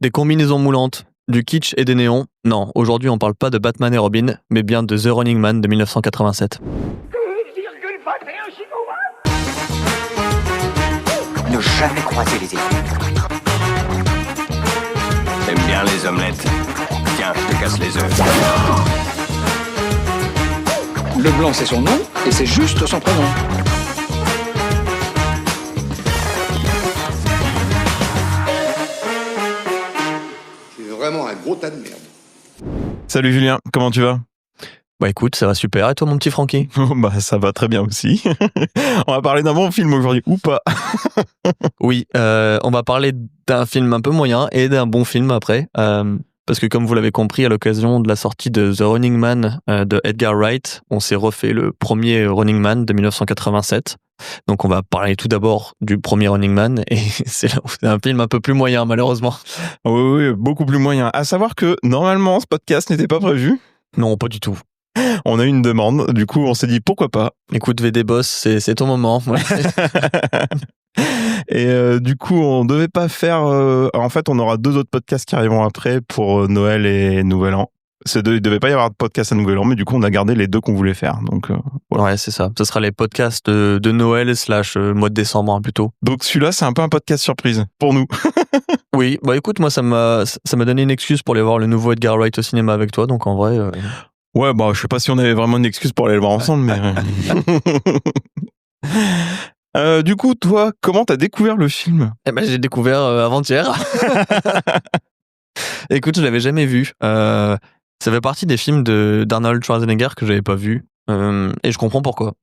Des combinaisons moulantes, du kitsch et des néons. Non, aujourd'hui on parle pas de Batman et Robin, mais bien de The Running Man de 1987. Ne jamais croiser les ennemis. T'aimes bien les omelettes? Tiens, je te casse les œufs. Leblanc, c'est son nom, et c'est juste son prénom. C'est vraiment un gros tas de merde. Salut Julien, comment tu vas? Bah écoute, ça va super, et toi mon petit Francky? Bah ça va très bien aussi. On va parler d'un bon film aujourd'hui, ou pas? Oui, on va parler d'un film un peu moyen et d'un bon film après. Parce que comme vous l'avez compris, à l'occasion de la sortie de The Running Man de Edgar Wright, on s'est refait le premier Running Man de 1987. Donc on va parler tout d'abord du premier Running Man, et c'est un film un peu plus moyen malheureusement. Oui, beaucoup plus moyen. À savoir que normalement ce podcast n'était pas prévu. Non, pas du tout. On a eu une demande, du coup on s'est dit pourquoi pas. Écoute VD Boss, c'est ton moment. Ouais. Et du coup on devait pas faire... En fait on aura 2 autres podcasts qui arriveront après pour Noël et Nouvel An. Il devait pas y avoir de podcast à Nouvel An, mais du coup on a gardé les 2 qu'on voulait faire. Donc voilà. Ouais, c'est ça. Ce sera les podcasts de Noël / mois de décembre hein, plutôt. Donc celui-là c'est un peu un podcast surprise pour nous. Oui, bah écoute, moi ça m'a donné une excuse pour aller voir le nouveau Edgar Wright au cinéma avec toi, donc en vrai... Ouais, bah je sais pas si on avait vraiment une excuse pour aller le voir ensemble, mais... Du coup, toi, comment t'as découvert le film? Eh ben, j'ai découvert avant-hier. Écoute, je l'avais jamais vu. Ça fait partie des films d'Arnold Schwarzenegger que j'avais pas vu. Et je comprends pourquoi.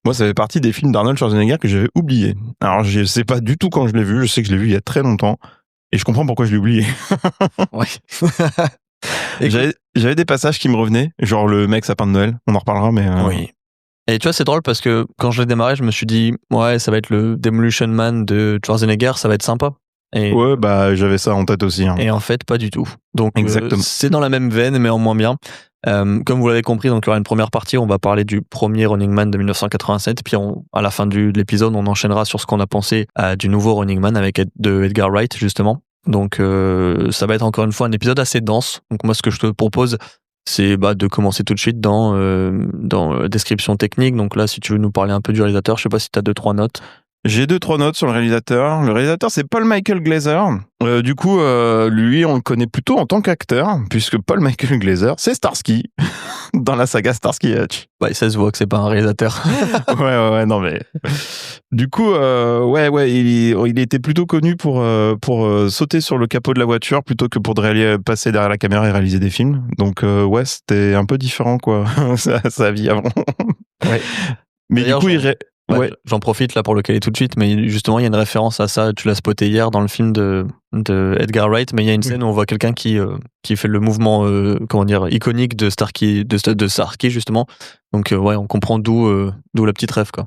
Moi, ça fait partie des films d'Arnold Schwarzenegger que j'avais oublié. Alors, je sais pas du tout quand je l'ai vu. Je sais que je l'ai vu il y a très longtemps. Et je comprends pourquoi je l'ai oublié. Ouais. J'avais des passages qui me revenaient. Genre le mec sapin de Noël. On en reparlera, mais... Oui. Et tu vois, c'est drôle parce que quand je l'ai démarré, je me suis dit, ouais, ça va être le Demolition Man de Schwarzenegger, ça va être sympa. Et, ouais, bah j'avais ça en tête aussi. Hein. Et en fait, pas du tout. Donc, exactement. C'est dans la même veine, mais en moins bien. Comme vous l'avez compris, donc il y aura une première partie, on va parler du premier Running Man de 1987, puis à la fin de l'épisode, on enchaînera sur ce qu'on a pensé du nouveau Running Man de Edgar Wright, justement. Donc, ça va être encore une fois un épisode assez dense. Donc, moi, ce que je te propose, c'est de commencer tout de suite dans description technique. Donc là, si tu veux nous parler un peu du réalisateur, je sais pas si tu as 2-3 notes. J'ai 2-3 notes sur le réalisateur. Le réalisateur, c'est Paul Michael Glaser. Du coup, lui, on le connaît plutôt en tant qu'acteur, puisque Paul Michael Glaser, c'est Starsky, dans la saga Starsky et Hutch. Bah, ça se voit que c'est pas un réalisateur. ouais, non mais... Du coup, il était plutôt connu pour sauter sur le capot de la voiture plutôt que pour passer derrière la caméra et réaliser des films. Donc, c'était un peu différent, quoi, sa vie avant. Ouais. Mais du coup, ouais. J'en profite là pour le caler tout de suite, mais justement il y a une référence à ça, tu l'as spoté hier dans le film de Edgar Wright, mais il y a une scène où on voit quelqu'un qui fait le mouvement iconique de Starsky justement. Donc on comprend d'où la petite rêve quoi.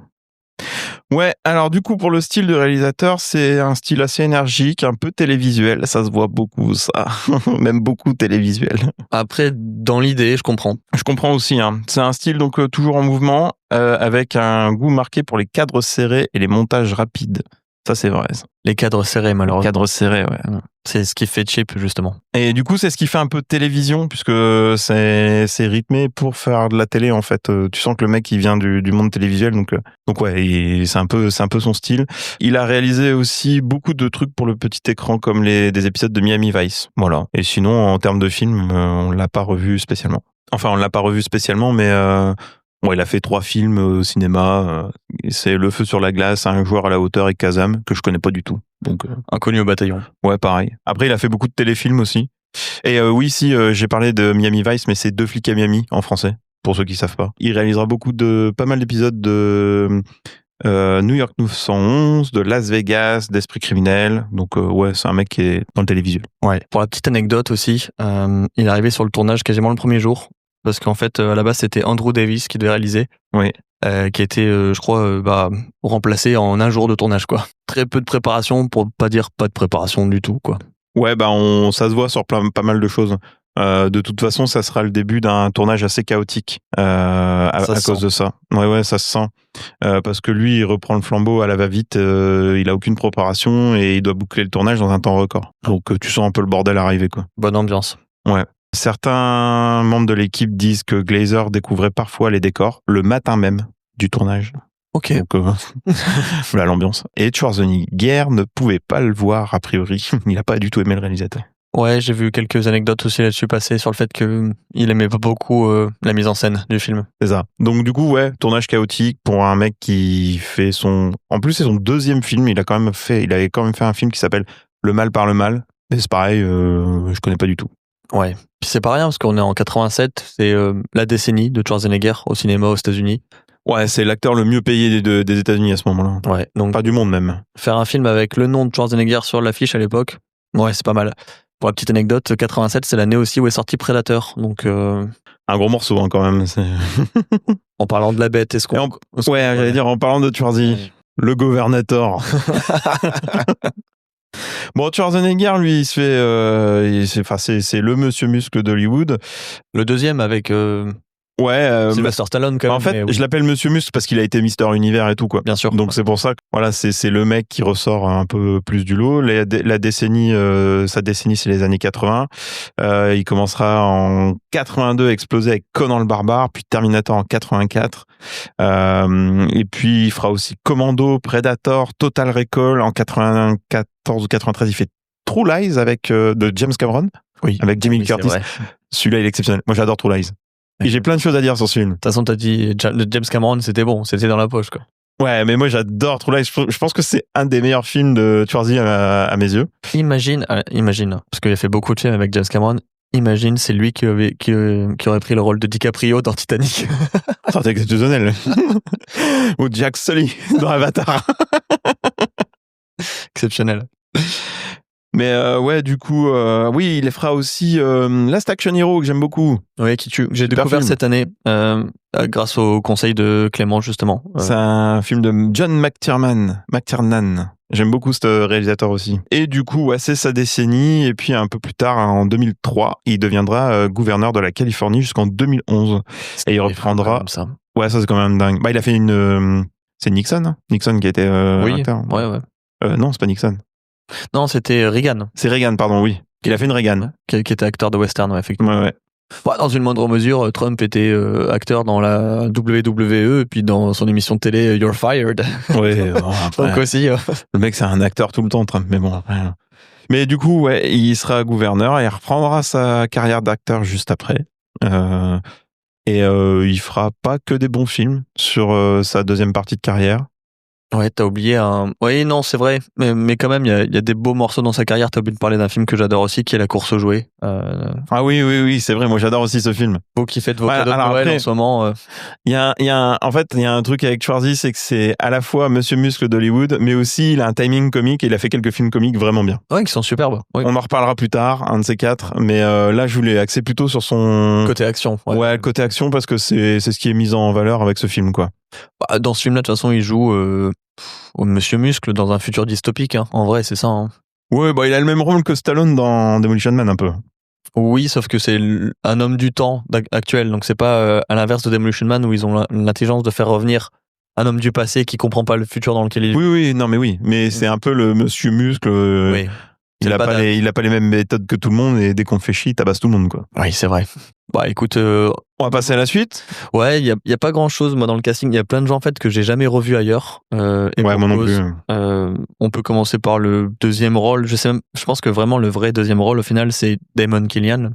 Ouais, alors du coup pour le style de réalisateur, c'est un style assez énergique, un peu télévisuel, ça se voit beaucoup ça, même beaucoup télévisuel. Après dans l'idée, je comprends. Je comprends aussi, hein. C'est un style donc toujours en mouvement, avec un goût marqué pour les cadres serrés et les montages rapides. Ça c'est vrai. Ça. Les cadres serrés malheureusement. Les cadres serrés, ouais. C'est ce qui fait cheap justement. Et du coup c'est ce qui fait un peu de télévision, puisque c'est rythmé pour faire de la télé en fait. Tu sens que le mec il vient du monde télévisuel, donc ouais, c'est un peu son style. Il a réalisé aussi beaucoup de trucs pour le petit écran, comme des épisodes de Miami Vice. Voilà. Et sinon en termes de film, on l'a pas revu spécialement. Enfin on l'a pas revu spécialement, mais bon, il a fait 3 films au cinéma. C'est Le Feu sur la glace, Un joueur à la hauteur et Kazam, que je connais pas du tout. Donc, Inconnu au bataillon. Ouais, pareil. Après, il a fait beaucoup de téléfilms aussi. Et j'ai parlé de Miami Vice, mais c'est 2 flics à Miami en français, pour ceux qui savent pas. Il réalisera pas mal d'épisodes de New York 911, de Las Vegas, d'Esprit criminel. Donc ouais, c'est un mec qui est dans le télévisuel. Ouais. Pour la petite anecdote aussi, il est arrivé sur le tournage quasiment le premier jour. Parce qu'en fait, à la base, c'était Andrew Davis qui devait réaliser. Oui. Qui a été, je crois, remplacé en un jour de tournage, quoi. Très peu de préparation, pour pas dire pas de préparation du tout, quoi. Ouais, ça se voit sur pas mal de choses. De toute façon, ça sera le début d'un tournage assez chaotique à cause de ça. Ouais, ça se sent. Parce que lui, il reprend le flambeau à la va-vite, il a aucune préparation et il doit boucler le tournage dans un temps record. Donc tu sens un peu le bordel arriver, quoi. Bonne ambiance. Ouais. Certains membres de l'équipe disent que Glazer découvrait parfois les décors le matin même du tournage. Ok. Donc, voilà l'ambiance. Et Schwarzenegger ne pouvait pas le voir, a priori. Il n'a pas du tout aimé le réalisateur. Ouais, j'ai vu quelques anecdotes aussi là-dessus passer sur le fait qu'il aimait pas beaucoup la mise en scène du film. C'est ça. Donc du coup, ouais, tournage chaotique pour un mec qui fait son... En plus, c'est son deuxième film. Il avait quand même fait un film qui s'appelle Le mal par le mal. Et c'est pareil, je connais pas du tout. Ouais. Puis c'est pas rien parce qu'on est en 87, c'est la décennie de Schwarzenegger au cinéma aux États-Unis. Ouais, c'est l'acteur le mieux payé des États-Unis à ce moment-là. Ouais, donc pas du monde même. Faire un film avec le nom de Schwarzenegger sur l'affiche à l'époque, ouais, c'est pas mal. Pour la petite anecdote, 87, c'est l'année aussi où est sorti Predator. Donc un gros morceau hein, quand même. En parlant de la bête, est-ce qu'on... j'allais dire en parlant de Schwarzy, le Governator. Bon, Schwarzenegger, lui, il se fait, c'est le Monsieur Muscle d'Hollywood. Le deuxième avec Sylvester Stallone quand même. En fait, oui. je l'appelle Monsieur Muscle parce qu'il a été Mister Univers et tout, quoi. Bien sûr. Donc c'est pour ça que voilà, c'est le mec qui ressort un peu plus du lot. La décennie, sa décennie, c'est les années 80. Il commencera en 82 à exploser avec Conan le Barbare, puis Terminator en 84. Et puis il fera aussi Commando, Predator, Total Recall en 94 ou 93. Il fait True Lies de James Cameron, avec Jamie Lee Curtis. Celui-là, il est exceptionnel. Moi, j'adore True Lies. Et j'ai plein de choses à dire sur ce film. De toute façon, t'as dit James Cameron, c'était bon, c'était dans la poche, quoi. Ouais, mais moi j'adore True Lies. Je pense que c'est un des meilleurs films de Schwarzy à mes yeux. Imagine, parce qu'il a fait beaucoup de films avec James Cameron. Imagine, c'est lui qui aurait pris le rôle de DiCaprio dans Titanic. C'est exceptionnel. Ou Jack Sully dans Avatar. Exceptionnel. Mais ouais, du coup, oui, il fera aussi Last Action Hero que j'aime beaucoup. Oui, j'ai découvert cette année grâce au conseil de Clément justement. C'est un film de John McTiernan. J'aime beaucoup ce réalisateur aussi. Et du coup, ouais, c'est sa décennie. Et puis un peu plus tard, en 2003, il deviendra gouverneur de la Californie jusqu'en 2011. Et il reprendra. Ça. Ouais, ça c'est quand même dingue. Bah, il a fait c'est Nixon, hein, Nixon qui était acteur. Ouais. Non, c'est pas Nixon. Non, c'était Reagan. C'est Reagan, pardon, oui. Il a fait une Reagan. Qui était acteur de western, effectivement. Ouais. Bah, dans une moindre mesure, Trump était acteur dans la WWE et puis dans son émission de télé You're Fired. Ouais, bon, après, donc aussi. Le mec, c'est un acteur tout le temps, Trump, mais bon, après. Mais du coup, ouais, il sera gouverneur et il reprendra sa carrière d'acteur juste après. Il fera pas que des bons films sur sa deuxième partie de carrière. Ouais, t'as oublié un... Oui, non, c'est vrai. Mais quand même, il y a des beaux morceaux dans sa carrière. T'as oublié de parler d'un film que j'adore aussi, qui est La course aux jouets. Ah oui, c'est vrai. Moi, j'adore aussi ce film. Vous qui faites vos cadeaux de Noël en ce moment. Il y a un truc avec Schwarzy, c'est que c'est à la fois Monsieur Muscle d'Hollywood, mais aussi il a un timing comique et il a fait quelques films comiques vraiment bien. Ouais, qui sont superbes. Oui. On en reparlera plus tard, un de ces quatre. Mais là, je voulais axer plutôt sur son... Côté action. Ouais, côté action, parce que c'est ce qui est mis en valeur avec ce film, quoi. Bah, dans ce film-là, de toute façon, il joue au Monsieur Muscle dans un futur dystopique. Hein. En vrai, c'est ça. Hein. Ouais, bah il a le même rôle que Stallone dans Demolition Man, un peu. Oui, sauf que c'est un homme du temps actuel. Donc c'est pas à l'inverse de Demolition Man où ils ont l'intelligence de faire revenir un homme du passé qui comprend pas le futur dans lequel il vit. Oui. Mais c'est un peu le Monsieur Muscle. Oui. Il a pas les mêmes méthodes que tout le monde et dès qu'on fait chier, il tabasse tout le monde, quoi. Oui, c'est vrai. Bah écoute, on va passer à la suite. Ouais, il y a pas grand chose moi dans le casting. Il y a plein de gens en fait que j'ai jamais revus ailleurs. Ouais, moi non plus. On peut commencer par le deuxième rôle. Je pense que vraiment le vrai deuxième rôle au final c'est Damon Killian.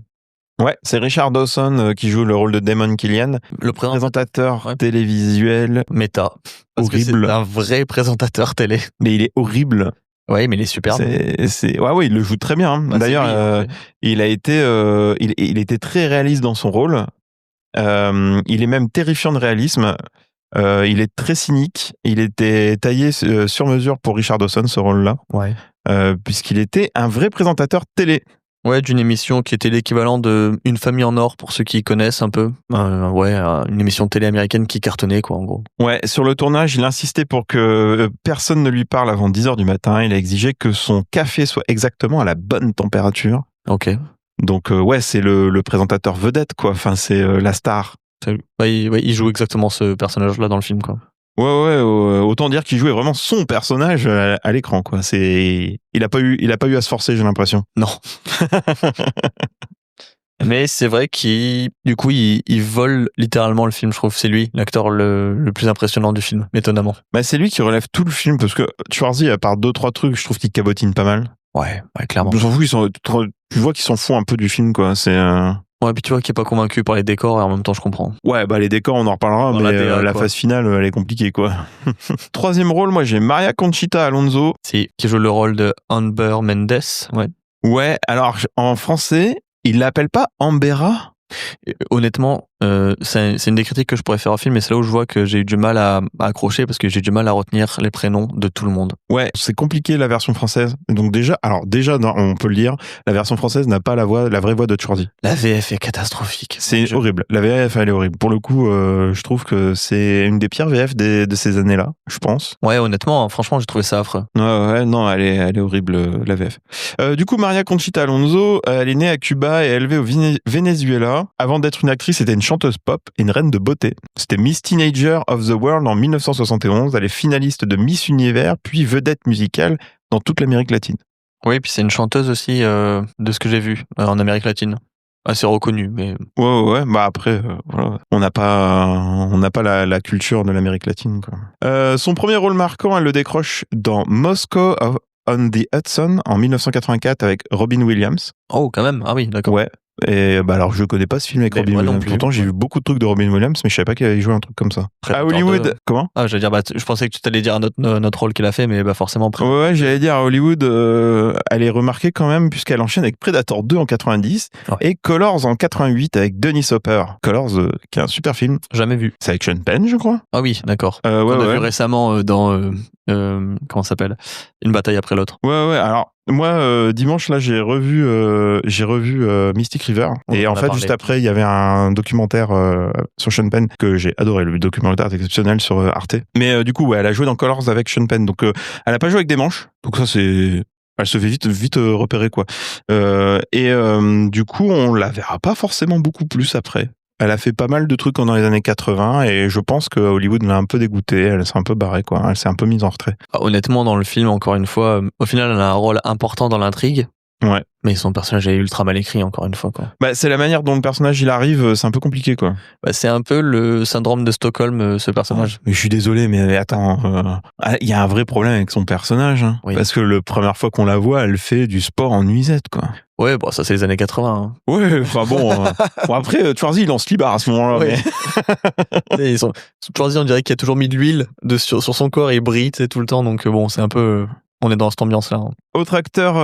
Ouais, c'est Richard Dawson qui joue le rôle de Damon Killian, le présentateur télévisuel. Méta. Horrible. C'est un vrai présentateur télé. Mais il est horrible. Ouais, mais il est superbe. Ouais, il le joue très bien. Hein. Bah, d'ailleurs, il était très réaliste dans son rôle. Il est même terrifiant de réalisme. Il est très cynique. Il était taillé sur mesure pour Richard Dawson, ce rôle-là. Ouais. Puisqu'il était un vrai présentateur télé. Ouais, d'une émission qui était l'équivalent de Une famille en or, pour ceux qui connaissent un peu. Une émission de télé américaine qui cartonnait, quoi, en gros. Ouais, sur le tournage, il insistait pour que personne ne lui parle avant 10h du matin. Il a exigé que son café soit exactement à la bonne température. Ok. Donc ouais, c'est le présentateur vedette, quoi. Enfin, c'est la star. Il joue exactement ce personnage-là dans le film, quoi. Ouais, autant dire qu'il jouait vraiment son personnage à l'écran, quoi. Il a pas eu à se forcer, j'ai l'impression. Non. Mais c'est vrai qu'il vole littéralement le film, je trouve. C'est lui, l'acteur le plus impressionnant du film, étonnamment. Bah, c'est lui qui relève tout le film, parce que Schwarzy, à part 2-3 trucs, je trouve qu'il cabotine pas mal. Ouais, clairement. On s'en fout, tu vois qu'il s'en fout un peu du film, quoi. Ouais, puis tu vois qu'il est pas convaincu par les décors et en même temps je comprends. Ouais, bah les décors on en reparlera, Dans mais la DA, phase finale elle est compliquée, quoi. Troisième rôle, moi j'ai Maria Conchita Alonso. Qui joue le rôle de Amber Mendes, ouais. Ouais, alors en français, il l'appelle pas Ambera. Honnêtement, c'est une des critiques que je pourrais faire au film, et c'est là où je vois que j'ai eu du mal à accrocher, parce que j'ai du mal à retenir les prénoms de tout le monde. Ouais, c'est compliqué la version française. Donc déjà, on peut le dire, la version française n'a pas la vraie voix de Schwarzy. La VF est catastrophique. C'est horrible. La VF, elle est horrible. Pour le coup, je trouve que c'est une des pires VF de ces années-là, je pense. Ouais, honnêtement, franchement, j'ai trouvé ça affreux. Ouais, non, elle est horrible, la VF. Du coup, Maria Conchita Alonso, elle est née à Cuba et élevée au Venezuela. Avant d'être une actrice, c'était une chanteuse pop et une reine de beauté. C'était Miss Teenager of the World en 1971. Elle est finaliste de Miss Univers, puis vedette musicale dans toute l'Amérique latine. Oui, puis c'est une chanteuse aussi, de ce que j'ai vu, en Amérique latine. Assez reconnue, mais... Ouais. Bah après, voilà. On n'a pas la culture de l'Amérique latine, quoi. Son premier rôle marquant, elle le décroche dans Moscow on the Hudson en 1984 avec Robin Williams. Oh, quand même. Ah oui, d'accord. Ouais. Et bah alors je connais pas ce film avec Mais Robin moi non Williams. plus. Pourtant j'ai vu beaucoup de trucs de Robin Williams, mais je savais pas qu'il avait joué un truc comme ça. À Predator Hollywood, 2. comment? Ah, j'allais dire, je pensais que tu t'allais dire notre rôle qu'il a fait, mais forcément. Ouais, j'allais dire à Hollywood, elle est remarquée quand même puisqu'elle enchaîne avec Predator 2 en 90 et Colors en 88 avec Dennis Hopper. Colors, qui est un super film. Jamais vu. C'est avec Sean Penn, je crois. Ah oui, d'accord. On On a vu récemment dans comment ça s'appelle, Une bataille après l'autre. Ouais. Alors moi, dimanche là, j'ai revu Mystic River. Et en fait, juste après, il y avait un documentaire sur Sean Penn que j'ai adoré. Le documentaire est exceptionnel sur Arte. Mais du coup, ouais, elle a joué dans Colors avec Sean Penn. Donc, elle a pas joué avec des manches. Donc ça, elle se fait vite repérer, quoi. Du coup, on la verra pas forcément beaucoup plus après. Elle a fait pas mal de trucs dans les années 80 et je pense que Hollywood l'a un peu dégoûtée. Elle s'est un peu barrée, quoi. Elle s'est un peu mise en retrait. Honnêtement, dans le film, encore une fois, au final, elle a un rôle important dans l'intrigue. Ouais. Mais son personnage est ultra mal écrit, encore une fois, quoi. Bah, c'est la manière dont le personnage il arrive, c'est un peu compliqué, quoi. Bah, c'est un peu le syndrome de Stockholm, ce personnage. Mais je suis désolé, mais attends, il y a un vrai problème avec son personnage, hein. Oui. Parce que la première fois qu'on la voit, elle fait du sport en nuisette, quoi. Ouais, bon, ça c'est les années 80. Hein. Ouais, enfin bon, après, Schwarzy, il lance libar à ce moment-là. Ouais. Mais... Schwarzy, on dirait qu'il a toujours mis de l'huile sur son corps et il brille tout le temps, donc bon, c'est un peu... On est dans cette ambiance-là. Hein. Autre acteur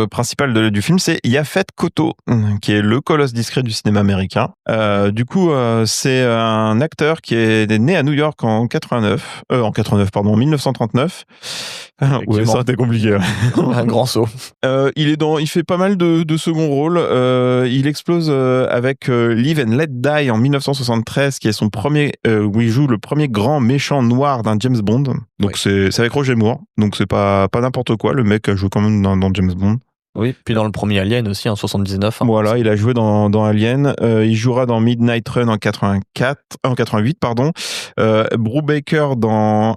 principal du film, c'est Yaphet Kotto, qui est le colosse discret du cinéma américain. Du coup, c'est un acteur qui est né à New York en 1939. Ouais, ça a été compliqué. Un grand saut. Il fait pas mal de second rôle. Il explose avec Live and Let Die en 1973, qui est son premier, où il joue le premier grand méchant noir d'un James Bond. Donc c'est avec Roger Moore. Donc c'est pas n'importe quoi. Le mec a joué quand même dans James Bond. Oui, puis dans le premier Alien aussi, en 79. Hein. Voilà, il a joué dans Alien. Il jouera dans Midnight Run en 88, pardon. Brubaker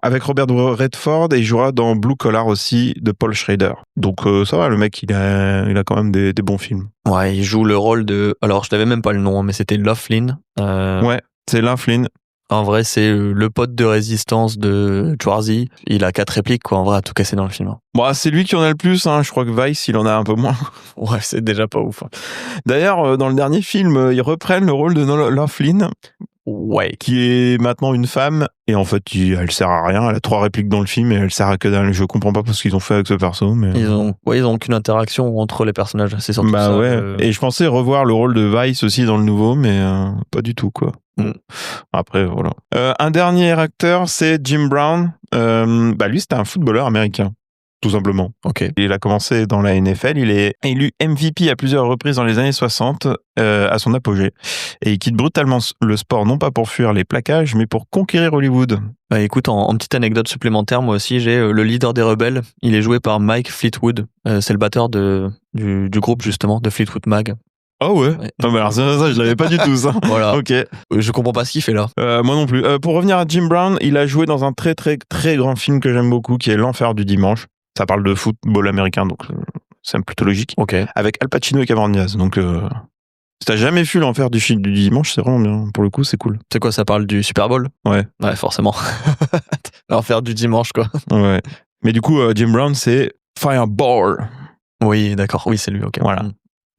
avec Robert Redford, et il jouera dans Blue Collar aussi de Paul Schrader. Donc ça va, le mec, il a quand même des bons films. Ouais, il joue le rôle de... Alors, je n'avais même pas le nom, mais c'était Laughlin. Ouais, c'est Laughlin. En vrai, c'est le pote de résistance de Schwarzy. Il a 4 répliques, quoi, en vrai, à tout casser dans le film. Bon, c'est lui qui en a le plus, hein. Je crois que Vice, il en a un peu moins. Ouais, c'est déjà pas ouf. Hein. D'ailleurs, dans le dernier film, ils reprennent le rôle de Laughlin. Ouais. Qui est maintenant une femme. Et en fait, elle sert à rien. Elle a 3 répliques dans le film et elle sert à que dalle. Je comprends pas ce qu'ils ont fait avec ce perso. Mais... Ils ont aucune interaction entre les personnages. C'est surtout ça. Bah ouais. Et je pensais revoir le rôle de Vice aussi dans le nouveau, mais pas du tout, quoi. Après, voilà. Un dernier acteur, c'est Jim Brown. Lui, c'était un footballeur américain. tout simplement. Ok. Il a commencé dans la NFL, il est élu MVP à plusieurs reprises dans les années 60, à son apogée. Et il quitte brutalement le sport, non pas pour fuir les plaquages, mais pour conquérir Hollywood. Bah, écoute, en petite anecdote supplémentaire, moi aussi, j'ai le leader des Rebelles. Il est joué par Mike Fleetwood. C'est le batteur du groupe, justement, de Fleetwood Mac. Ah ouais, Ouais. Ah bah alors ça, je l'avais pas du tout, ça. Voilà. Ok. Je comprends pas ce qu'il fait là. Moi non plus. Pour revenir à Jim Brown, il a joué dans un très très très grand film que j'aime beaucoup, qui est L'Enfer du dimanche. Ça parle de football américain, donc c'est plutôt logique. Ok. Avec Al Pacino et Cameron Diaz. Donc, si t'as jamais vu L'Enfer du dimanche, c'est vraiment bien. Pour le coup, c'est cool. C'est quoi, ça parle du Super Bowl? Ouais. Ouais, forcément. L'enfer du dimanche, quoi. Ouais. Mais du coup, Jim Brown, c'est Fireball. Oui, d'accord. Oui, c'est lui, ok. Voilà.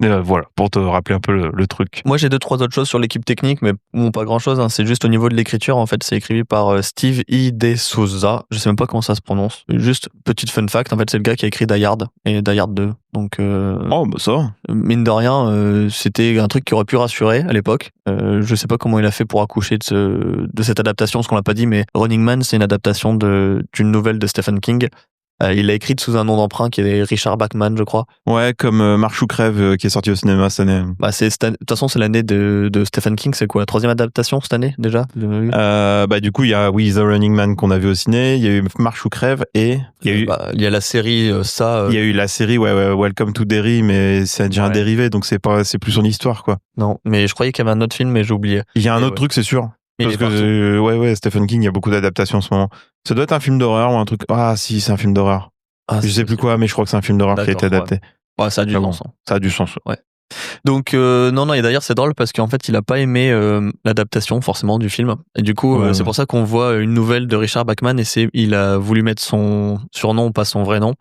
Voilà, pour te rappeler un peu le truc. Moi, j'ai 2-3 autres choses sur l'équipe technique, mais bon, pas grand-chose. Hein. C'est juste au niveau de l'écriture, en fait, c'est écrit par Steve E. De Souza. Je sais même pas comment ça se prononce. Juste, petite fun fact, en fait, c'est le gars qui a écrit Die Hard et Die Hard 2. Donc, Oh, bah ça va. mine de rien, c'était un truc qui aurait pu rassurer à l'époque. Je sais pas comment il a fait pour accoucher de cette adaptation, ce qu'on l'a pas dit, mais Running Man, c'est une adaptation d'une nouvelle de Stephen King. Il l'a écrite sous un nom d'emprunt qui est Richard Bachman, je crois. Ouais, comme Marche ou crève qui est sorti au cinéma cette année. Bah, de toute façon, c'est l'année de Stephen King. C'est quoi, la 3e adaptation cette année déjà? Bah du coup, il y a The Running Man qu'on a vu au ciné, il y a eu Marche ou crève et il y a la série il y a eu la série Welcome to Derry, mais c'est déjà un dérivé, donc c'est plus son histoire, quoi. Non, mais je croyais qu'il y avait un autre film, mais j'ai oublié. Il y a un autre truc, c'est sûr. Parce que Stephen King, il y a beaucoup d'adaptations en ce moment. Ça doit être un film d'horreur ou un truc. Ah si, c'est un film d'horreur. Je sais plus quoi, mais je crois que c'est un film d'horreur qui a été adapté. Ouais, ça a du sens. Ça a du sens. Ouais. Donc non, et d'ailleurs c'est drôle parce qu'en fait il a pas aimé l'adaptation forcément du film. Et du coup c'est pour ça qu'on voit une nouvelle de Richard Bachman et il a voulu mettre son surnom, pas son vrai nom.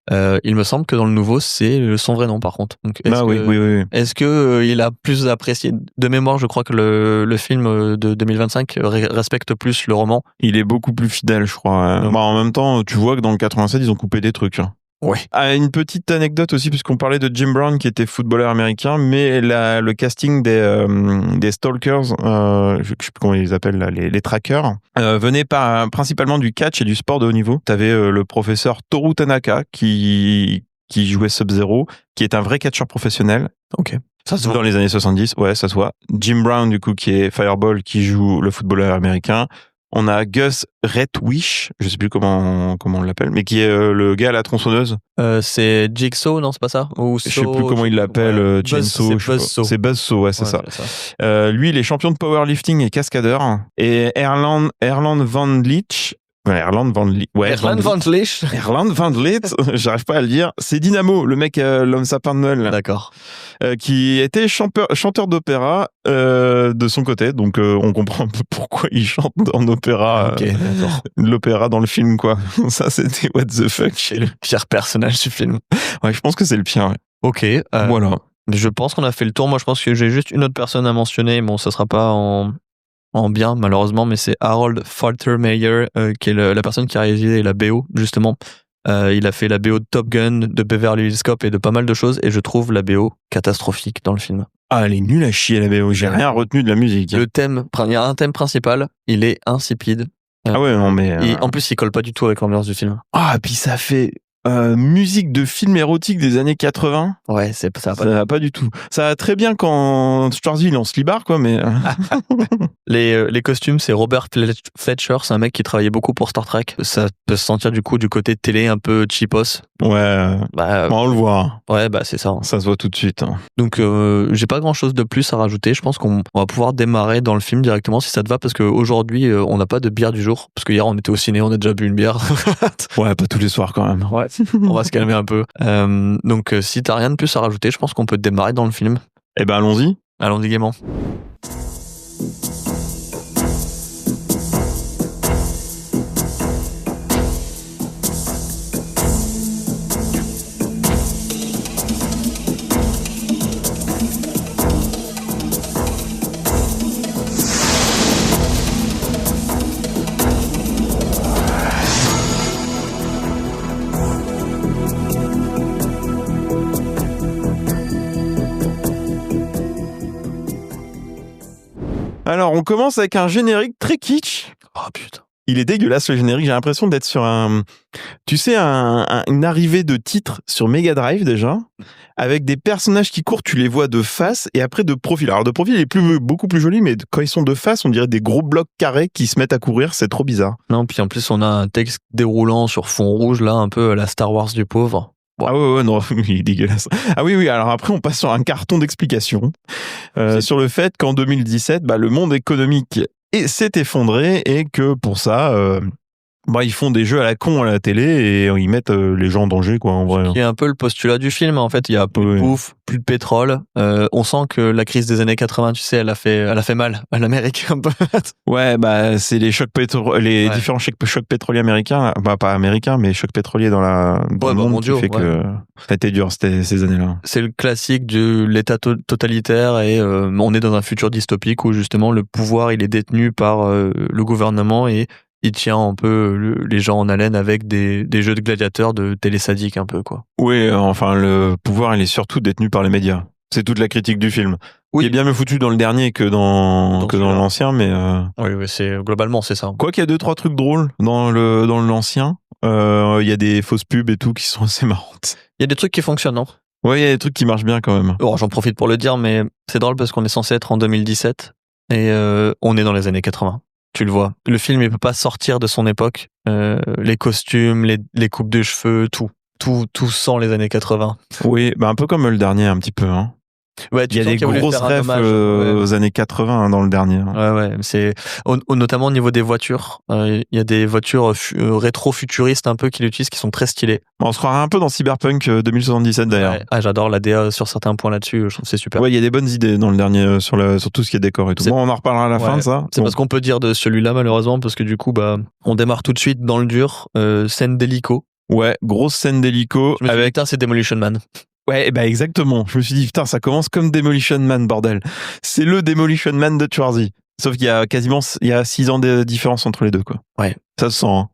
Il me semble que dans le nouveau c'est son vrai nom par contre. Donc, oui. Est-ce que il a plus apprécié de mémoire? Je crois que le film de 2025 respecte plus le roman. Il est beaucoup plus fidèle, je crois. Bah, en même temps, tu vois que dans le 87 ils ont coupé des trucs. Hein. Ouais. Une petite anecdote aussi, puisqu'on parlait de Jim Brown qui était footballeur américain, mais le casting des Stalkers, je sais plus comment ils les appellent là, les trackers, venait principalement du catch et du sport de haut niveau. T'avais le professeur Toru Tanaka qui jouait Sub-Zero, qui est un vrai catcheur professionnel. Ok. Ça se voit. Dans les années 70, ouais, ça se voit. Jim Brown, du coup, qui est Fireball, qui joue le footballeur américain. On a Gus Retwish, je sais plus comment on l'appelle, mais qui est le gars à la tronçonneuse. C'est Jigsaw, non, c'est pas ça? Ou je sais plus comment il l'appelle, Chainsaw. C'est Buzzsaw, ouais, c'est ça. Lui, il est champion de powerlifting et cascadeur. Et Erland Van Leech. Erland Van Leech, j'arrive pas à le dire. C'est Dynamo, le mec, l'homme sapin de Noël. D'accord. Qui était chanteur d'opéra de son côté, donc on comprend un peu pourquoi il chante en opéra. Ok, d'accord. L'opéra dans le film, quoi. Ça, c'était what the fuck. C'est le pire personnage du film. Ouais, je pense que c'est le pire. Ouais. Ok. Voilà. Je pense qu'on a fait le tour. Moi, je pense que j'ai juste une autre personne à mentionner. Bon, ça sera pas en bien, malheureusement, mais c'est Harold Faltermeyer, qui est la personne qui a réalisé la BO, justement. Il a fait la BO de Top Gun, de Beverly Hills Cop et de pas mal de choses, et je trouve la BO catastrophique dans le film. Ah, elle est nulle à chier, la BO. J'ai rien retenu de la musique. Le thème, il y a un thème principal, il est insipide. Ah ouais, non, mais... En plus, il colle pas du tout avec l'ambiance du film. Ah, puis ça fait... musique de film érotique des années 80. Ouais, ça va pas du tout. Ça va très bien quand Schwarzy il est en slibard, quoi, mais... Les costumes, c'est Robert Fletcher, c'est un mec qui travaillait beaucoup pour Star Trek. Ça peut se sentir du coup du côté télé un peu cheapos. Ouais, on le voit. Ouais, bah c'est ça. Ça se voit tout de suite. Donc j'ai pas grand chose de plus à rajouter. Je pense qu'on va pouvoir démarrer dans le film directement si ça te va, parce qu'aujourd'hui on n'a pas de bière du jour, parce que hier on était au ciné, on a déjà bu une bière. Ouais, pas tous les soirs quand même. Ouais. On va se calmer un peu. Donc si t'as rien de plus à rajouter, je pense qu'on peut démarrer dans le film. Eh ben allons-y. Allons-y gaiement. Alors, on commence avec un générique très kitsch. Oh putain. Il est dégueulasse le générique. J'ai l'impression d'être sur une arrivée de titres sur Mega Drive déjà, avec des personnages qui courent, tu les vois de face et après de profil. Alors de profil, il est beaucoup plus joli, mais quand ils sont de face, on dirait des gros blocs carrés qui se mettent à courir. C'est trop bizarre. Non, puis en plus, on a un texte déroulant sur fond rouge, là, un peu à la Star Wars du pauvre. Ah ouais, non, il est dégueulasse. Ah oui, alors après, on passe sur un carton d'explication sur le fait qu'en 2017, le monde économique s'est effondré et que pour ça, ils font des jeux à la con à la télé et ils mettent les gens en danger, quoi, en vrai. C'est un peu le postulat du film, en fait. Il y a plus de bouffe, plus de pétrole. On sent que la crise des années 80, tu sais, elle a fait mal à l'Amérique, un peu. Ouais, c'est les différents chocs pétroliers américains, pas américains, mais chocs pétroliers dans le monde mondiaux, qui fait que ça a été dur ces années-là. C'est le classique de l'état totalitaire et on est dans un futur dystopique où justement le pouvoir il est détenu par le gouvernement et il tient un peu les gens en haleine avec des jeux de gladiateurs de télé sadique un peu, quoi. Oui, enfin le pouvoir il est surtout détenu par les médias. C'est toute la critique du film. Oui. Il est bien mieux foutu dans le dernier que dans l'ancien, mais oui, globalement c'est ça. Quoi qu'il y a 2-3 trucs drôles dans l'ancien. Il y a des fausses pubs et tout qui sont assez marrantes. Il y a des trucs qui fonctionnent, non ? Ouais, il y a des trucs qui marchent bien quand même. Alors, j'en profite pour le dire, mais c'est drôle parce qu'on est censé être en 2017 et on est dans les années 80. Tu le vois. Le film, il peut pas sortir de son époque. Les costumes, les coupes de cheveux, tout sent les années 80. Oui, un peu comme le dernier, un petit peu. Hein. Ouais, il y a des grosses refs aux années 80 dans le dernier. Ouais, c'est notamment au niveau des voitures. Il y a des voitures rétro-futuristes un peu qui l'utilisent, qui sont très stylées. On se croirait un peu dans Cyberpunk 2077 d'ailleurs. Ouais. Ah, j'adore la DA sur certains points là-dessus. Je trouve que c'est super. Ouais, il y a des bonnes idées dans le dernier sur tout ce qui est décor et tout. Bon, on en reparlera à la fin de ça. C'est pas ce qu'on peut dire de celui-là malheureusement parce que du coup, on démarre tout de suite dans le dur. Scène d'hélico. Ouais, grosse scène d'hélico. Je me suis dit, putain, c'est Demolition Man. Ouais, exactement. Je me suis dit, putain, ça commence comme Demolition Man, bordel. C'est le Demolition Man de Schwarzy. Sauf qu'il y a 6 ans de différence entre les deux, quoi. Ouais. Ça se sent, hein.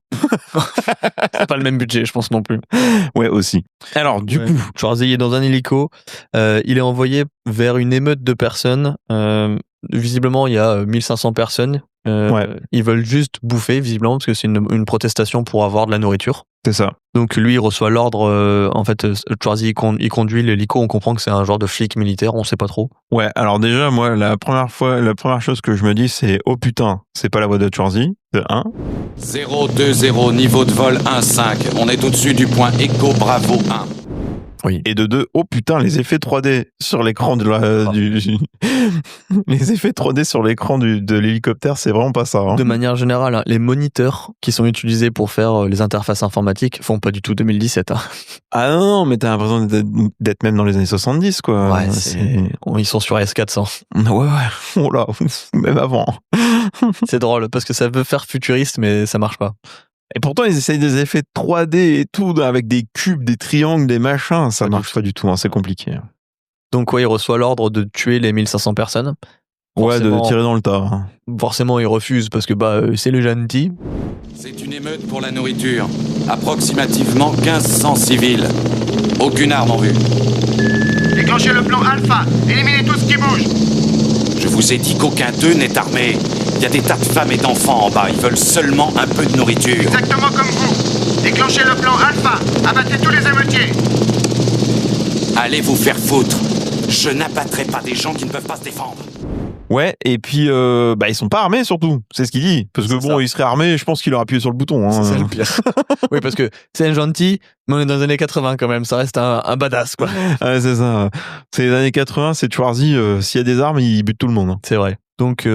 C'est pas le même budget, je pense non plus. Ouais, aussi. Alors, du coup. Schwarzy est dans un hélico. Il est envoyé vers une émeute de personnes. Visiblement, il y a 1500 personnes. Ils veulent juste bouffer, visiblement, parce que c'est une protestation pour avoir de la nourriture. C'est ça. Donc lui, il reçoit l'ordre. En fait, Schwarzy, il conduit l'hélico. On comprend que c'est un genre de flic militaire. On sait pas trop. Ouais. Alors déjà, moi, la première chose que je me dis, c'est oh putain, c'est pas la voix de Schwarzy. De 1. 020, niveau de vol 1,5. On est au-dessus du point Echo Bravo 1. Oui. Et de 2, oh putain, les effets 3D sur l'écran les effets 3D sur l'écran de l'hélicoptère, c'est vraiment pas ça. Hein. De manière générale, les moniteurs qui sont utilisés pour faire les interfaces informatiques font pas du tout 2017. Hein. Ah non, mais t'as l'impression d'être même dans les années 70, quoi. Ouais, ils sont sur S400. Ouais, oh là, même avant. C'est drôle, parce que ça veut faire futuriste, mais ça marche pas. Et pourtant, ils essayent des effets 3D et tout, avec des cubes, des triangles, des machins. Ça marche pas du tout, hein, c'est compliqué. Donc, il reçoit l'ordre de tuer les 1500 personnes. Ouais, de tirer dans le tas. Forcément, il refuse parce que c'est le gentil. C'est une émeute pour la nourriture. Approximativement 1500 civils. Aucune arme en vue. Déclenchez le plan Alpha. Éliminez tout ce qui bouge. Je vous ai dit qu'aucun d'eux n'est armé. Il y a des tas de femmes et d'enfants en bas. Ils veulent seulement un peu de nourriture. Exactement comme vous. Déclenchez le plan Alpha. Abattez tous les émeutiers. Allez vous faire foutre. Je n'abattrai pas des gens qui ne peuvent pas se défendre. Ouais, et puis ils sont pas armés surtout, c'est ce qu'il dit. Parce que il serait armé, je pense qu'il aurait appuyé sur le bouton. Hein. C'est ça le pire. Oui, parce que c'est un gentil, mais on est dans les années 80 quand même, ça reste un badass, quoi. Ouais, c'est ça. C'est les années 80, c'est Schwarzy, s'il y a des armes, il bute tout le monde. Hein. C'est vrai. Donc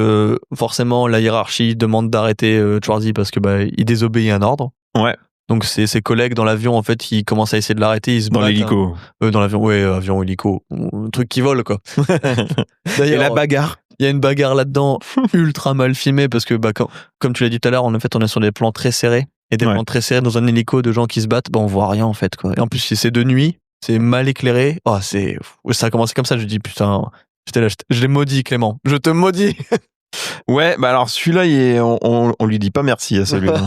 forcément, la hiérarchie demande d'arrêter Schwarzy parce que il désobéit à un ordre. Ouais. Donc ses collègues dans l'avion, en fait, ils commencent à essayer de l'arrêter, ils se battent. Dans l'hélico. Dans l'avion, ouais, avion, hélico. Un truc qui vole, quoi. D'ailleurs, et la bagarre. Il y a une bagarre là-dedans ultra mal filmée parce que, comme tu l'as dit tout à l'heure, on est sur des plans très serrés. Et des plans très serrés dans un hélico de gens qui se battent, on voit rien, en fait, quoi. Et en plus, si c'est de nuit, c'est mal éclairé. Oh, ça a commencé comme ça, je dis, putain, j'étais là, je l'ai maudit, Clément. Je te maudis. Ouais, alors celui-là, on lui dit pas merci à celui-là.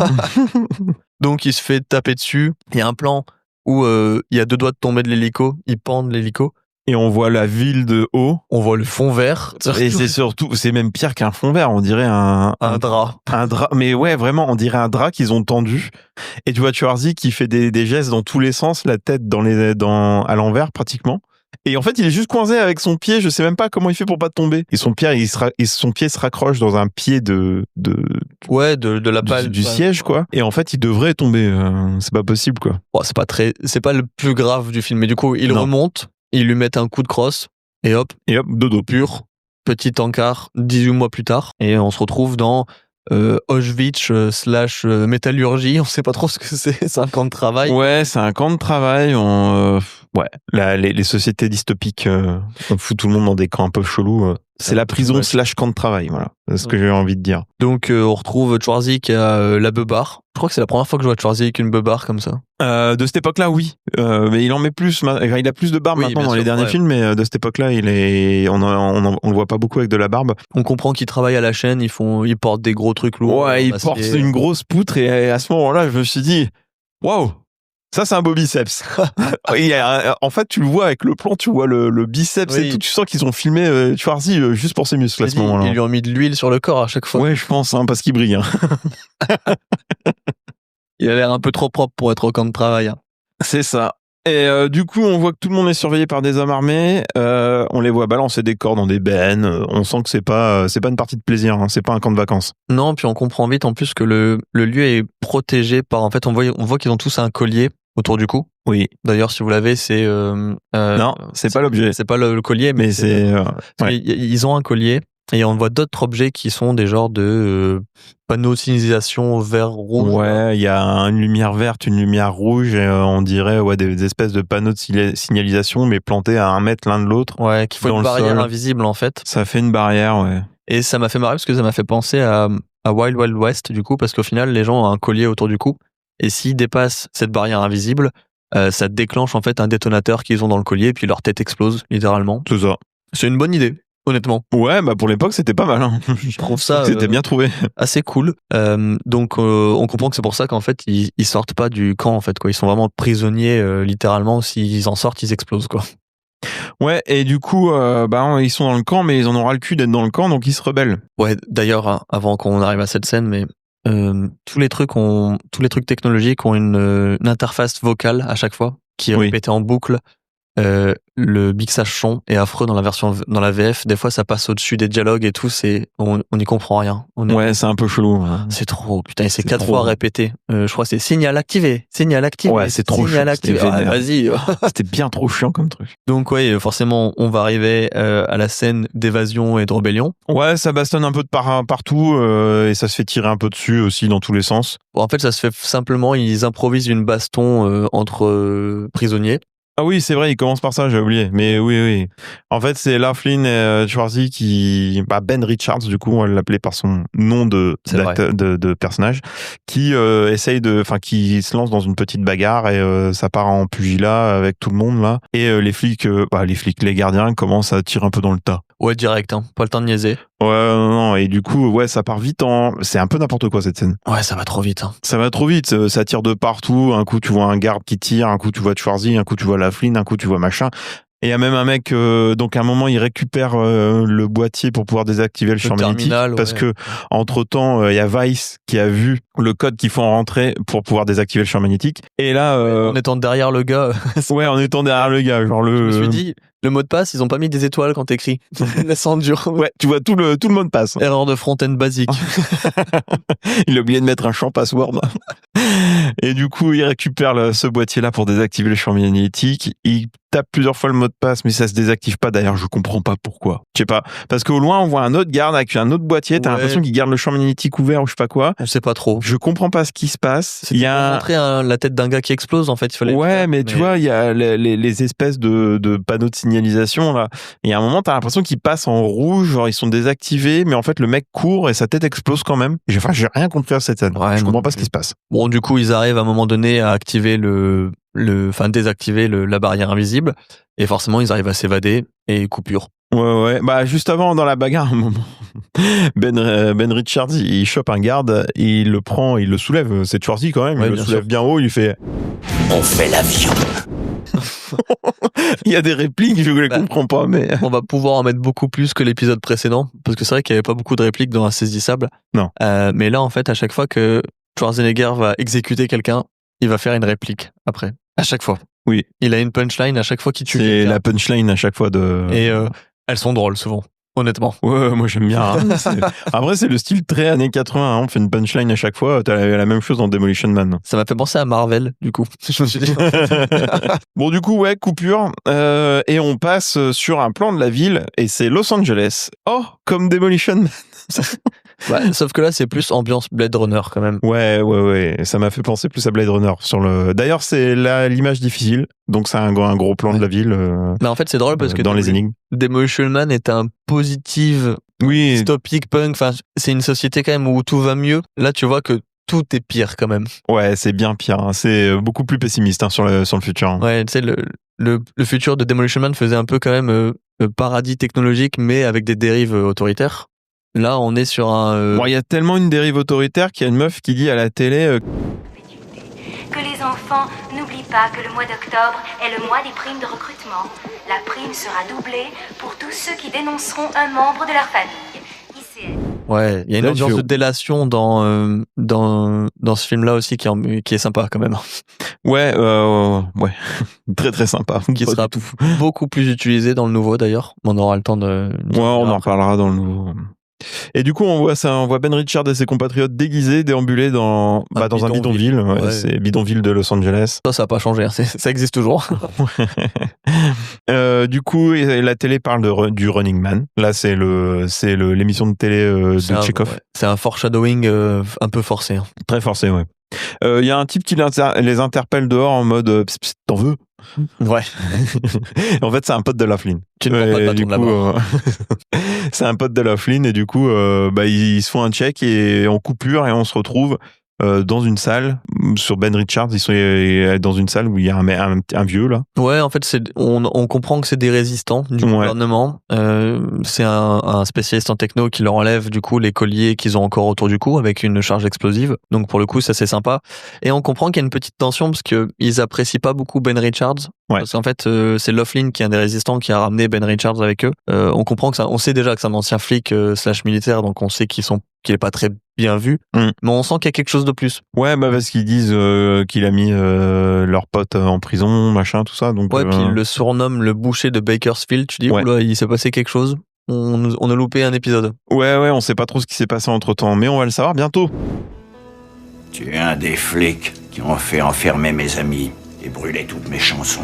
Donc, il se fait taper dessus. Il y a un plan où il y a 2 doigts de tomber de l'hélico. Il pend de l'hélico. Et on voit la ville de haut. On voit le fond vert. Et c'est même pire qu'un fond vert. On dirait un drap. Un drap. Mais ouais, vraiment, on dirait un drap qu'ils ont tendu. Et tu vois Schwarzy qui fait des gestes dans tous les sens, la tête à l'envers pratiquement. Et en fait, il est juste coincé avec son pied. Je sais même pas comment il fait pour pas tomber. Et son pied, son pied se raccroche dans un pied de la balle du siège, quoi. Et en fait, il devrait tomber. C'est pas possible, quoi. Bon, c'est pas le plus grave du film. Mais du coup, il remonte. Ils lui mettent un coup de crosse et hop, dodo pur, petit encart, 18 mois plus tard. Et on se retrouve dans Auschwitz / métallurgie. On sait pas trop ce que c'est un camp de travail. Ouais, c'est un camp de travail. Les sociétés dystopiques on fout tout le monde dans des camps un peu chelous. C'est la prison / camp de travail, voilà. C'est ce que j'ai envie de dire. Donc on retrouve Schwarzy qui a la beubare. Je crois que c'est la première fois que je vois Schwarzy avec une beubare comme ça. De cette époque-là, oui. Mais il en met plus. Il a plus de barbe maintenant dans les derniers films, mais de cette époque-là, on le voit pas beaucoup avec de la barbe. On comprend qu'il travaille à la chaîne. Ils portent des gros trucs lourds. Ouais, il porte une grosse poutre et à ce moment-là, je me suis dit, waouh. Ça, c'est un beau biceps. En fait, tu le vois avec le plan, tu vois le biceps et tout. Tu sens qu'ils ont filmé Schwarzy juste pour ses muscles à ce moment-là. Ils lui ont mis de l'huile sur le corps à chaque fois. Ouais, je pense, parce qu'il brille. Il a l'air un peu trop propre pour être au camp de travail. C'est ça. Et du coup, on voit que tout le monde est surveillé par des hommes armés. On les voit balancer des corps dans des bennes. On sent que c'est pas une partie de plaisir. C'est pas un camp de vacances. Non, puis on comprend vite en plus que le lieu est protégé par. En fait, on voit qu'ils ont tous un collier autour du cou. Oui. D'ailleurs, si vous l'avez, c'est non, c'est pas l'objet. C'est pas le collier, mais c'est ils ont un collier et on voit d'autres objets qui sont des genres de panneaux de signalisation vert rouge. Ouais, il y a une lumière verte, une lumière rouge et on dirait des espèces de panneaux de signalisation mais plantés à 1 mètre l'un de l'autre. Ouais, qui font une barrière invisible en fait. Ça fait une barrière, ouais. Et ça m'a fait marrer parce que ça m'a fait penser à Wild Wild West du coup, parce qu'au final les gens ont un collier autour du cou. Et s'ils dépassent cette barrière invisible, ça déclenche en fait un détonateur qu'ils ont dans le collier et puis leur tête explose littéralement. C'est ça. C'est une bonne idée, honnêtement. Ouais, pour l'époque c'était pas mal. Je trouve ça c'était bien trouvé. Assez cool. Donc on comprend que c'est pour ça qu'en fait ils sortent pas du camp en fait quoi. Ils sont vraiment prisonniers littéralement. S'ils en sortent, ils explosent quoi. Ouais, et du coup, ils sont dans le camp, mais ils en ont ras le cul d'être dans le camp, donc ils se rebellent. Ouais, d'ailleurs, avant qu'on arrive à cette scène, mais tous les trucs technologiques ont une interface vocale à chaque fois qui est répétée en boucle. Le mixage son est affreux dans la VF. Des fois, ça passe au-dessus des dialogues et tout. On n'y comprend rien. Ouais, c'est un peu chelou. Hein. C'est trop. Putain, et c'est 4 fois répété. Je crois que c'est signal activé. Ouais, c'est trop chiant. Vas-y. C'était bien trop chiant comme truc. Donc ouais, forcément, on va arriver à la scène d'évasion et de rébellion. Ouais, ça bastonne un peu de partout et ça se fait tirer un peu dessus aussi dans tous les sens. Bon, en fait, ça se fait simplement. Ils improvisent une baston entre prisonniers. Ah oui, c'est vrai, il commence par ça, j'ai oublié. Mais oui. En fait, c'est Laughlin et Schwarzy qui... Ben Richards, du coup, on va l'appeler par son nom de personnage, qui qui se lance dans une petite bagarre et ça part en pugilat avec tout le monde, là. Et les gardiens commencent à tirer un peu dans le tas. Ouais, direct, pas le temps de niaiser. Ouais, non, et du coup, ça part vite c'est un peu n'importe quoi, cette scène. Ouais, ça va trop vite. Ça va trop vite, ça tire de partout. Un coup, tu vois un garde qui tire, un coup, tu vois Schwarzy, un coup, tu vois Laughlin, un coup, tu vois machin. Et il y a même un mec, donc à un moment, il récupère le boîtier pour pouvoir désactiver le champ magnétique. Parce que, entre-temps, il y a Weiss qui a vu le code qu'il faut en rentrer pour pouvoir désactiver le champ magnétique. Et là... en étant derrière le gars... en étant derrière le gars, genre Je me suis dit... Le mot de passe, ils ont pas mis des étoiles quand t'écris. Laisse en dur. Ouais, tu vois tout le mot de passe. Erreur de front-end basique. Il a oublié de mettre un champ password. Et du coup, il récupère ce boîtier-là pour désactiver le champ magnétique. Il tape plusieurs fois le mot de passe, mais ça se désactive pas. D'ailleurs, je comprends pas pourquoi. Je sais pas. Parce qu'au loin, on voit un autre garde avec un autre boîtier. T'as l'impression qu'il garde le champ magnétique ouvert ou je sais pas quoi. On sait pas trop. Je comprends pas ce qui se passe. Il y a montrer la tête d'un gars qui explose, en fait. Il fallait mais tu vois, il y a les espèces de panneaux de signalisation, là. Et à un moment, t'as l'impression qu'ils passent en rouge, genre ils sont désactivés, mais en fait, le mec court et sa tête explose quand même. J'ai rien compris à cette scène. Je comprends pas ce qui se passe. Bon, du coup, ils arrivent à un moment donné à activer désactiver la barrière invisible. Et forcément, ils arrivent à s'évader et coupure. Ouais. Juste avant, dans la bagarre, un moment, Ben Richards, il chope un garde, il le prend, il le soulève. C'est Schwarzy quand même, il le soulève bien haut, il fait... On fait l'avion. Il y a des répliques, je les comprends pas, mais... On va pouvoir en mettre beaucoup plus que l'épisode précédent, parce que c'est vrai qu'il n'y avait pas beaucoup de répliques dans Insaisissable. Non. Mais là, en fait, à chaque fois que Schwarzenegger va exécuter quelqu'un, il va faire une réplique après. À chaque fois. Oui. Il a une punchline à chaque fois qu'il tue C'est quelqu'un. la punchline à chaque fois de... Et elles sont drôles, souvent. Honnêtement. Ouais, moi j'aime bien. Hein. Après, c'est le style très années 80. Hein. On fait une punchline à chaque fois. T'as la même chose dans Demolition Man. Ça m'a fait penser à Marvel, du coup. Je me suis dit... Bon, du coup, ouais, coupure. Et on passe sur un plan de la ville. Et c'est Los Angeles. Oh, comme Demolition Man. Ouais, sauf que là, c'est plus ambiance Blade Runner, quand même. Ouais. Ça m'a fait penser plus à Blade Runner. D'ailleurs, c'est l'image difficile. Donc, c'est un gros plan de la ville. Mais en fait, c'est drôle parce que dans les énigmes. Demolition Man est un positive Oui. dystopique punk. Enfin, c'est une société quand même où tout va mieux. Là, tu vois que tout est pire quand même. Ouais, c'est bien pire. Hein. C'est beaucoup plus pessimiste sur le futur. Hein. Ouais, tu sais, le futur de Demolition Man faisait un peu quand même paradis technologique, mais avec des dérives autoritaires. Là, on est sur un... Bon, il y a tellement une dérive autoritaire qu'il y a une meuf qui dit à la télé... Que les enfants n'oublient pas que le mois d'octobre est le mois des primes de recrutement. La prime sera doublée pour tous ceux qui dénonceront un membre de leur famille. ICN. Ouais, il y a une Là, ambiance de délation dans ce film-là aussi qui est sympa quand même. Ouais. Très très sympa. Qui sera beaucoup plus utilisé dans le nouveau d'ailleurs. On aura le temps de... Ouais, on en reparlera dans le nouveau. Et du coup, on voit Ben Richards et ses compatriotes déguisés, déambuler dans un bidonville. Ouais. C'est bidonville de Los Angeles. Ça n'a pas changé, hein. Ça existe toujours. Du coup, la télé parle du Running Man. Là, c'est l'émission de télé de Tchekhov. Ouais. C'est un foreshadowing un peu forcé. Hein. Très forcé, ouais. Il y a un type qui les interpelle dehors en mode psst, psst, t'en veux? Ouais. En fait, c'est un pote de Laughlin. Tu ne prends pas de bâton de la mort. C'est un pote de Laughlin et du coup, ils se font un check et on coupure et on se retrouve dans une salle. Sur Ben Richards, ils sont dans une salle où il y a un vieux là. Ouais, en fait, on comprend que c'est des résistants du gouvernement. C'est un spécialiste en techno qui leur enlève du coup les colliers qu'ils ont encore autour du cou avec une charge explosive. Donc pour le coup, ça c'est sympa. Et on comprend qu'il y a une petite tension parce que ils apprécient pas beaucoup Ben Richards. Ouais. Parce qu'en fait, c'est Laughlin qui est un des résistants qui a ramené Ben Richards avec eux. On comprend que on sait déjà que c'est un ancien flic / militaire, donc on sait qu'il est pas très bien vu, mais on sent qu'il y a quelque chose de plus. Ouais, parce qu'ils disent qu'il a mis leur pote en prison, machin, tout ça. Donc, ouais, puis il le surnomme le boucher de Bakersfield. Tu dis, oula, il s'est passé quelque chose. On a loupé un épisode. Ouais, on sait pas trop ce qui s'est passé entre temps, mais on va le savoir bientôt. Tu es un des flics qui ont fait enfermer mes amis et brûler toutes mes chansons.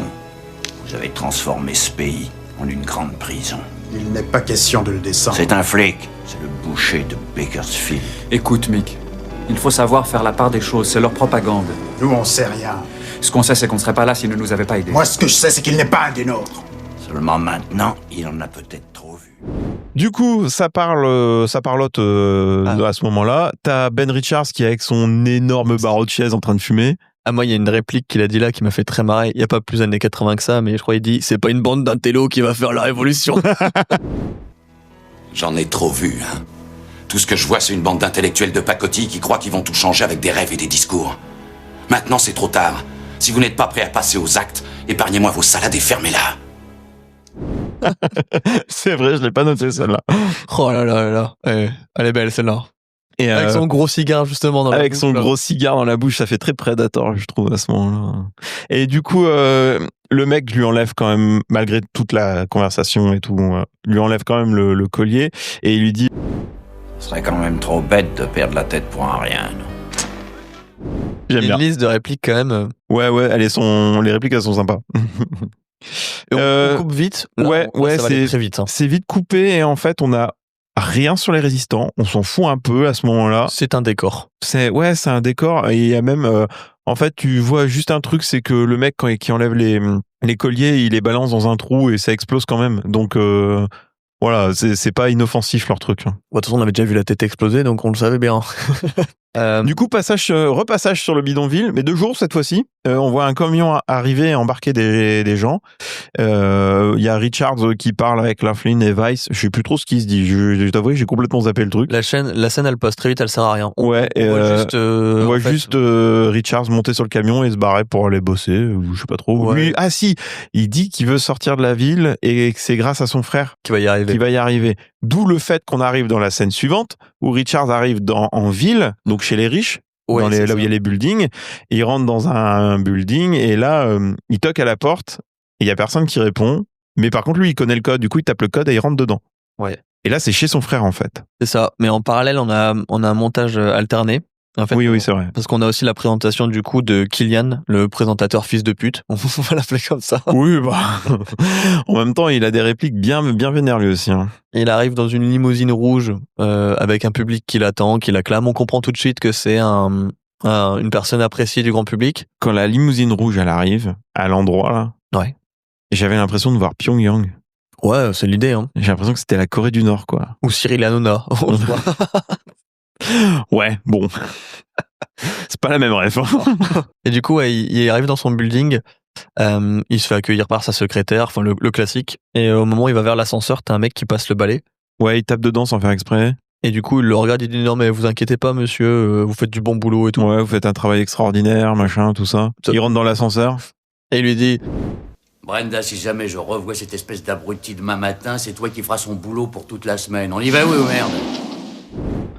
Vous avez transformé ce pays en une grande prison. Il n'est pas question de le descendre. C'est un flic, c'est le boucher de Bakersfield. Écoute, Mick, il faut savoir faire la part des choses, c'est leur propagande. Nous, on sait rien. Ce qu'on sait, c'est qu'on ne serait pas là s'ils ne nous avaient pas aidés. Moi, ce que je sais, c'est qu'il n'est pas un des nôtres. Seulement maintenant, il en a peut-être trop vu. Du coup, ça parlote à ce moment-là. T'as Ben Richards qui est avec son énorme barreau de chaise en train de fumer. Ah, moi, il y a une réplique qu'il a dit là qui m'a fait très marrer. Il n'y a pas plus années 80 que ça, mais je crois qu'il dit « C'est pas une bande d'intellos qui va faire la révolution !» J'en ai trop vu, hein. Tout ce que je vois, c'est une bande d'intellectuels de pacotille qui croient qu'ils vont tout changer avec des rêves et des discours. Maintenant, c'est trop tard. Si vous n'êtes pas prêt à passer aux actes, épargnez-moi vos salades et fermez-la. C'est vrai, je l'ai pas noté celle-là. Oh là là là. Elle est belle celle-là. Et avec son gros cigare justement dans la bouche. Avec son gros cigare dans la bouche, ça fait très Predator, je trouve, à ce moment-là. Et du coup, le mec lui enlève quand même, malgré toute la conversation et tout, lui enlève quand même le collier et il lui dit « Ce serait quand même trop bête de perdre la tête pour un rien, non ?» J'aime bien. Une liste de répliques quand même. Ouais, les répliques elles sont sympas. On coupe vite. Là, ça va aller très vite. Hein. C'est vite coupé et en fait on a rien sur les résistants. On s'en fout un peu à ce moment-là. C'est un décor. C'est un décor et il y a même en fait tu vois juste un truc, c'est que le mec qui enlève les colliers, il les balance dans un trou et ça explose quand même. Donc voilà, c'est pas inoffensif leur truc. De toute façon, on avait déjà vu la tête exploser, donc on le savait bien. Du coup, repassage sur le bidonville, mais 2 jours cette fois-ci. On voit un camion arriver et embarquer des gens. Il y a Richards qui parle avec Laughlin et Weiss. Je sais plus trop ce qu'il se dit. Je t'avoue, j'ai complètement zappé le truc. La scène, elle passe très vite, elle sert à rien. Ouais. On voit juste Richards monter sur le camion et se barrer pour aller bosser. Ou je sais pas trop. Ouais. Lui, si, il dit qu'il veut sortir de la ville et que c'est grâce à son frère qui va y arriver. D'où le fait qu'on arrive dans la scène suivante où Richards arrive en ville, donc chez les riches. Ouais, là où il y a les buildings, et il rentre dans un building et là il toque à la porte et il y a personne qui répond, mais par contre lui il connaît le code, du coup il tape le code et il rentre dedans. Ouais. Et là c'est chez son frère en fait. C'est ça, mais en parallèle on a un montage alterné. En fait, oui, c'est vrai. Parce qu'on a aussi la présentation du coup de Killian, le présentateur fils de pute. On va l'appeler comme ça. Oui, en même temps, il a des répliques bien vénères lui aussi. Hein. Il arrive dans une limousine rouge avec un public qui l'attend, qui l'acclame. On comprend tout de suite que c'est une personne appréciée du grand public. Quand la limousine rouge elle arrive à l'endroit là, ouais. J'avais l'impression de voir Pyongyang. Ouais, c'est l'idée. Hein. J'ai l'impression que c'était la Corée du Nord, quoi. Ou Cyril Hanouna. Ouais, bon. C'est pas la même ref. Et du coup, il arrive dans son building, il se fait accueillir par sa secrétaire, enfin le classique, et au moment où il va vers l'ascenseur, t'as un mec qui passe le balai. Ouais, il tape dedans sans faire exprès. Et du coup, il le regarde, il dit non mais vous inquiétez pas monsieur, vous faites du bon boulot et tout. Ouais, vous faites un travail extraordinaire, machin, tout ça. Il rentre dans l'ascenseur. Et il lui dit... Brenda, si jamais je revois cette espèce d'abruti demain matin, c'est toi qui feras son boulot pour toute la semaine. On y va, oui ou merde?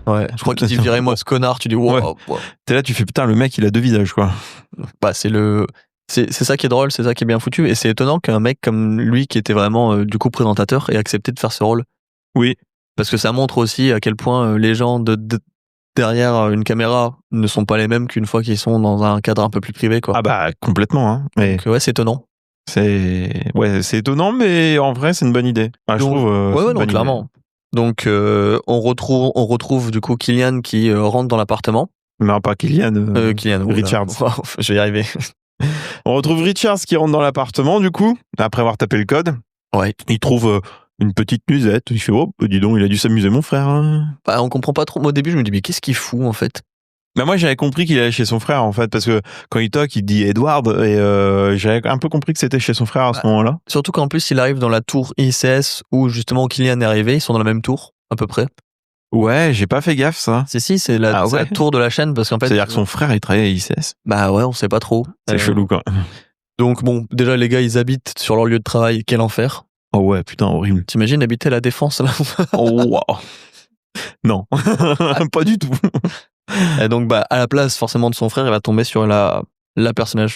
Ouais, je crois qu'il dit virez-moi ce connard, tu dis wow. T'es là, tu fais putain, le mec il a 2 visages quoi. Bah c'est ça qui est drôle, c'est ça qui est bien foutu, et c'est étonnant qu'un mec comme lui qui était vraiment du coup présentateur ait accepté de faire ce rôle. Oui. Parce que ça montre aussi à quel point les gens derrière une caméra ne sont pas les mêmes qu'une fois qu'ils sont dans un cadre un peu plus privé quoi. Ah bah complètement hein. Mais... Donc ouais, c'est étonnant. C'est étonnant, mais en vrai c'est une bonne idée. Donc, je trouve. Ouais, clairement. Donc on retrouve du coup Killian qui rentre dans l'appartement. Non, pas Killian. Killian Richards. Je vais y arriver. On retrouve Richards qui rentre dans l'appartement du coup après avoir tapé le code. Ouais. Il trouve une petite musette. Il fait dis donc, il a dû s'amuser mon frère. Hein. Bah, on comprend pas trop. Au début je me dis mais qu'est-ce qu'il fout en fait. Bah moi j'avais compris qu'il allait chez son frère en fait parce que quand il toque il dit Edward et j'avais un peu compris que c'était chez son frère à ce moment-là. Surtout qu'en plus il arrive dans la tour ICS où justement Killian est arrivé, ils sont dans la même tour à peu près. Ouais, j'ai pas fait gaffe ça. Si c'est la tour de la chaîne parce qu'en fait c'est-à-dire que son frère il travaille à ICS. Bah ouais, on sait pas trop. C'est chelou quand même. Donc bon, déjà les gars ils habitent sur leur lieu de travail, quel enfer. Oh ouais, putain horrible. T'imagines habiter à la Défense là? Oh wow. Non, pas du tout. Et donc, bah, à la place forcément de son frère, il va tomber sur le personnage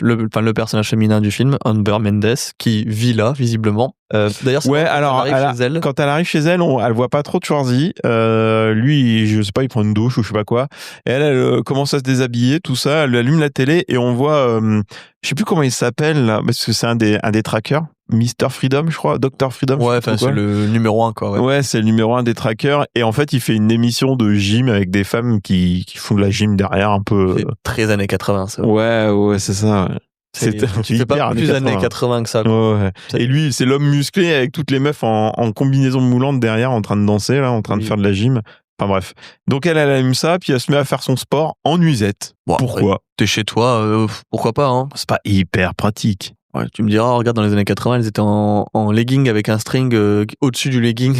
féminin du film, Amber Mendes, qui vit là, visiblement. D'ailleurs, quand elle arrive chez elle, elle voit pas trop Schwarzy. Lui, je sais pas, il prend une douche ou je sais pas quoi. Et elle commence à se déshabiller, tout ça. Elle allume la télé et on voit, je sais plus comment il s'appelle là, parce que c'est un des trackers. Mr. Freedom, je crois, Dr. Freedom. Ouais, c'est le numéro 1, quoi. Ouais, c'est le numéro 1 des trackers. Et en fait, il fait une émission de gym avec des femmes qui font de la gym derrière un peu. C'est très années 80, ça. Ouais, c'est ça. Tu fais pas plus années 80 que ça. Ouais. Et lui, c'est l'homme musclé avec toutes les meufs en combinaison moulante derrière, en train de danser, là, en train de faire de la gym. Enfin bref. Donc elle allume ça, puis elle se met à faire son sport en nuisette. Bon, pourquoi? T'es chez toi, pourquoi pas, hein. C'est pas hyper pratique. Ouais, tu me diras, regarde, dans les années 80, elles étaient en legging avec un string au-dessus du legging.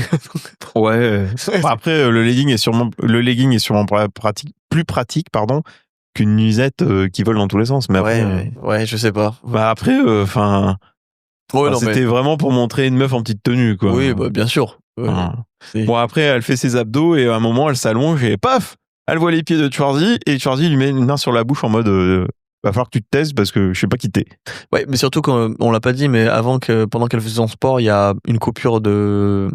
Ouais. Après, le legging est sûrement plus pratique, qu'une nuisette qui vole dans tous les sens. Mais après, ouais, je sais pas. Bah après, c'était vraiment pour montrer une meuf en petite tenue, quoi. Oui, bah bien sûr. Bon, après, elle fait ses abdos et à un moment, elle s'allonge et paf, elle voit les pieds de Schwarzy et Schwarzy lui met une main sur la bouche en mode va falloir que tu te taises parce que je sais pas qui t'es. Ouais, mais surtout on l'a pas dit, mais pendant qu'elle faisait son sport, il y a une coupure de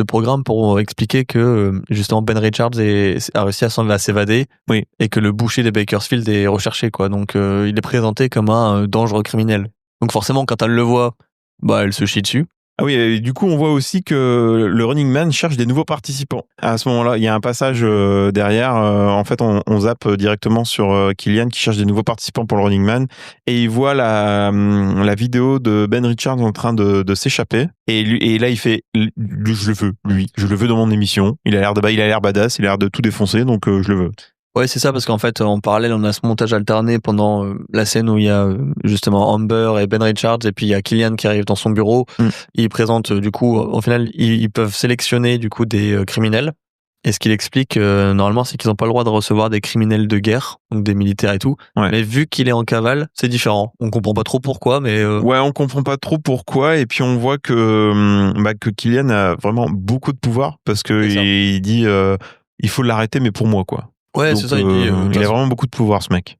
programme pour expliquer que justement Ben Richards a réussi à s'évader, oui, et que le boucher des Bakersfield est recherché, quoi. Donc il est présenté comme un dangereux criminel. Donc forcément, quand elle le voit, bah elle se chie dessus. Ah oui, et du coup, on voit aussi que le Running Man cherche des nouveaux participants. À ce moment-là, il y a un passage derrière. En fait, on zappe directement sur Killian qui cherche des nouveaux participants pour le Running Man. Et il voit la vidéo de Ben Richards en train de s'échapper. Et là, il fait je le veux, lui. Je le veux dans mon émission. Il a l'air badass, il a l'air de tout défoncer, donc je le veux. Ouais, c'est ça, parce qu'en fait, en parallèle, on a ce montage alterné pendant la scène où il y a justement Amber et Ben Richards, et puis il y a Killian qui arrive dans son bureau. Il présente, du coup, au final, ils peuvent sélectionner du coup des criminels. Et ce qu'il explique, normalement, c'est qu'ils n'ont pas le droit de recevoir des criminels de guerre, donc des militaires et tout. Ouais. Mais vu qu'il est en cavale, c'est différent. On comprend pas trop pourquoi, mais... Ouais, on comprend pas trop pourquoi, et puis on voit que Killian a vraiment beaucoup de pouvoir, parce que il dit il faut l'arrêter, mais pour moi, quoi. Ouais, donc, c'est ça, il dit... il a vraiment beaucoup de pouvoir, ce mec.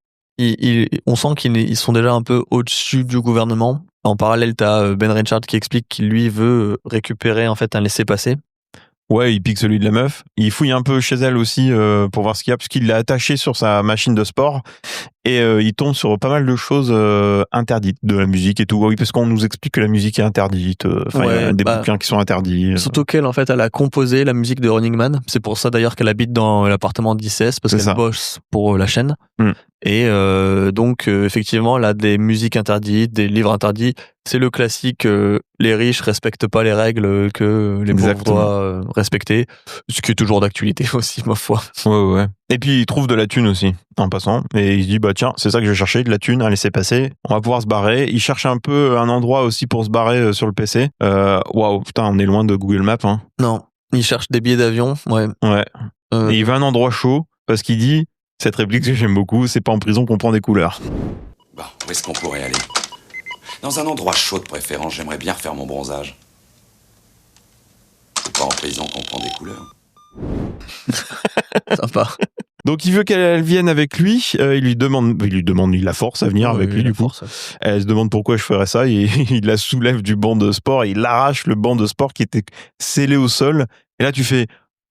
On sent qu'ils sont déjà un peu au-dessus du gouvernement. En parallèle, t'as Ben Richards qui explique qu'il, lui, veut récupérer en fait un laissez-passer. Ouais, il pique celui de la meuf. Il fouille un peu chez elle aussi pour voir ce qu'il y a, parce qu'il l'a attaché sur sa machine de sport. Et il tombe sur pas mal de choses interdites, de la musique et tout. Oui, parce qu'on nous explique que la musique est interdite. Il y a des bouquins qui sont interdits. Surtout qu'elle, en fait, elle a composé la musique de Running Man. C'est pour ça d'ailleurs qu'elle habite dans l'appartement d'ICS, parce qu'elle bosse pour la chaîne. Et donc, effectivement, elle a des musiques interdites, des livres interdits. C'est le classique, les riches respectent pas les règles que les pauvres doivent respecter. Ce qui est toujours d'actualité aussi, ma foi. Ouais. Et puis, il trouve de la thune aussi, en passant. Et il se dit, bah tiens, c'est ça que je cherchais, de la thune, un laissez-passer. On va pouvoir se barrer. Il cherche un peu un endroit aussi pour se barrer sur le PC. Waouh, putain, on est loin de Google Maps. Hein. Non, il cherche des billets d'avion, ouais. Et il va à un endroit chaud, parce qu'il dit, cette réplique que j'aime beaucoup, c'est pas en prison qu'on prend des couleurs. Bon, où est-ce qu'on pourrait aller? Dans un endroit chaud de préférence, j'aimerais bien refaire mon bronzage. C'est pas en prison qu'on prend des couleurs. Sympa. Donc il veut qu'elle vienne avec lui, il la force à venir avec lui du coup. Elle se demande pourquoi je ferais ça, et il la soulève du banc de sport, et il arrache le banc de sport qui était scellé au sol. Et là tu fais,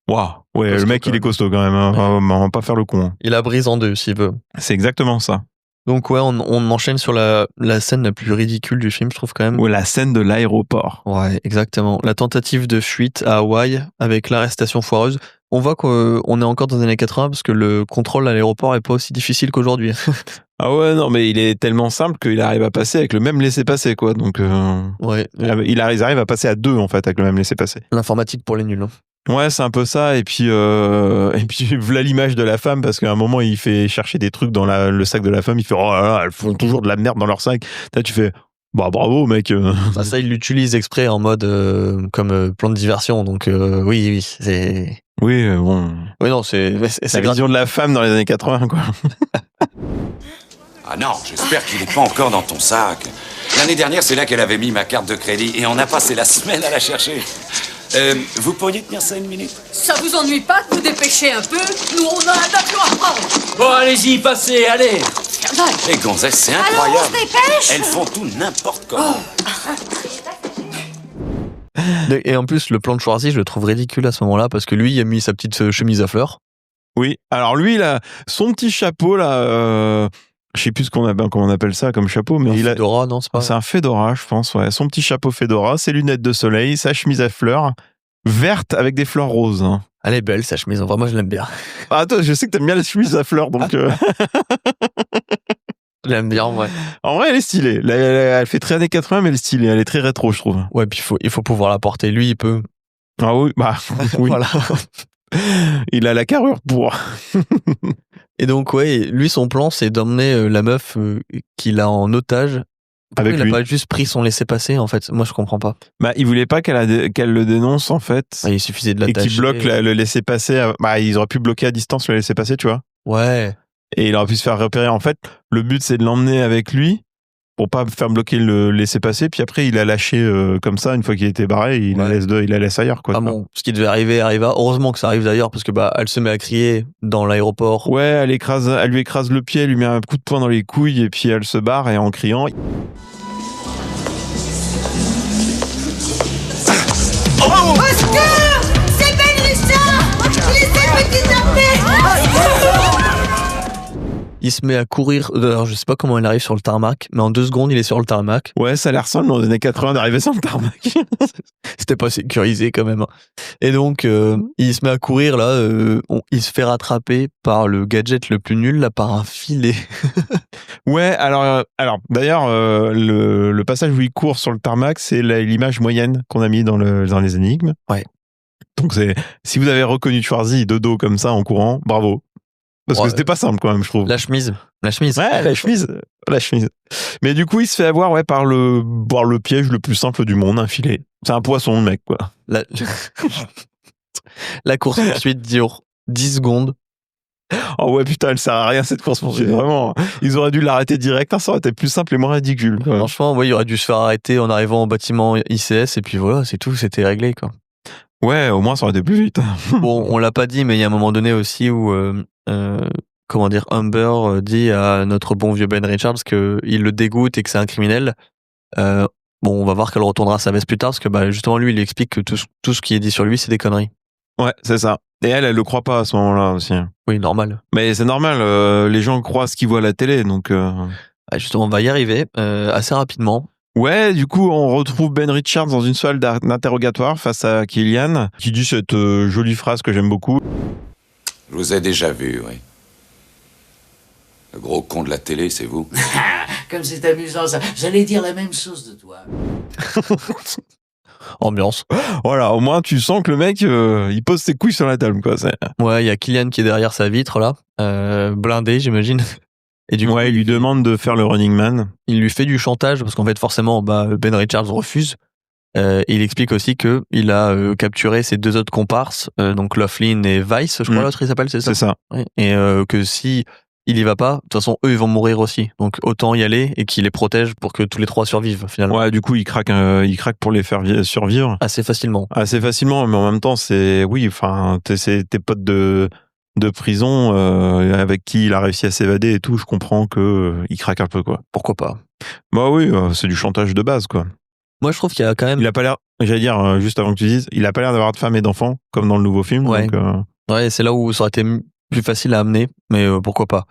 waouh, ouais, costaud, le mec il est costaud quand même, hein. On va pas faire le con. Hein. Il la brise en deux s'il veut. C'est exactement ça. Donc ouais, on enchaîne sur la scène la plus ridicule du film, je trouve quand même. Ouais, la scène de l'aéroport. Ouais, exactement. La tentative de fuite à Hawaï avec l'arrestation foireuse. On voit qu'on est encore dans les années 80 parce que le contrôle à l'aéroport est pas aussi difficile qu'aujourd'hui. Ah ouais, non, mais il est tellement simple qu'il arrive à passer avec le même laissez-passer, quoi. Donc, ouais. Ils arrivent à passer à deux, en fait, avec le même laissez-passer. L'informatique pour les nuls. Hein. Ouais, c'est un peu ça. Et puis voilà l'image de la femme, parce qu'à un moment, il fait chercher des trucs dans le sac de la femme. Il fait, oh là là, elles font toujours de la merde dans leur sac. Là, tu fais, bah bravo, mec. Ça, il l'utilise exprès en mode comme plan de diversion. Donc, oui, c'est. Oui, bon. Oui, non, c'est la vision de la femme dans les années 80, quoi. Ah non, j'espère qu'il n'est pas encore dans ton sac. L'année dernière, c'est là qu'elle avait mis ma carte de crédit et on a passé la semaine à la chercher. Vous pourriez tenir ça une minute? Ça vous ennuie pas de vous dépêcher un peu? Nous, on a un avion à prendre. Bon, allez-y, passez, allez. Les gonzesses, c'est incroyable. Alors, on se dépêche. Elles font tout n'importe comment. Et en plus, le plan de Schwarzy, je le trouve ridicule à ce moment-là, parce que lui, il a mis sa petite chemise à fleurs. Oui, alors lui, là, son petit chapeau, là... Je sais plus comment on appelle ça comme chapeau, mais un fedora, non, c'est pas. C'est un fedora, je pense, ouais. Son petit chapeau fedora, ses lunettes de soleil, sa chemise à fleurs, verte avec des fleurs roses. Hein. Elle est belle, sa chemise. Enfin, moi, je l'aime bien. Ah, toi, je sais que t'aimes bien les chemises à fleurs, donc. Je l'aime bien, en vrai. En vrai, elle est stylée. Elle fait très années 80, mais elle est stylée. Elle est très rétro, je trouve. Ouais, puis il faut pouvoir la porter. Lui, il peut. Ah oui, bah oui. Voilà. Il a la carrure pour. Et donc, ouais, lui, son plan, c'est d'emmener la meuf qu'il a en otage. Pourquoi il a pas juste pris son laissez-passer, en fait? Moi, je comprends pas. Bah, il voulait pas qu'elle le dénonce, en fait. Bah, il suffisait de l'attacher. Et qu'il bloque le laissez-passer. Bah, ils auraient pu bloquer à distance le laissez-passer, tu vois. Ouais. Et il aurait pu se faire repérer. En fait, le but, c'est de l'emmener avec lui pour pas faire bloquer le laisser-passer. Puis après, il a lâché comme ça, une fois qu'il était barré, il la laisse ailleurs, quoi. Ah bon, ce qui devait arriver arriva. Heureusement que ça arrive d'ailleurs, parce que elle se met à crier dans l'aéroport. Ouais, elle lui écrase le pied, elle lui met un coup de poing dans les couilles, et puis elle se barre, et en criant... Au secours! C'est Ben Richard! Il essaie de me kidnapper! Il se met à courir. Alors, je sais pas comment il arrive sur le tarmac, mais en 2 secondes, il est sur le tarmac. Ouais, ça a l'air simple dans les années 80 d'arriver sur le tarmac. C'était pas sécurisé quand même. Et donc, il se met à courir là. Il se fait rattraper par le gadget le plus nul, là, par un filet. Ouais, alors d'ailleurs, le passage où il court sur le tarmac, c'est l'image moyenne qu'on a mis dans les énigmes. Ouais. Donc si vous avez reconnu Schwarzy de dos comme ça en courant, bravo. Parce que c'était pas simple quand même, je trouve. La chemise. Ouais, la chemise. Mais du coup, il se fait avoir par le piège le plus simple du monde, un filet. C'est un poisson, le mec, quoi. La course-poursuite dure 10 secondes. Oh ouais, putain, elle sert à rien cette course-poursuite, vraiment. Ils auraient dû l'arrêter direct, ça aurait été plus simple et moins ridicule. Quoi. Franchement, il aurait dû se faire arrêter en arrivant au bâtiment ICS et puis voilà, c'est tout, c'était réglé, quoi. Ouais, au moins ça aurait été plus vite. Bon, on l'a pas dit, mais il y a un moment donné aussi où Amber dit à notre bon vieux Ben Richards qu'il le dégoûte et que c'est un criminel. Bon, on va voir qu'elle retournera sa veste plus tard parce que justement lui il lui explique que tout ce qui est dit sur lui c'est des conneries. Ouais, c'est ça. Et elle le croit pas à ce moment-là aussi. Oui, normal. Mais c'est normal, les gens croient ce qu'ils voient à la télé, donc... Justement, on va y arriver assez rapidement. Ouais, du coup, on retrouve Ben Richards dans une salle d'interrogatoire face à Killian, qui dit cette jolie phrase que j'aime beaucoup. Je vous ai déjà vu, oui. Le gros con de la télé, c'est vous. Comme c'est amusant, ça. J'allais dire la même chose de toi. Ambiance. Voilà, au moins tu sens que le mec, il pose ses couilles sur la table, quoi. Ouais, il y a Killian qui est derrière sa vitre, là, blindé, j'imagine. Et du coup, il lui demande de faire le Running Man. Il lui fait du chantage, parce qu'en fait, forcément, Ben Richards refuse. Et il explique aussi qu'il a capturé ses 2 autres comparses, donc Laughlin et Vice, je crois l'autre il s'appelle, c'est ça? C'est ça. Ouais. Et que si il y va pas, de toute façon, eux, ils vont mourir aussi. Donc autant y aller et qu'il les protège pour que tous les 3 survivent, finalement. Ouais, du coup, il craque pour les faire survivre. Assez facilement, mais en même temps, c'est tes potes de prison avec qui il a réussi à s'évader et tout, je comprends que il craque un peu, quoi. Pourquoi pas? Bah oui, c'est du chantage de base, quoi. Moi, je trouve qu'il y a quand même... Il a pas l'air, j'allais dire, juste avant que tu dises, il a pas l'air d'avoir de femme et d'enfant, comme dans le nouveau film. Ouais, donc, ouais, c'est là où ça aurait été plus facile à amener, mais pourquoi pas.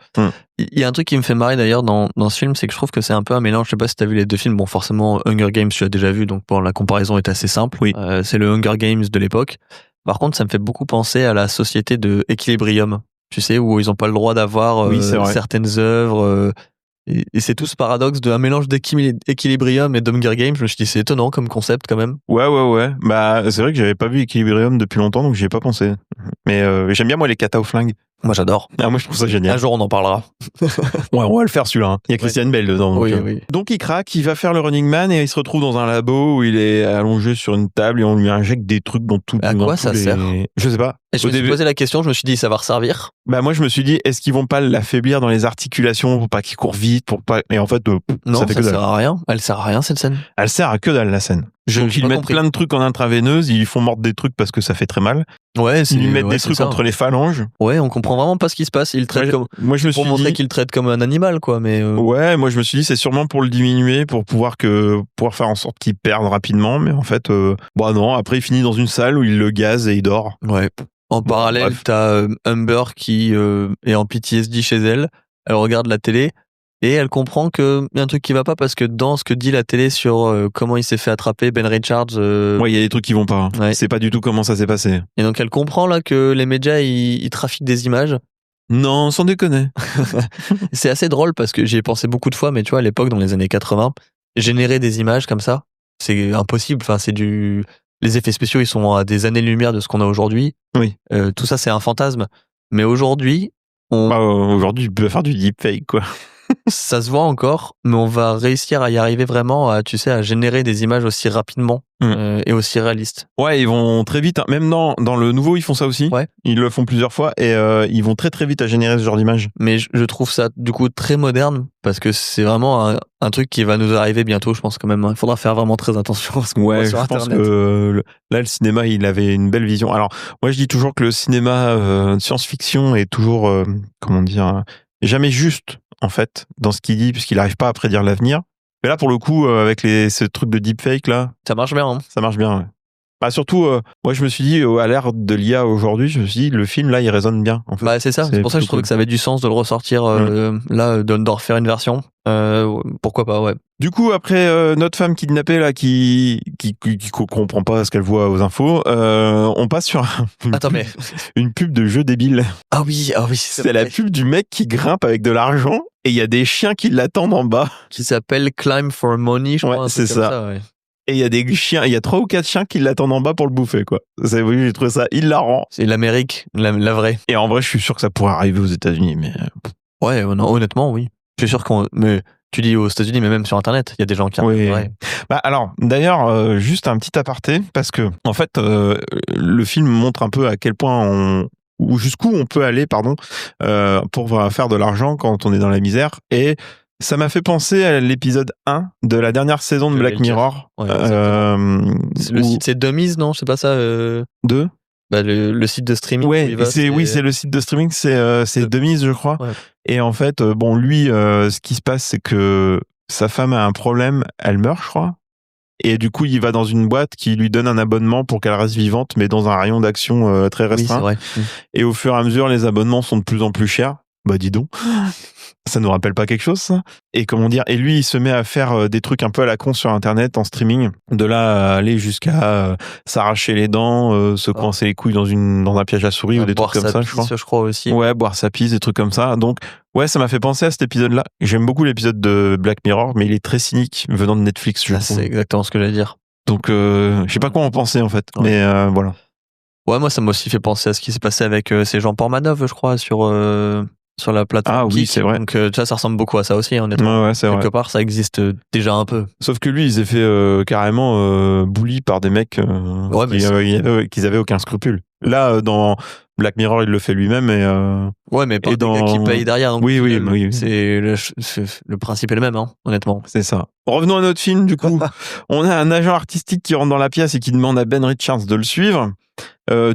Il y a un truc qui me fait marrer d'ailleurs dans ce film, c'est que je trouve que c'est un peu un mélange, je sais pas si t'as vu les 2 films, bon forcément Hunger Games tu as déjà vu, donc la comparaison est assez simple. Oui. C'est le Hunger Games de l'époque. Par contre, ça me fait beaucoup penser à la société de Equilibrium, tu sais, où ils ont pas le droit d'avoir certaines œuvres... Et c'est tout ce paradoxe d'un mélange d'Equilibrium et d'Hunger Games. Je me suis dit, c'est étonnant comme concept quand même. Ouais. Bah, c'est vrai que j'avais pas vu Equilibrium depuis longtemps, donc j'y ai pas pensé. Mais j'aime bien, moi, les katas au flingue. Moi, j'adore. Moi, je trouve ça génial. Un jour, on en parlera. Ouais, on va le faire celui-là. Hein. Il y a Christian Bale dedans. Donc, oui. Donc, il craque, il va faire le Running Man et il se retrouve dans un labo où il est allongé sur une table et on lui injecte des trucs dans tout. À quoi ça sert? Je sais pas. Et je me suis posé la question, je me suis dit, ça va resservir. Bah, moi, je me suis dit, est-ce qu'ils vont pas l'affaiblir dans les articulations pour pas qu'il court vite, Et en fait, non, ça fait sert à rien. Elle sert à rien, cette scène. Elle sert à que dalle, la scène. Ils mettent plein de trucs en intraveineuse, ils lui font mordre des trucs parce que ça fait très mal. Ouais, ils lui mettent des trucs entre les phalanges. Ouais, on comprend vraiment pas ce qui se passe. Il traite pour montrer qu'il traite comme un animal, quoi. Mais ouais, moi je me suis dit c'est sûrement pour le diminuer, pour pouvoir faire en sorte qu'il perde rapidement. Mais en fait, non. Après, il finit dans une salle où il le gaze et il dort. Ouais. En parallèle, t'as Amber qui est en PTSD chez elle. Elle regarde la télé. Et elle comprend qu'il y a un truc qui va pas parce que dans ce que dit la télé sur comment il s'est fait attraper, Ben Richards... Ouais, il y a des trucs qui vont pas. Ouais. C'est pas du tout comment ça s'est passé. Et donc elle comprend là que les médias, ils trafiquent des images. Non, sans déconner. C'est assez drôle parce que j'y ai pensé beaucoup de fois, mais tu vois, à l'époque, dans les années 80, générer des images comme ça, c'est impossible. Enfin, les effets spéciaux, ils sont à des années-lumière de ce qu'on a aujourd'hui. Oui. Tout ça, c'est un fantasme. Mais aujourd'hui... aujourd'hui, tu peux faire du deepfake, quoi. Ça se voit encore, mais on va réussir à y arriver vraiment à générer des images aussi rapidement et aussi réalistes. Ouais, ils vont très vite. Hein. Même dans le nouveau, ils font ça aussi. Ouais. Ils le font plusieurs fois et ils vont très très vite à générer ce genre d'images. Mais je trouve ça du coup très moderne parce que c'est vraiment un truc qui va nous arriver bientôt. Je pense quand même. Il faudra faire vraiment très attention à ce qu'on voit sur Internet. Je pense que là, le cinéma, il avait une belle vision. Alors, moi, je dis toujours que le cinéma science-fiction est toujours, jamais juste. En fait, dans ce qu'il dit, puisqu'il n'arrive pas à prédire l'avenir. Mais là, pour le coup, avec ce truc de deepfake, là... Ça marche bien, hein. Ça marche bien, ouais. Bah, surtout, moi, je me suis dit, à l'ère de l'IA aujourd'hui, je me suis dit, le film, là, il résonne bien, en fait. Bah, c'est ça. C'est pour ça que je trouvais que ça avait du sens de le ressortir, là, d'en refaire une version. Pourquoi pas, ouais. Du coup, après notre femme kidnappée, là, qui comprend pas ce qu'elle voit aux infos, on passe sur une pub de jeu débile. Ah oui. C'est la pub du mec qui grimpe avec de l'argent et il y a des chiens qui l'attendent en bas. Qui s'appelle Climb for Money, je crois. Ouais, c'est ça. Ouais. Et il y a des chiens, il y a 3 ou 4 chiens qui l'attendent en bas pour le bouffer, quoi. Oui, j'ai trouvé ça hilarant. C'est l'Amérique, la vraie. Et en vrai, je suis sûr que ça pourrait arriver aux États-Unis, mais. Ouais, non, honnêtement, oui. Je suis sûr mais tu dis aux États-Unis, mais même sur Internet, il y a des gens qui. Oui. Bah alors, d'ailleurs, juste un petit aparté, parce que en fait, le film montre un peu à quel point ou jusqu'où on peut aller, pour faire de l'argent quand on est dans la misère. Et ça m'a fait penser à l'épisode 1 de la dernière saison de Black Mirror. Ouais, le site, c'est Dummies, non? C'est pas ça? De bah, le site de streaming. Ouais, c'est le site de streaming, c'est Dummies, je crois. Ouais. Et en fait, bon, lui, ce qui se passe, c'est que sa femme a un problème, elle meurt, je crois. Et du coup, il va dans une boîte qui lui donne un abonnement pour qu'elle reste vivante, mais dans un rayon d'action très restreint. Oui, c'est vrai. Et au fur et à mesure, les abonnements sont de plus en plus chers. Bah, dis donc. Ça nous rappelle pas quelque chose, ça? Et comment dire? Et lui, il se met à faire des trucs un peu à la con sur Internet, en streaming. De là à aller jusqu'à s'arracher les dents, se coincer les couilles dans un piège à souris ou des trucs comme ça, je crois aussi. Ouais, boire sa pisse, des trucs comme ça. Donc, ouais, ça m'a fait penser à cet épisode-là. J'aime beaucoup l'épisode de Black Mirror, mais il est très cynique venant de Netflix, je trouve. C'est exactement ce que j'allais dire. Donc, je sais pas quoi en penser, en fait. Ouais. Mais voilà. Ouais, moi, ça m'a aussi fait penser à ce qui s'est passé avec ces Jean Portmanov, je crois, sur la plateforme. Ah oui, c'est vrai. Donc ça ressemble beaucoup à ça aussi, honnêtement. Ouais, c'est vrai. Quelque part, ça existe déjà un peu. Sauf que lui, il s'est fait carrément bully par des mecs qui avaient aucun scrupule. Là, dans Black Mirror, il le fait lui-même. Ouais, mais pas des gars qui payent derrière. Donc oui. C'est le principe est le même, honnêtement. C'est ça. Revenons à notre film, du coup. On a un agent artistique qui rentre dans la pièce et qui demande à Ben Richards de le suivre.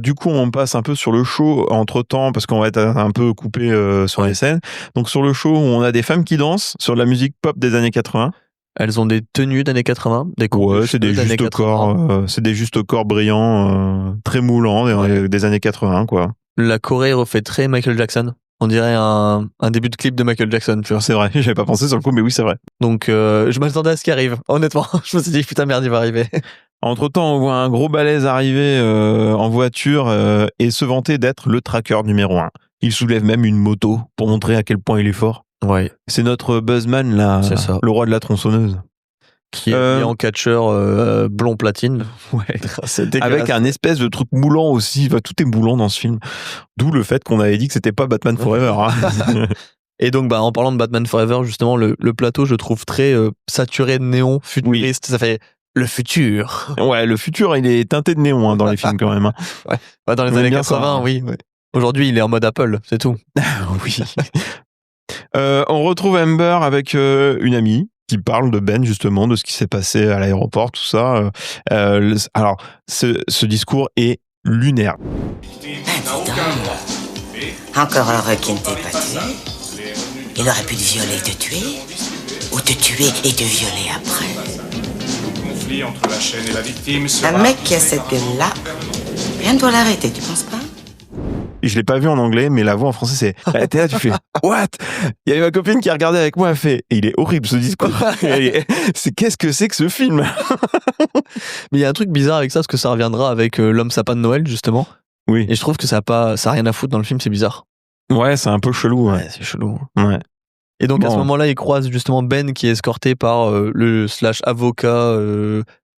Du coup, on passe un peu sur le show entre-temps, parce qu'on va être un peu coupé sur les scènes. Donc, sur le show, on a des femmes qui dansent sur de la musique pop des années 80. Elles ont des tenues d'années 80, des coupes c'est des justes corps, c'est des justes corps brillants, très moulants des années 80, quoi. La choré refait très Michael Jackson. On dirait un début de clip de Michael Jackson, tu vois. C'est vrai, j'avais pas pensé sur le coup, mais oui, c'est vrai. Donc, je m'attendais à ce qui arrive, honnêtement. Je me suis dit, putain, merde, il va arriver. Entre-temps, on voit un gros balèze arriver en voiture et se vanter d'être le tracker numéro 1. Il soulève même une moto pour montrer à quel point il est fort. Ouais. C'est notre Buzzman, là, le roi de la tronçonneuse. Qui est en catcheur blond platine. Ouais. Avec un espèce de truc moulant aussi. Tout est moulant dans ce film. D'où le fait qu'on avait dit que c'était pas Batman Forever. Hein. Et donc, en parlant de Batman Forever, justement, le plateau, je trouve très saturé de néon, futuriste. Oui. Ça fait le futur. Ouais, le futur, il est teinté de néon dans les films quand même. Hein. Ouais, dans les années 80, ça, oui. Ouais. Aujourd'hui, il est en mode Apple, c'est tout. Oui. On retrouve Amber avec une amie qui parle de Ben, justement, de ce qui s'est passé à l'aéroport, tout ça. Alors, ce discours est lunaire. Encore un requin t'es pas tué. Il aurait pu te violer et te tuer, ou te tuer et te violer après. Le conflit entre la chaîne et la victime sera... Un mec qui a cette gueule-là, rien ne doit l'arrêter, tu penses pas? Je l'ai pas vu en anglais, mais la voix en français, c'est... T'es là, tu fais « What ?» Il y avait ma copine qui regardait avec moi, elle fait « Et il est horrible, ce discours. » Qu'est-ce que c'est que ce film? Mais il y a un truc bizarre avec ça, parce que ça reviendra avec L'homme sapin de Noël, justement. Oui. Et je trouve que ça a rien à foutre dans le film, c'est bizarre. Ouais, c'est un peu chelou. Ouais, c'est chelou. Ouais. Et donc, à ce moment-là, il croise justement Ben, qui est escorté par le /avocat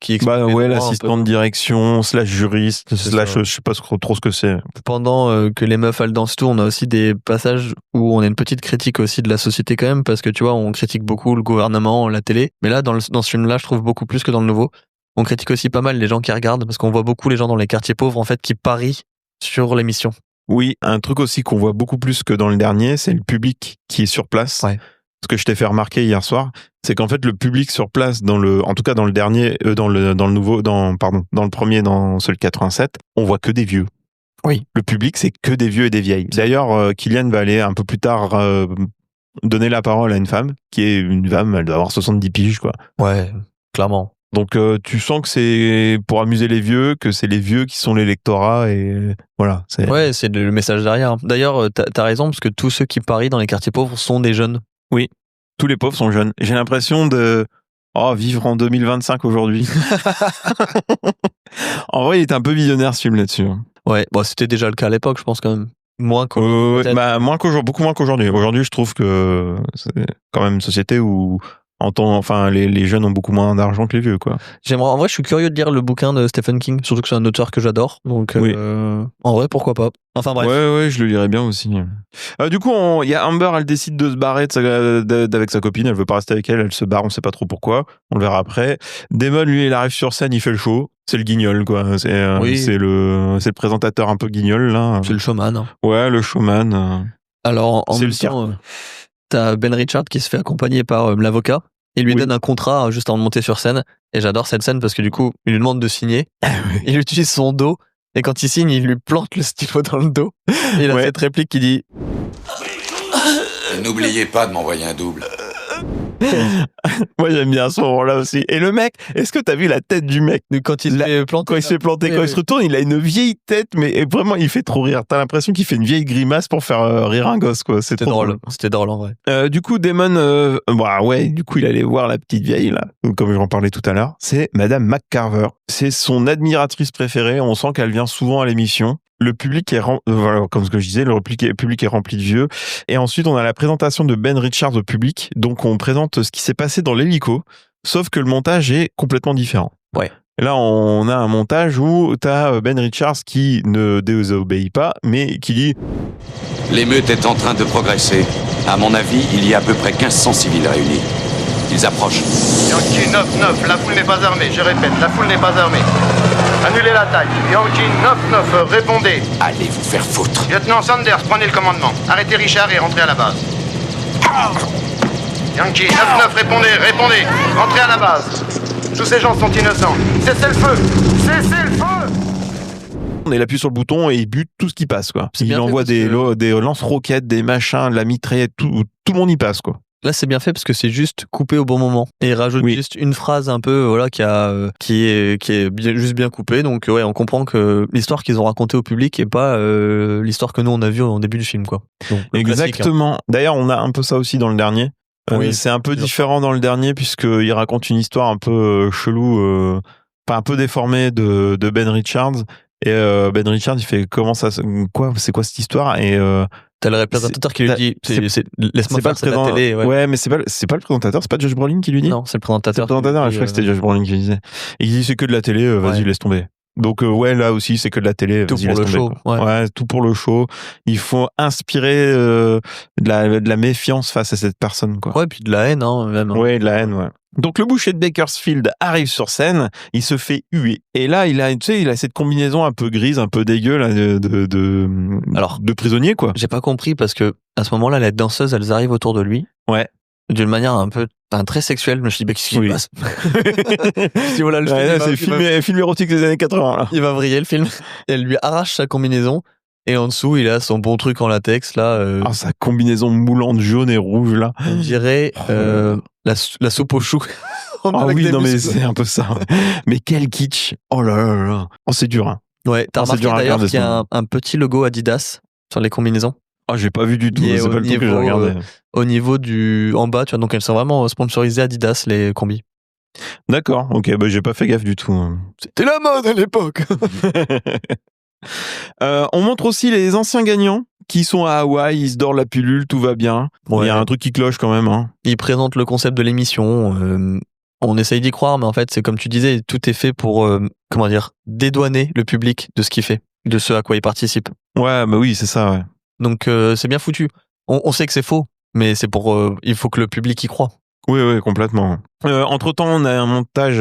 qui explique l'assistant de direction, /juriste, / je sais pas trop ce que c'est. Pendant que les meufs elles dansent tout, on a aussi des passages où on a une petite critique aussi de la société quand même, parce que tu vois, on critique beaucoup le gouvernement, la télé, mais là, dans ce film-là, je trouve beaucoup plus que dans le nouveau. On critique aussi pas mal les gens qui regardent, parce qu'on voit beaucoup les gens dans les quartiers pauvres, en fait, qui parient sur l'émission. Oui, un truc aussi qu'on voit beaucoup plus que dans le dernier, c'est le public qui est sur place. Ouais. Ce que je t'ai fait remarquer hier soir, c'est qu'en fait le public sur place, en tout cas dans le dernier, dans le premier, dans celui 87, on voit que des vieux. Oui. Le public, c'est que des vieux et des vieilles. D'ailleurs, Kylian va aller un peu plus tard donner la parole à une femme, qui est une femme, elle doit avoir 70 piges, quoi. Ouais, clairement. Donc tu sens que c'est pour amuser les vieux, que c'est les vieux qui sont l'électorat et voilà. Ouais, c'est le message derrière. D'ailleurs, t'as raison, parce que tous ceux qui parient dans les quartiers pauvres sont des jeunes. Oui, tous les pauvres sont jeunes. J'ai l'impression de vivre en 2025 aujourd'hui. En vrai, il est un peu visionnaire ce film là-dessus. Ouais, bon, c'était déjà le cas à l'époque, je pense quand même. Moins qu'aujourd'hui. Beaucoup moins qu'aujourd'hui. Aujourd'hui, je trouve que c'est quand même une société où Les jeunes ont beaucoup moins d'argent que les vieux, quoi. En vrai, je suis curieux de lire le bouquin de Stephen King, surtout que c'est un auteur que j'adore. Donc, en vrai, pourquoi pas. Enfin bref. Ouais, je le lirais bien aussi. Du coup, il y a Amber, elle décide de se barrer avec sa copine. Elle veut pas rester avec elle se barre, on sait pas trop pourquoi. On le verra après. Damon, lui, il arrive sur scène, il fait le show. C'est le guignol, quoi. C'est le présentateur un peu guignol, là. C'est le showman. Hein. Ouais, le showman. Alors, en même temps, t'as Ben Richards qui se fait accompagner par l'avocat. Il lui donne un contrat juste avant de monter sur scène. Et j'adore cette scène parce que du coup, il lui demande de signer. Il utilise son dos. Et quand il signe, il lui plante le stylo dans le dos. Et il a cette réplique qui dit... N'oubliez pas de m'envoyer un double. Moi, j'aime bien ce moment-là aussi. Et le mec, est-ce que t'as vu la tête du mec quand il se fait planter, quand il se retourne, il a une vieille tête, mais vraiment, il fait trop rire. T'as l'impression qu'il fait une vieille grimace pour faire rire un gosse, quoi. C'était drôle. C'était drôle, en vrai. Du coup, Damon, du coup, il allait voir la petite vieille, là. Comme j'en parlais tout à l'heure. C'est Madame McCarver. C'est son admiratrice préférée. On sent qu'elle vient souvent à l'émission. Le public est comme ce que je disais, le public est rempli de vieux. Et ensuite, on a la présentation de Ben Richards au public. Donc, on présente ce qui s'est passé dans l'hélico, sauf que le montage est complètement différent. Ouais. Et là, on a un montage où t'as Ben Richards qui ne désobéit pas, mais qui dit « L'émeute est en train de progresser. À mon avis, il y a à peu près 1500 civils réunis. Ils approchent. Yankee 9-9, la foule n'est pas armée. Je répète, la foule n'est pas armée. Annulez l'attaque. Yankee 9-9, répondez. Allez vous faire foutre. Lieutenant Sanders, prenez le commandement. Arrêtez Richard et rentrez à la base. Yankee 9-9, répondez. Rentrez à la base. Tous ces gens sont innocents. Cessez le feu. Cessez le feu. Il appuie sur le bouton et il bute tout ce qui passe, quoi. Il envoie des lance-roquettes, des machins, de la mitraillette, tout le monde y passe, quoi. Là, c'est bien fait parce que c'est juste coupé au bon moment. Et il rajoute juste une phrase un peu, qui est juste bien coupée. Donc, on comprend que l'histoire qu'ils ont racontée au public est pas l'histoire que nous on a vue au début du film, quoi. Donc, exactement. D'ailleurs, on a un peu ça aussi dans le dernier. C'est un peu différent dans le dernier puisqu'il raconte une histoire un peu chelou, un peu déformée de Ben Richards. Et Ben Richards, il fait c'est quoi cette histoire? Et t'as le présentateur qui lui dit laisse-moi faire la télé. Ouais, mais c'est pas le présentateur, c'est pas Josh Brolin qui lui dit? Non, c'est le présentateur. Je crois que c'était Josh Brolin qui lui disait. Et il dit c'est que de la télé, vas-y, laisse tomber. Donc là aussi c'est que de la télé, tout vas-y, pour laisse le tomber. show. Ouais, tout pour le show. Il faut inspirer de la méfiance face à cette personne, quoi. Ouais, puis de la haine, hein, même. Ouais, de la haine, ouais. Donc le boucher de Bakersfield arrive sur scène, il se fait huer. Et là, il a cette combinaison un peu grise, un peu dégueu là, de prisonnier, quoi. J'ai pas compris parce que à ce moment-là, les danseuses, elles arrivent autour de lui. Ouais. D'une manière un peu très sexuelle. Je me suis dit, qu'est-ce qui se passe? C'est film érotique des années 80. Là. Il va vriller le film. Et elle lui arrache sa combinaison. Et en dessous, il a son bon truc en latex là. Sa combinaison moulante jaune et rouge là. On dirait la soupe aux choux. Oui, non mais c'est un peu ça. Mais quel kitsch. Oh là là là. Oh, c'est dur. Hein. Ouais, t'as remarqué d'ailleurs qu'il y a un petit logo Adidas sur les combinaisons. Ah, j'ai pas vu du tout. C'est pas le truc que j'ai regardé. Au niveau en bas, tu vois, donc elles sont vraiment sponsorisées Adidas, les combis. D'accord, ok, j'ai pas fait gaffe du tout. C'était la mode à l'époque. On montre aussi les anciens gagnants qui sont à Hawaï, ils se dorent la pilule, tout va bien. Il y a un truc qui cloche quand même. Hein. Ils présentent le concept de l'émission. On essaye d'y croire, mais en fait, c'est comme tu disais, tout est fait pour, dédouaner le public de ce qu'il fait, de ce à quoi il participe. Ouais, bah oui, c'est ça, ouais. Donc, c'est bien foutu. On sait que c'est faux, mais c'est il faut que le public y croit. Oui, complètement. Entre-temps, on a un montage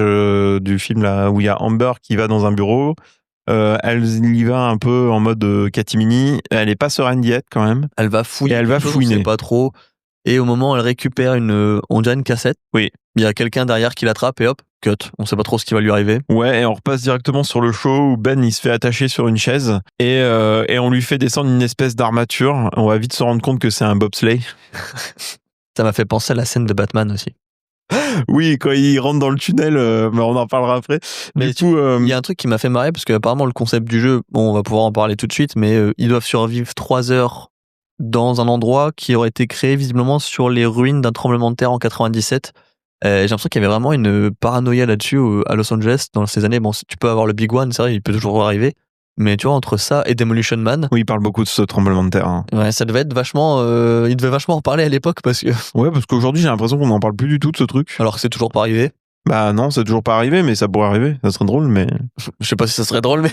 du film là, où il y a Amber qui va dans un bureau. Elle y va un peu en mode catimini. Elle est pas sereine diète quand même. Elle va fouiller. Et elle va fouiner. On sait pas trop. Et au moment où elle récupère on dirait une cassette. Oui. Il y a quelqu'un derrière qui l'attrape et hop, cut. On sait pas trop ce qui va lui arriver. Ouais, et on repasse directement sur le show où Ben il se fait attacher sur une chaise et on lui fait descendre une espèce d'armature. On va vite se rendre compte que c'est un bobsleigh. Ça m'a fait penser à la scène de Batman aussi. Oui, quand il rentre dans le tunnel, on en parlera après. Mais il y a un truc qui m'a fait marrer parce que apparemment le concept du jeu, on va pouvoir en parler tout de suite, mais ils doivent survivre 3 heures dans un endroit qui aurait été créé visiblement sur les ruines d'un tremblement de terre en 97. J'ai l'impression qu'il y avait vraiment une paranoïa là-dessus à Los Angeles dans ces années. Bon, tu peux avoir le Big One, c'est vrai, il peut toujours arriver, Mais tu vois, entre ça et Demolition Man. Oui, il parle beaucoup de ce tremblement de terre. Hein. Ouais, ça devait être vachement. Il devait vachement en parler à l'époque parce que. Ouais, parce qu'aujourd'hui, j'ai l'impression qu'on n'en parle plus du tout de ce truc. Alors que c'est toujours pas arrivé. Bah non, c'est toujours pas arrivé, mais ça pourrait arriver. Ça serait drôle, mais. Je sais pas si ça serait drôle, mais.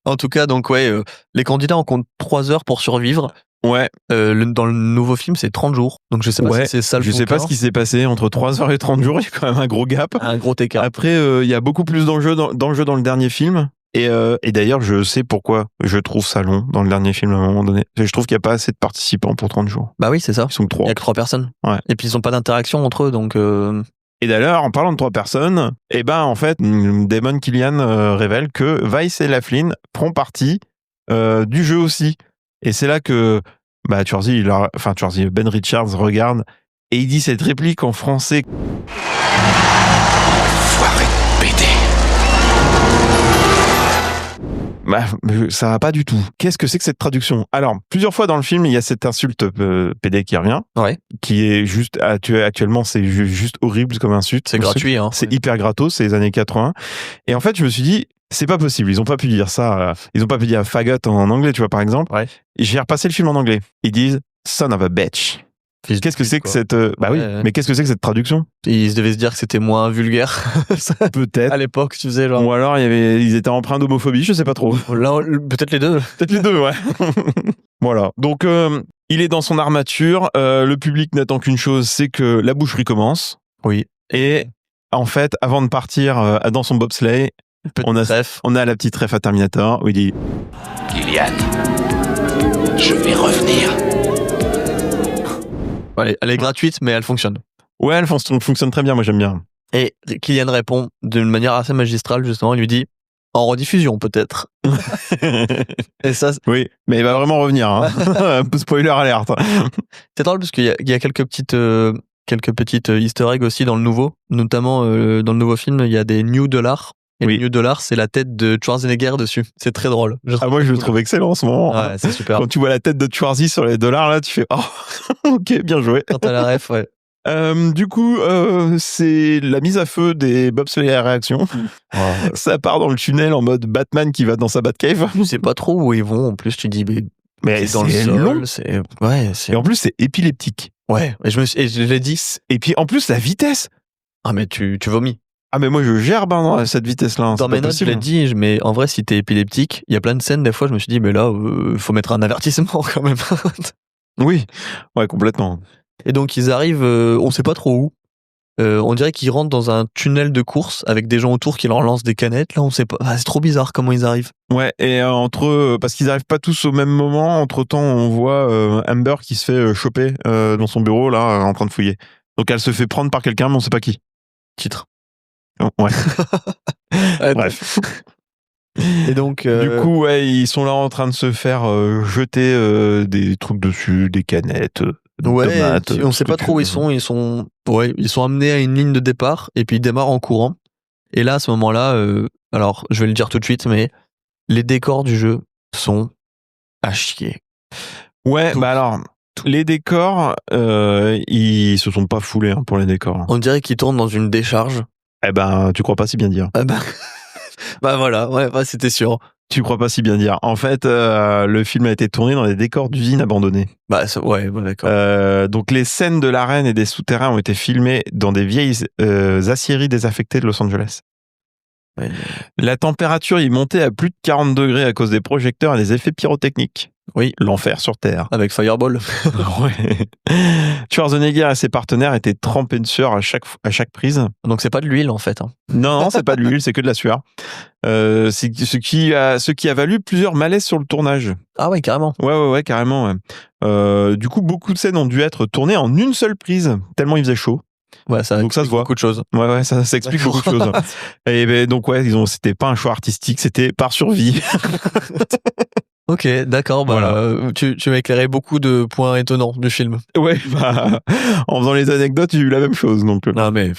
En tout cas, donc, ouais, les candidats en comptent 3 heures pour survivre. Ouais. Dans le nouveau film, c'est 30 jours. Donc, je sais pas si c'est ça le Je sais pas ce qui s'est passé entre 3 heures et 30 jours. Il y a quand même un gros gap. Un gros écart. Après, il y a beaucoup plus d'enjeux dans le dernier film. Et d'ailleurs, je sais pourquoi je trouve ça long dans le dernier film à un moment donné. Je trouve qu'il n'y a pas assez de participants pour 30 jours. Bah oui, c'est ça. Ils sont que 3. Il y a que 3 personnes. Ouais. Et puis, ils ont pas d'interaction entre eux, donc. Et d'ailleurs, en parlant de 3 personnes, en fait, Damon Killian révèle que Weiss et Laughlin feront partie du jeu aussi. Et c'est là que Ben Richards regarde et il dit cette réplique en français. Foiré de pédé. Bah, ça va pas du tout. Qu'est-ce que c'est que cette traduction? Alors, plusieurs fois dans le film, il y a cette insulte PD qui revient. Ouais. Qui est juste, actuellement, c'est juste horrible comme insulte. C'est gratuit, hein. C'est hyper gratos, c'est les années 80. Et en fait, je me suis dit, c'est pas possible. Ils ont pas pu dire ça. Ils ont pas pu dire faggot en anglais, tu vois, par exemple. Ouais. Et j'ai repassé le film en anglais. Ils disent son of a bitch. Qu'est-ce que c'est que cette mais qu'est-ce que c'est que cette traduction? Ils devaient se dire que c'était moins vulgaire. Peut-être. À l'époque, tu faisais genre. Ou alors ils étaient empreints d'homophobie, je sais pas trop. Là, peut-être les deux. Peut-être les deux, ouais. Voilà. Donc il est dans son armature. Le public n'attend qu'une chose, c'est que la boucherie commence. Oui. Et en fait, avant de partir dans son bobsleigh, on a la petite ref à Terminator où il dit Killian, je vais revenir. Elle est gratuite, mais elle fonctionne. Ouais, elle fonctionne très bien, moi j'aime bien. Et Killian répond d'une manière assez magistrale, justement, il lui dit en rediffusion, peut-être. Et ça, oui, mais il va vraiment revenir. Hein. Un peu spoiler alerte. C'est drôle parce qu'il y a quelques petites easter eggs aussi dans le nouveau. Notamment, dans le nouveau film, il y a des New Dollars. Et le New Dollar, c'est la tête de Schwarzenegger dessus. C'est très drôle. Moi, je le trouve excellent en ce moment. Ouais, c'est super. Quand tu vois la tête de Schwarzy sur les dollars, là, tu fais oh, ok, bien joué. Quand t'as la ref, ouais. Du coup, c'est la mise à feu des bobsleigh à réaction. Oh. Ça part dans le tunnel en mode Batman qui va dans sa Batcave. Tu sais pas trop où ils vont. En plus, tu dis, mais c'est dans le sol. C'est Et en plus, c'est épileptique. Ouais. Et je l'ai dit. Et puis, en plus, la vitesse. Ah, mais tu vomis. Ah, mais moi, je gerbe à cette vitesse-là. Dans mes notes, je l'ai dit, mais en vrai, si t'es épileptique, il y a plein de scènes, des fois, je me suis dit, mais là, faut mettre un avertissement quand même. Oui, ouais, complètement. Et donc, ils arrivent, on sait pas trop où. On dirait qu'ils rentrent dans un tunnel de course avec des gens autour qui leur lancent des canettes. Là, on sait pas. Ah, c'est trop bizarre comment ils arrivent. Ouais, et parce qu'ils arrivent pas tous au même moment. Entre-temps, on voit Amber qui se fait choper dans son bureau, là, en train de fouiller. Donc, elle se fait prendre par quelqu'un, mais on sait pas qui. Titre. Oh, ouais. Bref. Et donc, du coup, ouais, ils sont là en train de se faire jeter des trucs dessus, des canettes. Tomates, on sait pas trop où ils sont. Ils sont amenés à une ligne de départ et puis ils démarrent en courant. Et là, à ce moment-là, alors je vais le dire tout de suite, mais les décors du jeu sont à chier. Ouais, alors les décors, ils se sont pas foulés pour les décors. On dirait qu'ils tournent dans une décharge. Eh ben, tu crois pas si bien dire. Bah voilà, ouais, c'était sûr. Tu crois pas si bien dire. En fait, le film a été tourné dans des décors d'usines abandonnées. Bah ouais, d'accord. Donc les scènes de l'arène et des souterrains ont été filmées dans des vieilles aciéries désaffectées de Los Angeles. Ouais. La température y montait à plus de 40 degrés à cause des projecteurs et des effets pyrotechniques. Oui. L'enfer sur Terre. Avec Fireball. Ouais. Schwarzenegger et ses partenaires étaient trempés de sueur à chaque prise. Donc c'est pas de l'huile en fait. Hein. Non, c'est pas de l'huile, c'est que de la sueur. C'est ce qui a valu plusieurs malaises sur le tournage. Ah ouais, carrément. Ouais, carrément. Ouais. Du coup, beaucoup de scènes ont dû être tournées en une seule prise, tellement il faisait chaud. Ouais, donc ça se voit. Beaucoup de choses. Ouais, ça explique beaucoup de choses. Et ben, donc ouais, c'était pas un choix artistique, c'était par survie. Ok, d'accord. Voilà. Tu m'as éclairé beaucoup de points étonnants du film. Ouais, en faisant les anecdotes, j'ai eu la même chose. Donc. Non, mais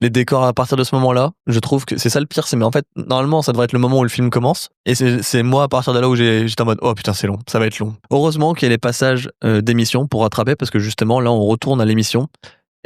les décors à partir de ce moment-là, je trouve que c'est ça le pire. Mais en fait, normalement, ça devrait être le moment où le film commence. Et c'est moi, à partir de là, où j'étais en mode, oh putain, c'est long, ça va être long. Heureusement qu'il y a les passages d'émission pour rattraper, parce que justement, là, on retourne à l'émission.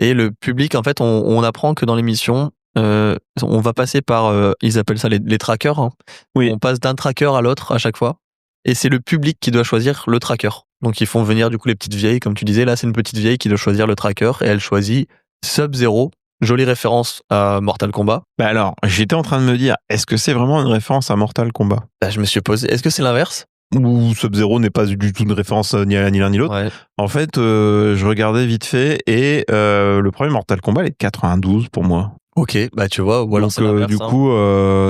Et le public, en fait, on apprend que dans l'émission, on va passer par, ils appellent ça les trackers. Hein. Oui. On passe d'un tracker à l'autre à chaque fois. Et c'est le public qui doit choisir le tracker. Donc ils font venir du coup les petites vieilles, comme tu disais. Là, c'est une petite vieille qui doit choisir le tracker et elle choisit Sub-Zero. Jolie référence à Mortal Kombat. Bah alors, j'étais en train de me dire, est-ce que c'est vraiment une référence à Mortal Kombat? Bah, je me suis posé, est-ce que c'est l'inverse? Ou Sub-Zero n'est pas du tout une référence ni à ni l'un ni l'autre. Ouais. En fait, je regardais vite fait et le premier Mortal Kombat il est de 92 pour moi. Ok, bah tu vois, ou alors donc c'est l'inverse. du coup,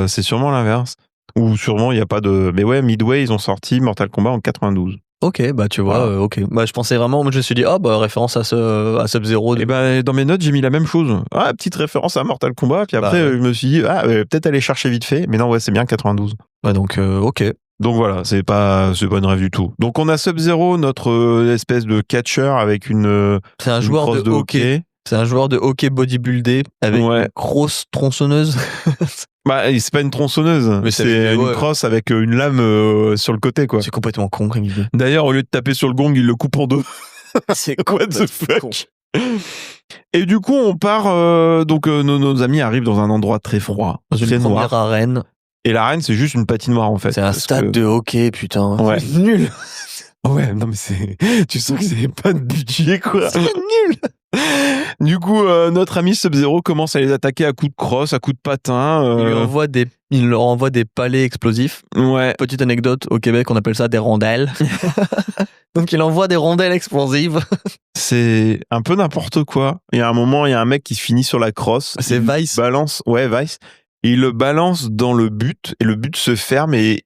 c'est sûrement l'inverse. Ou sûrement il n'y a pas de... Mais ouais, Midway, ils ont sorti Mortal Kombat en 92. Ok, bah tu vois, Voilà. ok. Bah je pensais vraiment, moi je me suis dit, référence à Sub-Zero. Et ben dans mes notes, j'ai mis la même chose. Ah, petite référence à Mortal Kombat. Puis après, ouais. je me suis dit, peut-être aller chercher vite fait. Mais non, ouais, c'est bien 92. Ouais, donc ok. Donc voilà, c'est pas une rêve du tout. Donc on a Sub-Zero, notre espèce de catcher avec une. C'est un joueur crosse de hockey. C'est un joueur de hockey bodybuildé avec une grosse tronçonneuse. Bah, c'est pas une tronçonneuse, mais c'est une crosse avec une lame sur le côté, quoi. C'est complètement con comme idée. D'ailleurs, au lieu de taper sur le gong, il le coupe en deux. C'est what the fuck. Et du coup, on part. Donc, nos amis arrivent dans un endroit très froid, dans très une noir. première arène. Et l'arène, c'est juste une patinoire en fait. C'est un stade de hockey, putain. Ouais. C'est nul. Ouais, non mais c'est. Tu sens que c'est pas de budget, quoi. C'est nul. Du coup, notre ami Sub-Zero commence à les attaquer à coups de crosse, à coups de patin. Il leur envoie des palets explosifs. Ouais. Petite anecdote, au Québec, on appelle ça des rondelles. Donc il envoie des rondelles explosives. C'est un peu n'importe quoi. Il y a un moment, il y a un mec qui finit sur la crosse. C'est Vice. Balance, ouais, Vice. Et il le balance dans le but, et le but se ferme, mais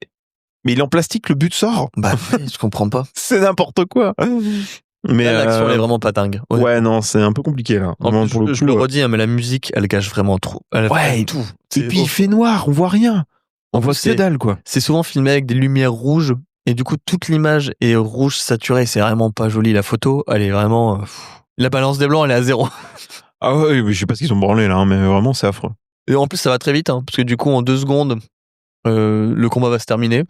il est en plastique, le but sort. Bah, je comprends pas. C'est n'importe quoi. Mais là, l'action, elle est vraiment pas dingue. Ouais, non, c'est un peu compliqué, là. En plus, pour le coup, je le redis, hein, mais la musique, elle gâche vraiment trop. Ouais, tout. Et puis, il fait noir, on voit rien. On voit que dalle, quoi. C'est souvent filmé avec des lumières rouges, et du coup, toute l'image est rouge saturée. C'est vraiment pas joli. La photo, elle est vraiment... La balance des blancs, elle est à 0. Ah ouais, je sais pas ce qu'ils ont branlé, là, hein, mais vraiment, c'est affreux. Et en plus, ça va très vite, hein, parce que du coup, en 2 secondes, le combat va se terminer.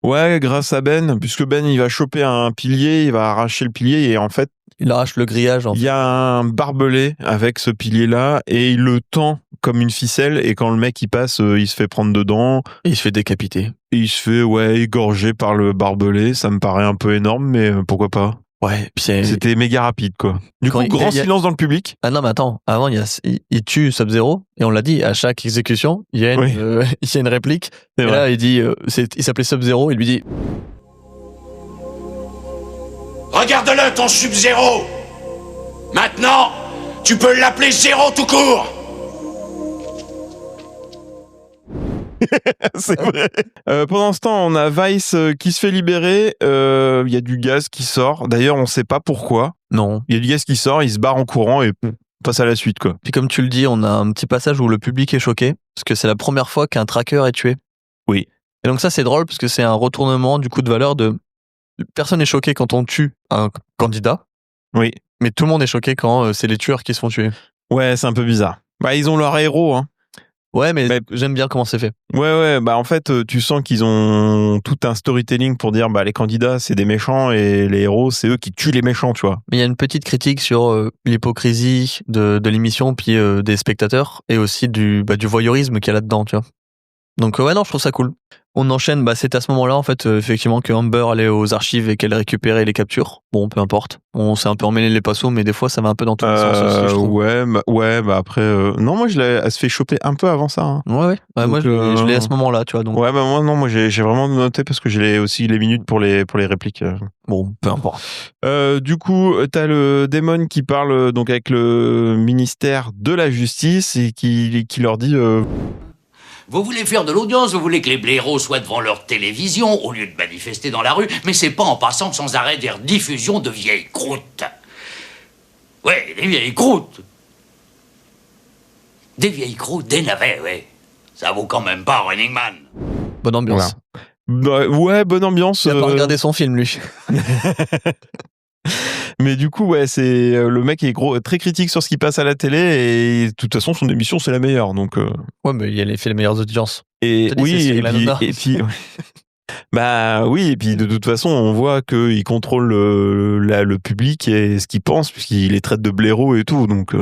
Ouais, grâce à Ben, puisque Ben, il va choper un pilier, il va arracher le pilier, et en fait... Il arrache le grillage. Il y a un barbelé avec ce pilier-là, et il le tend comme une ficelle, et quand le mec, il passe, il se fait prendre dedans. Et il se fait décapiter. Et il se fait, égorger par le barbelé. Ça me paraît un peu énorme, mais pourquoi pas. Ouais, puis c'était méga rapide, quoi. Du coup, grand silence dans le public. Ah non, mais attends, avant, il tue Sub-Zero, et on l'a dit, à chaque exécution, il y a une réplique. Et là, il dit, il s'appelait Sub-Zero, il lui dit... Regarde-le, ton Sub-Zero. Maintenant, tu peux l'appeler Zéro tout court. C'est vrai. Pendant ce temps, on a Vice qui se fait libérer. Il y a du gaz qui sort. D'ailleurs, on sait pas pourquoi. Non. Il y a du gaz qui sort, il se barre en courant et passe à la suite, quoi. Puis comme tu le dis, on a un petit passage où le public est choqué, parce que c'est la première fois qu'un tracker est tué. Oui. Et donc ça, c'est drôle, parce que c'est un retournement du coup de valeur de... Personne n'est choqué quand on tue un candidat. Oui. Mais tout le monde est choqué quand c'est les tueurs qui se font tuer. Ouais, c'est un peu bizarre. Bah, ils ont leur héros, hein. Ouais, mais j'aime bien comment c'est fait. Ouais, bah en fait, tu sens qu'ils ont tout un storytelling pour dire, bah les candidats, c'est des méchants et les héros, c'est eux qui tuent les méchants, tu vois. Mais il y a une petite critique sur l'hypocrisie de l'émission, puis des spectateurs, et aussi du voyeurisme qu'il y a là-dedans, tu vois. Donc ouais, non, je trouve ça cool. On enchaîne, c'est à ce moment-là, en fait, effectivement, que Amber allait aux archives et qu'elle récupérait les captures. Bon, peu importe. On s'est un peu emmêlé les pinceaux, mais des fois, ça va un peu dans tous les sens aussi, je trouve. Ouais, après... Non, moi, elle se fait choper un peu avant ça. Hein. Ouais. Donc, moi, je l'ai à ce moment-là, tu vois. Donc... Ouais, moi, j'ai vraiment noté parce que j'ai aussi les minutes pour les répliques. Bon, peu importe. Du coup, t'as le démon qui parle donc avec le ministère de la Justice et qui leur dit... Vous voulez faire de l'audience, vous voulez que les blaireaux soient devant leur télévision au lieu de manifester dans la rue, mais c'est pas en passant sans arrêt des rediffusions de vieilles croûtes. Ouais, des vieilles croûtes. Des vieilles croûtes, des navets, ouais. Ça vaut quand même pas Running Man. Bonne ambiance. Voilà. Ouais, bonne ambiance. Il a pas regardé son film, lui. Mais du coup, ouais, c'est le mec est très critique sur ce qui passe à la télé et de toute façon, son émission, c'est la meilleure. Donc, ouais, mais il a fait les meilleures audiences. Et oui, et puis bah oui, et puis de toute façon, on voit qu'il contrôle le public et ce qu'il pense, puisqu'il les traite de blaireaux et tout. Donc,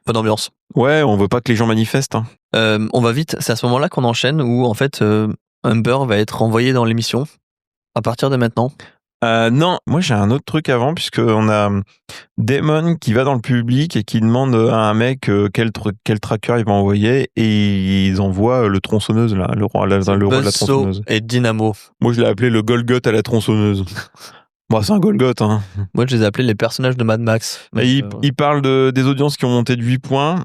Pas d'ambiance. Ouais, on veut pas que les gens manifestent. Hein. On va vite, c'est à ce moment-là qu'on enchaîne où en fait Humber va être envoyé dans l'émission à partir de maintenant. Non, moi j'ai un autre truc avant, puisqu'on a Damon qui va dans le public et qui demande à un mec quel tracker il va envoyer, et ils envoient le tronçonneuse, là, le roi de la tronçonneuse. Et Dynamo. Moi je l'ai appelé le Golgoth à la tronçonneuse. Bon, c'est un Golgoth. Hein. Moi je les ai appelés les personnages de Mad Max. Donc, il parle des audiences qui ont monté de 8 points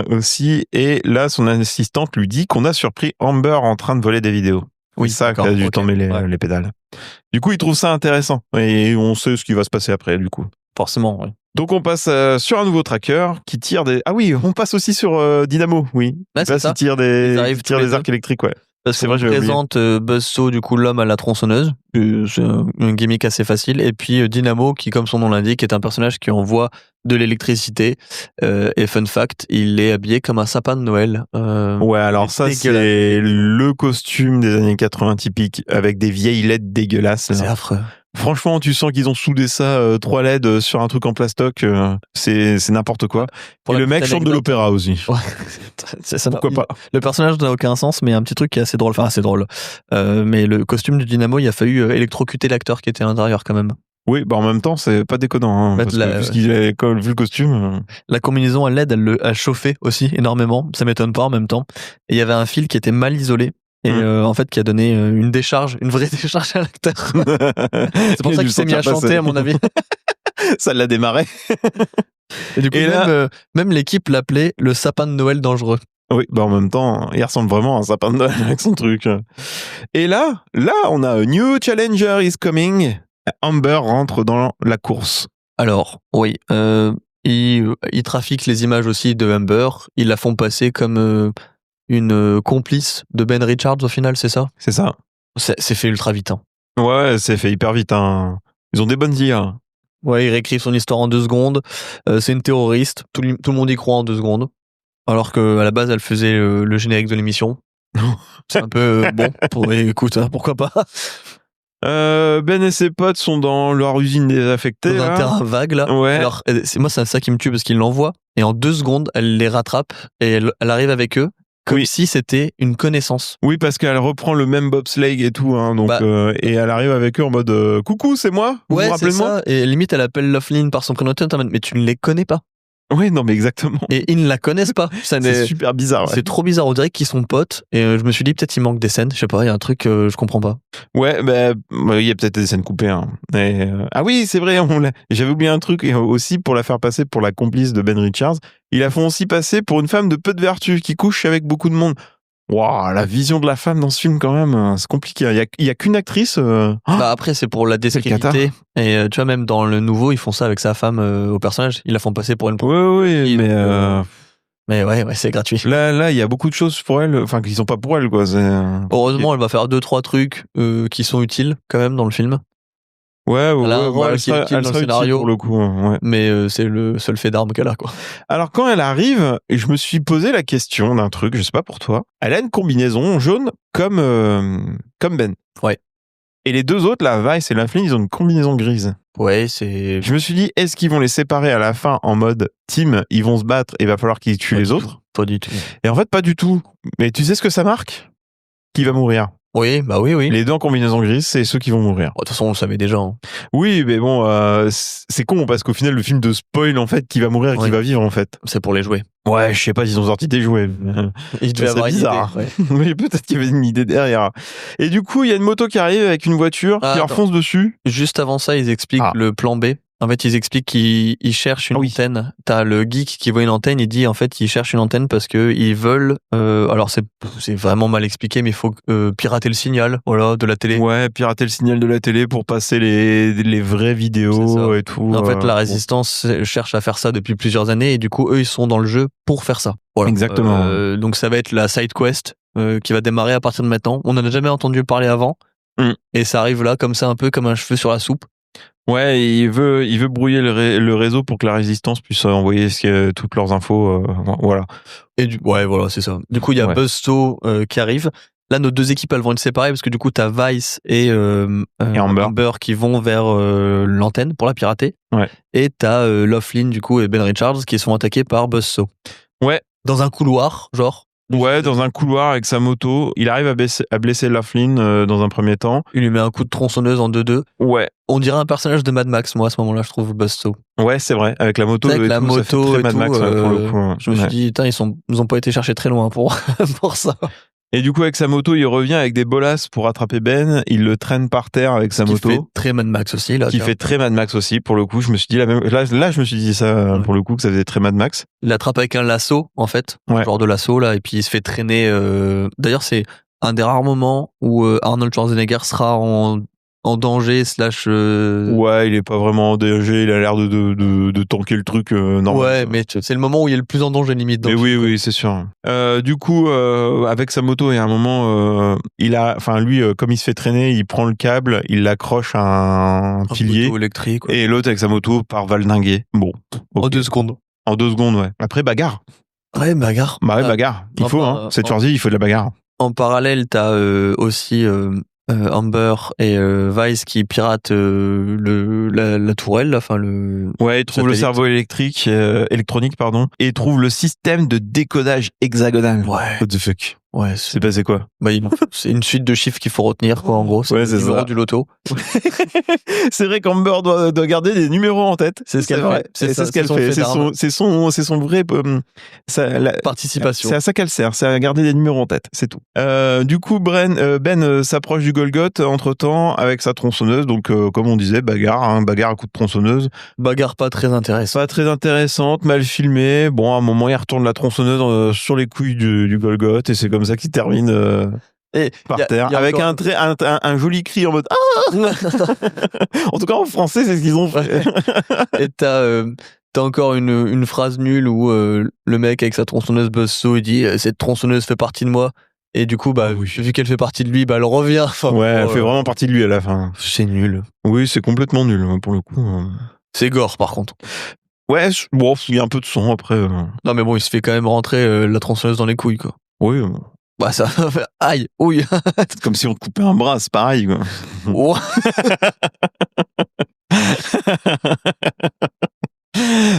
aussi, et là son assistante lui dit qu'on a surpris Amber en train de voler des vidéos. Oui, ça qui a dû tomber les pédales. Du coup, il trouve ça intéressant. Et on sait ce qui va se passer après, du coup. Forcément, oui. Donc, on passe sur un nouveau tracker qui tire des... Ah oui, on passe aussi sur Dynamo, oui. Là, c'est ça. Il tire des arcs électriques, ouais. Parce qu'on présente Buzzsaw, du coup, l'homme à la tronçonneuse. C'est un gimmick assez facile. Et puis Dynamo, qui, comme son nom l'indique, est un personnage qui envoie de l'électricité. Et fun fact, il est habillé comme un sapin de Noël. Ouais, alors ça, c'est le costume des années 80 typique, avec des vieilles LED dégueulasses. C'est affreux. Franchement, tu sens qu'ils ont soudé ça 3 LED sur un truc en plastoc. C'est n'importe quoi. Et le mec chante de l'opéra aussi. Ouais. Pourquoi pas. Le personnage n'a aucun sens, mais il y a un petit truc qui est assez drôle. Enfin, assez drôle. Mais le costume du Dynamo, il a fallu électrocuter l'acteur qui était à l'intérieur quand même. Oui, bah en même temps, c'est pas déconnant. Hein, parce que, puisqu'il avait vu le costume. La combinaison à LED, elle a chauffé aussi énormément. Ça m'étonne pas en même temps. Et il y avait un fil qui était mal isolé. Et en fait, qui a donné une vraie décharge à l'acteur. C'est pour ça qu'il s'est mis à chanter, à mon avis. Ça l'a démarré. Et du coup, même l'équipe l'appelait le sapin de Noël dangereux. Oui, bah en même temps, il ressemble vraiment à un sapin de Noël avec son truc. Et là, on a a new challenger is coming. Amber rentre dans la course. Alors, oui, ils trafiquent les images aussi de Amber. Ils la font passer comme une complice de Ben Richards au final, c'est ça ? C'est ça. C'est fait ultra vite. Hein. Ouais, c'est fait hyper vite. Hein. Ils ont des bonnes idées. Ouais, ils réécrivent son histoire en 2 secondes. C'est une terroriste. Tout le monde y croit en 2 secondes. Alors qu'à la base, elle faisait le générique de l'émission. C'est un peu bon. Écoute, hein, pourquoi pas. Ben et ses potes sont dans leur usine désaffectée. Dans un terrain vague, là. Ouais. Alors, moi, c'est ça qui me tue parce qu'ils l'envoient. Et en 2 secondes, elle les rattrape et elle arrive avec eux. Comme si c'était une connaissance. Oui, parce qu'elle reprend le même bobsleigh et tout, hein, donc et elle arrive avec eux en mode coucou, c'est moi. Vous vous rappelez de moi ? Et limite, elle appelle Loughlin par son prénom, mais tu ne les connais pas. Oui, non, mais exactement. Et ils ne la connaissent pas. C'est super bizarre. Ouais. C'est trop bizarre. On dirait qu'ils sont potes. Et je me suis dit, peut-être il manque des scènes. Je sais pas, il y a un truc je comprends pas. Ouais, il y a peut-être des scènes coupées. Hein. Ah oui, c'est vrai. J'avais oublié un truc aussi pour la faire passer pour la complice de Ben Richards. Ils la font aussi passer pour une femme de peu de vertu qui couche avec beaucoup de monde. Waouh, la vision de la femme dans ce film quand même, c'est compliqué. Il y a qu'une actrice. Après, c'est pour la discréditer. Et tu vois, même dans le nouveau, ils font ça avec sa femme au personnage. Ils la font passer pour une. Oui, mais ouais, c'est gratuit. Là, il y a beaucoup de choses pour elle, enfin qui sont pas pour elle, quoi. Heureusement, elle va faire 2-3 trucs qui sont utiles quand même dans le film. Ouais, elle a un rôle qui est utile dans le scénario, pour le coup, ouais. Mais c'est le seul fait d'arme qu'elle a, quoi. Alors quand elle arrive, je me suis posé la question d'un truc, je sais pas pour toi. Elle a une combinaison jaune comme Ben. Ouais. Et les 2 autres, la Vice et la Flynn, ils ont une combinaison grise. Ouais, c'est. Je me suis dit, est-ce qu'ils vont les séparer à la fin en mode team, ils vont se battre et il va falloir qu'ils tuent les autres ? Pas du tout. Et en fait, pas du tout. Mais tu sais ce que ça marque ? Qui va mourir. Oui, bah oui. Les 2 en combinaison grise, c'est ceux qui vont mourir. De toute façon, on le savait déjà. Hein. Oui, mais bon, c'est con parce qu'au final, le film de spoil en fait qui va mourir et qui va vivre en fait. C'est pour les jouets. Ouais, je sais pas s'ils ont sorti des jouets. Il devait avoir bizarre. Une idée. Ouais. Oui, peut-être qu'il y avait une idée derrière. Et du coup, il y a une moto qui arrive avec une voiture qui leur fonce dessus. Juste avant ça, ils expliquent le plan B. En fait, ils expliquent qu'ils cherchent une antenne. T'as le geek qui voit une antenne, il dit en fait, ils cherchent une antenne parce que ils veulent. Alors c'est vraiment mal expliqué, mais il faut pirater le signal, de la télé. Ouais, pirater le signal de la télé pour passer les vraies vidéos et tout. En fait, la résistance cherche à faire ça depuis plusieurs années et du coup, eux, ils sont dans le jeu pour faire ça. Voilà. Exactement. Donc ça va être la side quest qui va démarrer à partir de maintenant. On n'en a jamais entendu parler avant et ça arrive là comme ça, un peu comme un cheveu sur la soupe. Ouais, il veut brouiller le réseau pour que la résistance puisse envoyer toutes leurs infos, voilà. Et voilà, c'est ça. Du coup, il y a Buzzsaw qui arrive Là, nos deux équipes, elles vont être séparées parce que du coup, t'as Vice et Amber qui vont vers l'antenne pour la pirater. Ouais. Et t'as Laughlin, du coup, et Ben Richards qui sont attaqués par Buzzsaw. Ouais. Dans un couloir, genre. Ouais, dans un couloir avec sa moto. Il arrive à blesser Laughlin dans un premier temps. Il lui met un coup de tronçonneuse en 2-2. Ouais. On dirait un personnage de Mad Max, moi, à ce moment-là, je trouve, Buzzsaw. Ouais, c'est vrai. Avec la moto, avec la moto ça fait très et Mad tout, Max, pour le coup. je me suis dit, putain, ils ont pas été chercher très loin pour ça. Et du coup, avec sa moto, il revient avec des bolasses pour attraper Ben. Il le traîne par terre avec sa moto. Qui fait très Mad Max aussi, là. Qui fait très Mad Max aussi, pour le coup. Je me suis dit là, je me suis dit ça, pour le coup, que ça faisait très Mad Max. Il l'attrape avec un lasso, en fait. Genre de lasso, là. Et puis, il se fait traîner. D'ailleurs, c'est un des rares moments où Arnold Schwarzenegger sera en danger / Ouais, il est pas vraiment en danger, il a l'air de tanker le truc normal. Ouais, mais c'est le moment où il est le plus en danger limite. Mais oui, c'est sûr. Du coup, avec sa moto, il y a un moment, lui, comme il se fait traîner, il prend le câble, il l'accroche à un pilier électrique. Et l'autre avec sa moto part valdinguer. Bon. Okay. En 2 secondes. En 2 secondes, ouais. Après, bagarre. Ouais, bagarre. Bah ouais, bagarre. Il faut, c'est Schwarzy, il faut de la bagarre. En parallèle, t'as aussi Amber et Vice qui piratent la tourelle, enfin Ouais, ils trouvent le cerveau électronique, et trouvent le système de décodage hexagonal. Ouais. What the fuck. Ouais, c'est passé quoi? Bah, c'est une suite de chiffres qu'il faut retenir, quoi, en gros. C'est le numéro du loto. C'est vrai qu'Amber doit garder des numéros en tête. C'est ce qu'elle fait. C'est ce qu'elle fait. C'est son vrai, participation. C'est à ça qu'elle sert. C'est à garder des numéros en tête. C'est tout. Du coup, Ben s'approche du Golgoth entre-temps avec sa tronçonneuse. Donc, comme on disait, bagarre à coup de tronçonneuse. Bagarre pas très intéressante. Pas très intéressante, mal filmée. Bon, à un moment, il retourne la tronçonneuse sur les couilles du Golgoth et c'est comme ça qu'il termine par terre avec un joli cri en mode ah. En tout cas, en français, c'est ce qu'ils ont fait. Et t'as encore une phrase nulle où le mec avec sa tronçonneuse Buzzsaw, il dit cette tronçonneuse fait partie de moi. Et du coup, vu qu'elle fait partie de lui, elle revient. Enfin, elle fait vraiment partie de lui à la fin. C'est nul. Oui, c'est complètement nul, pour le coup. C'est gore, par contre. Ouais, bon, il y a un peu de sang après. Non, mais bon, il se fait quand même rentrer la tronçonneuse dans les couilles, quoi. Oui. Bah, ça va faire aïe, ouille. C'est comme si on te coupait un bras, c'est pareil, quoi. Oh.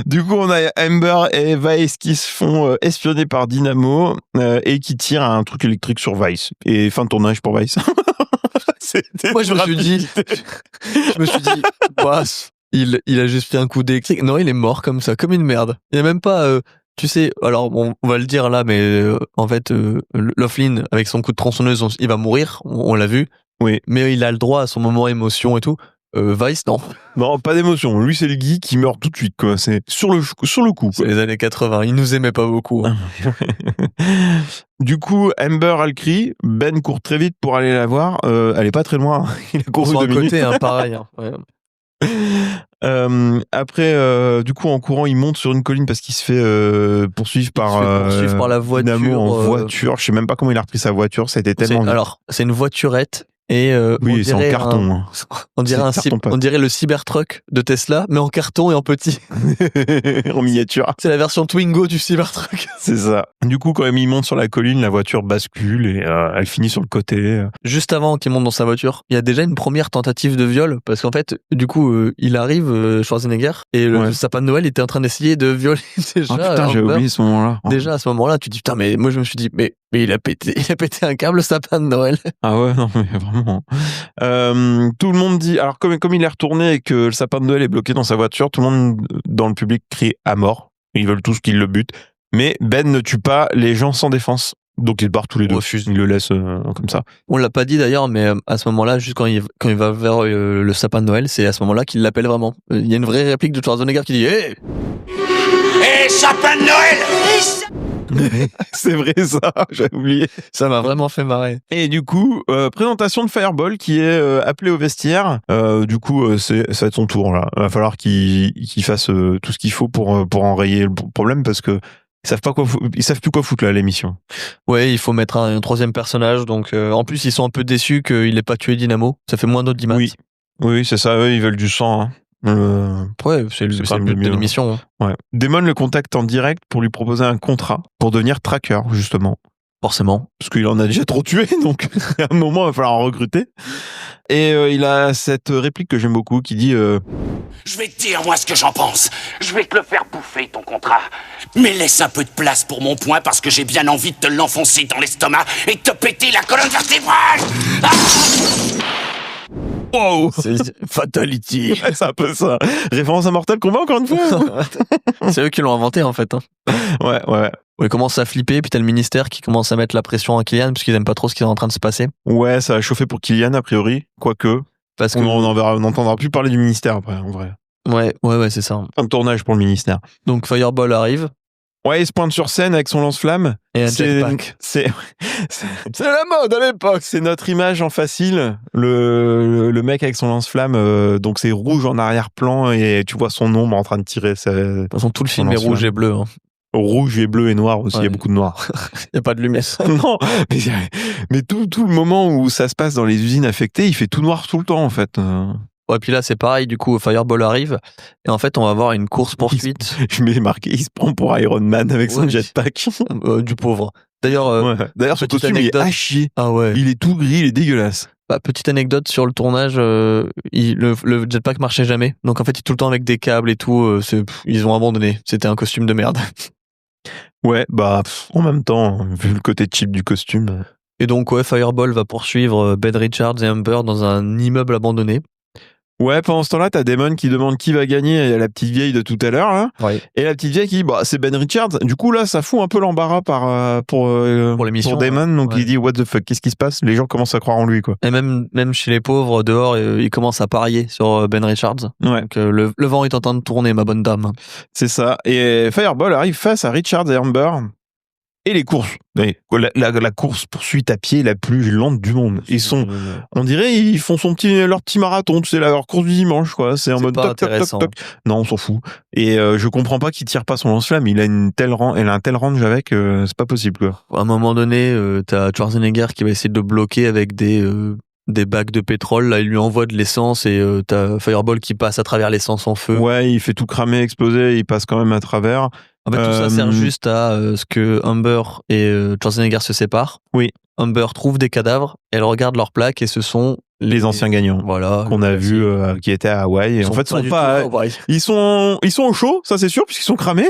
Du coup, on a Amber et Vice qui se font espionner par Dynamo et qui tirent un truc électrique sur Vice. Et fin de tournage pour Vice. Moi, je me suis dit, bah, il a juste fait un coup d'électrique. Non, il est mort comme ça, comme une merde. Il n'y a même pas... tu sais, alors on va le dire là, mais en fait, Laughlin, avec son coup de tronçonneuse, il va mourir, on l'a vu. Oui. Mais il a le droit à son moment émotion et tout. Vice, non. Non, pas d'émotion. Lui, c'est le geek qui meurt tout de suite, quoi. C'est sur le coup. C'est les années 80. Il nous aimait pas beaucoup. Hein. Du coup, Amber a le cri. Ben court très vite pour aller la voir. Elle est pas très loin. Il a couru 2 minutes. Côté, hein, pareil. Hein. Ouais. Après, du coup, en courant, il monte sur une colline parce qu'il se fait poursuivre par la voiture. Dynamo en voiture. Je sais même pas comment il a repris sa voiture. Ça a été tellement. Alors, c'est une voiturette. Et oui, c'est en carton. On dirait le Cybertruck de Tesla, mais en carton et en petit. En miniature. C'est la version Twingo du Cybertruck. C'est ça. Du coup, quand même, il monte sur la colline, la voiture bascule et elle finit sur le côté. Juste avant qu'il monte dans sa voiture, il y a déjà une première tentative de viol, parce qu'en fait, du coup, il arrive, Schwarzenegger, et le sapin de Noël était en train d'essayer de violer déjà. Ah putain, j'ai oublié ce moment-là. Déjà, à ce moment-là, tu te dis, putain, mais moi, je me suis dit, mais il a pété un câble, le sapin de Noël. Ah ouais, non, mais vraiment. Tout le monde dit, alors comme il est retourné et que le sapin de Noël est bloqué dans sa voiture, tout le monde dans le public crie à mort. Ils veulent tous qu'il le bute. Mais Ben ne tue pas les gens sans défense. Donc ils se barrent tous les deux. Il le laisse comme ça. On l'a pas dit d'ailleurs, mais à ce moment-là, juste quand il va vers le sapin de Noël, c'est à ce moment-là qu'il l'appelle vraiment. Il y a une vraie réplique de Schwarzenegger qui dit Hey, sapin de Noël! C'est vrai ça, j'avais oublié. Ça m'a vraiment fait marrer. Et du coup, présentation de Fireball qui est appelé au vestiaire. Du coup, ça va être son tour là. Il va falloir qu'il fasse tout ce qu'il faut pour enrayer le problème parce que ils savent plus quoi foutre là à l'émission. Ouais, il faut mettre un troisième personnage. Donc en plus, ils sont un peu déçus qu'il ait pas tué Dynamo. Ça fait moins d'audimat. Oui, c'est ça. Eux, ils veulent du sang. Hein. Ouais, c'est le but de l'émission. Ouais. Damon le contacte en direct pour lui proposer un contrat pour devenir tracker, justement. Forcément. Parce qu'il en a déjà trop tué, donc à un moment, il va falloir en recruter. Et il a cette réplique que j'aime beaucoup qui dit Je vais te dire, moi, ce que j'en pense. Je vais te le faire bouffer, ton contrat. Mais laisse un peu de place pour mon poing, parce que j'ai bien envie de te l'enfoncer dans l'estomac et de te péter la colonne vertébrale. Wow, c'est Fatality. Ouais, c'est un peu ça. Référence à Mortal Kombat, encore une fois. C'est eux qui l'ont inventé, en fait. Hein. Ouais. Ils commencent à flipper, puis t'as le ministère qui commence à mettre la pression à Kylian, parce qu'ils aiment pas trop ce qui est en train de se passer. Ouais, ça a chauffé pour Kylian, a priori. Quoique. Parce que... on n'entendra plus parler du ministère après, en vrai. Ouais, c'est ça. Un tournage pour le ministère. Donc Fireball arrive. Ouais, il se pointe sur scène avec son lance-flamme. Et un jetpack. C'est la mode à l'époque. C'est notre image en facile. Le mec avec son lance-flamme, donc c'est rouge en arrière-plan et tu vois son ombre en train de tirer. De toute façon, tout le film est rouge et bleu. Hein. Rouge et bleu et noir aussi, il y a beaucoup de noir. Il n'y a pas de lumière. Non, mais tout le moment où ça se passe dans les usines affectées, il fait tout noir tout le temps en fait. Ouais, puis là, c'est pareil, du coup, Fireball arrive, et en fait, on va avoir une course-poursuite. Je m'ai marqué, il se prend pour Iron Man avec son jetpack. Du pauvre. D'ailleurs, ce costume, il est à chier. Ah ouais. Il est tout gris, il est dégueulasse. Petite anecdote sur le tournage, le jetpack marchait jamais. Donc en fait, il est tout le temps avec des câbles et tout. Ils ont abandonné. C'était un costume de merde. Ouais, en même temps, vu le côté cheap du costume. Et donc, Fireball va poursuivre Ben Richards et Amber dans un immeuble abandonné. Ouais, pendant ce temps-là, t'as Damon qui demande qui va gagner. Il y a la petite vieille de tout à l'heure, là. Ouais. Et la petite vieille qui dit, c'est Ben Richards. Du coup, là, ça fout un peu l'embarras pour l'émission. Pour Damon. Donc, il dit, what the fuck, qu'est-ce qui se passe? Les gens commencent à croire en lui, quoi. Et même chez les pauvres, dehors, ils commencent à parier sur Ben Richards. Ouais. Donc, le vent est en train de tourner, ma bonne dame. C'est ça. Et Fireball arrive face à Richards et Amber. Et les courses. La course poursuite à pied la plus lente du monde. On dirait, ils font leur petit marathon, tu sais, leur course du dimanche, quoi. C'est en mode pas toc, toc, toc, toc. Non, on s'en fout. Et je comprends pas qu'il tire pas son lance-flamme. Elle a un tel range avec, c'est pas possible, quoi. À un moment donné, t'as Schwarzenegger qui va essayer de le bloquer avec des bacs de pétrole. Là, il lui envoie de l'essence et t'as Fireball qui passe à travers l'essence en feu. Ouais, il fait tout cramer, exploser, il passe quand même à travers. En fait, tout ça sert juste à ce que Amber et Schwarzenegger se séparent. Oui. Amber trouve des cadavres, elle regarde leurs plaques et ce sont les anciens gagnants. Voilà. Qu'on a vu qui étaient à Hawaï. Et en fait, ils sont au chaud, ça c'est sûr, puisqu'ils sont cramés.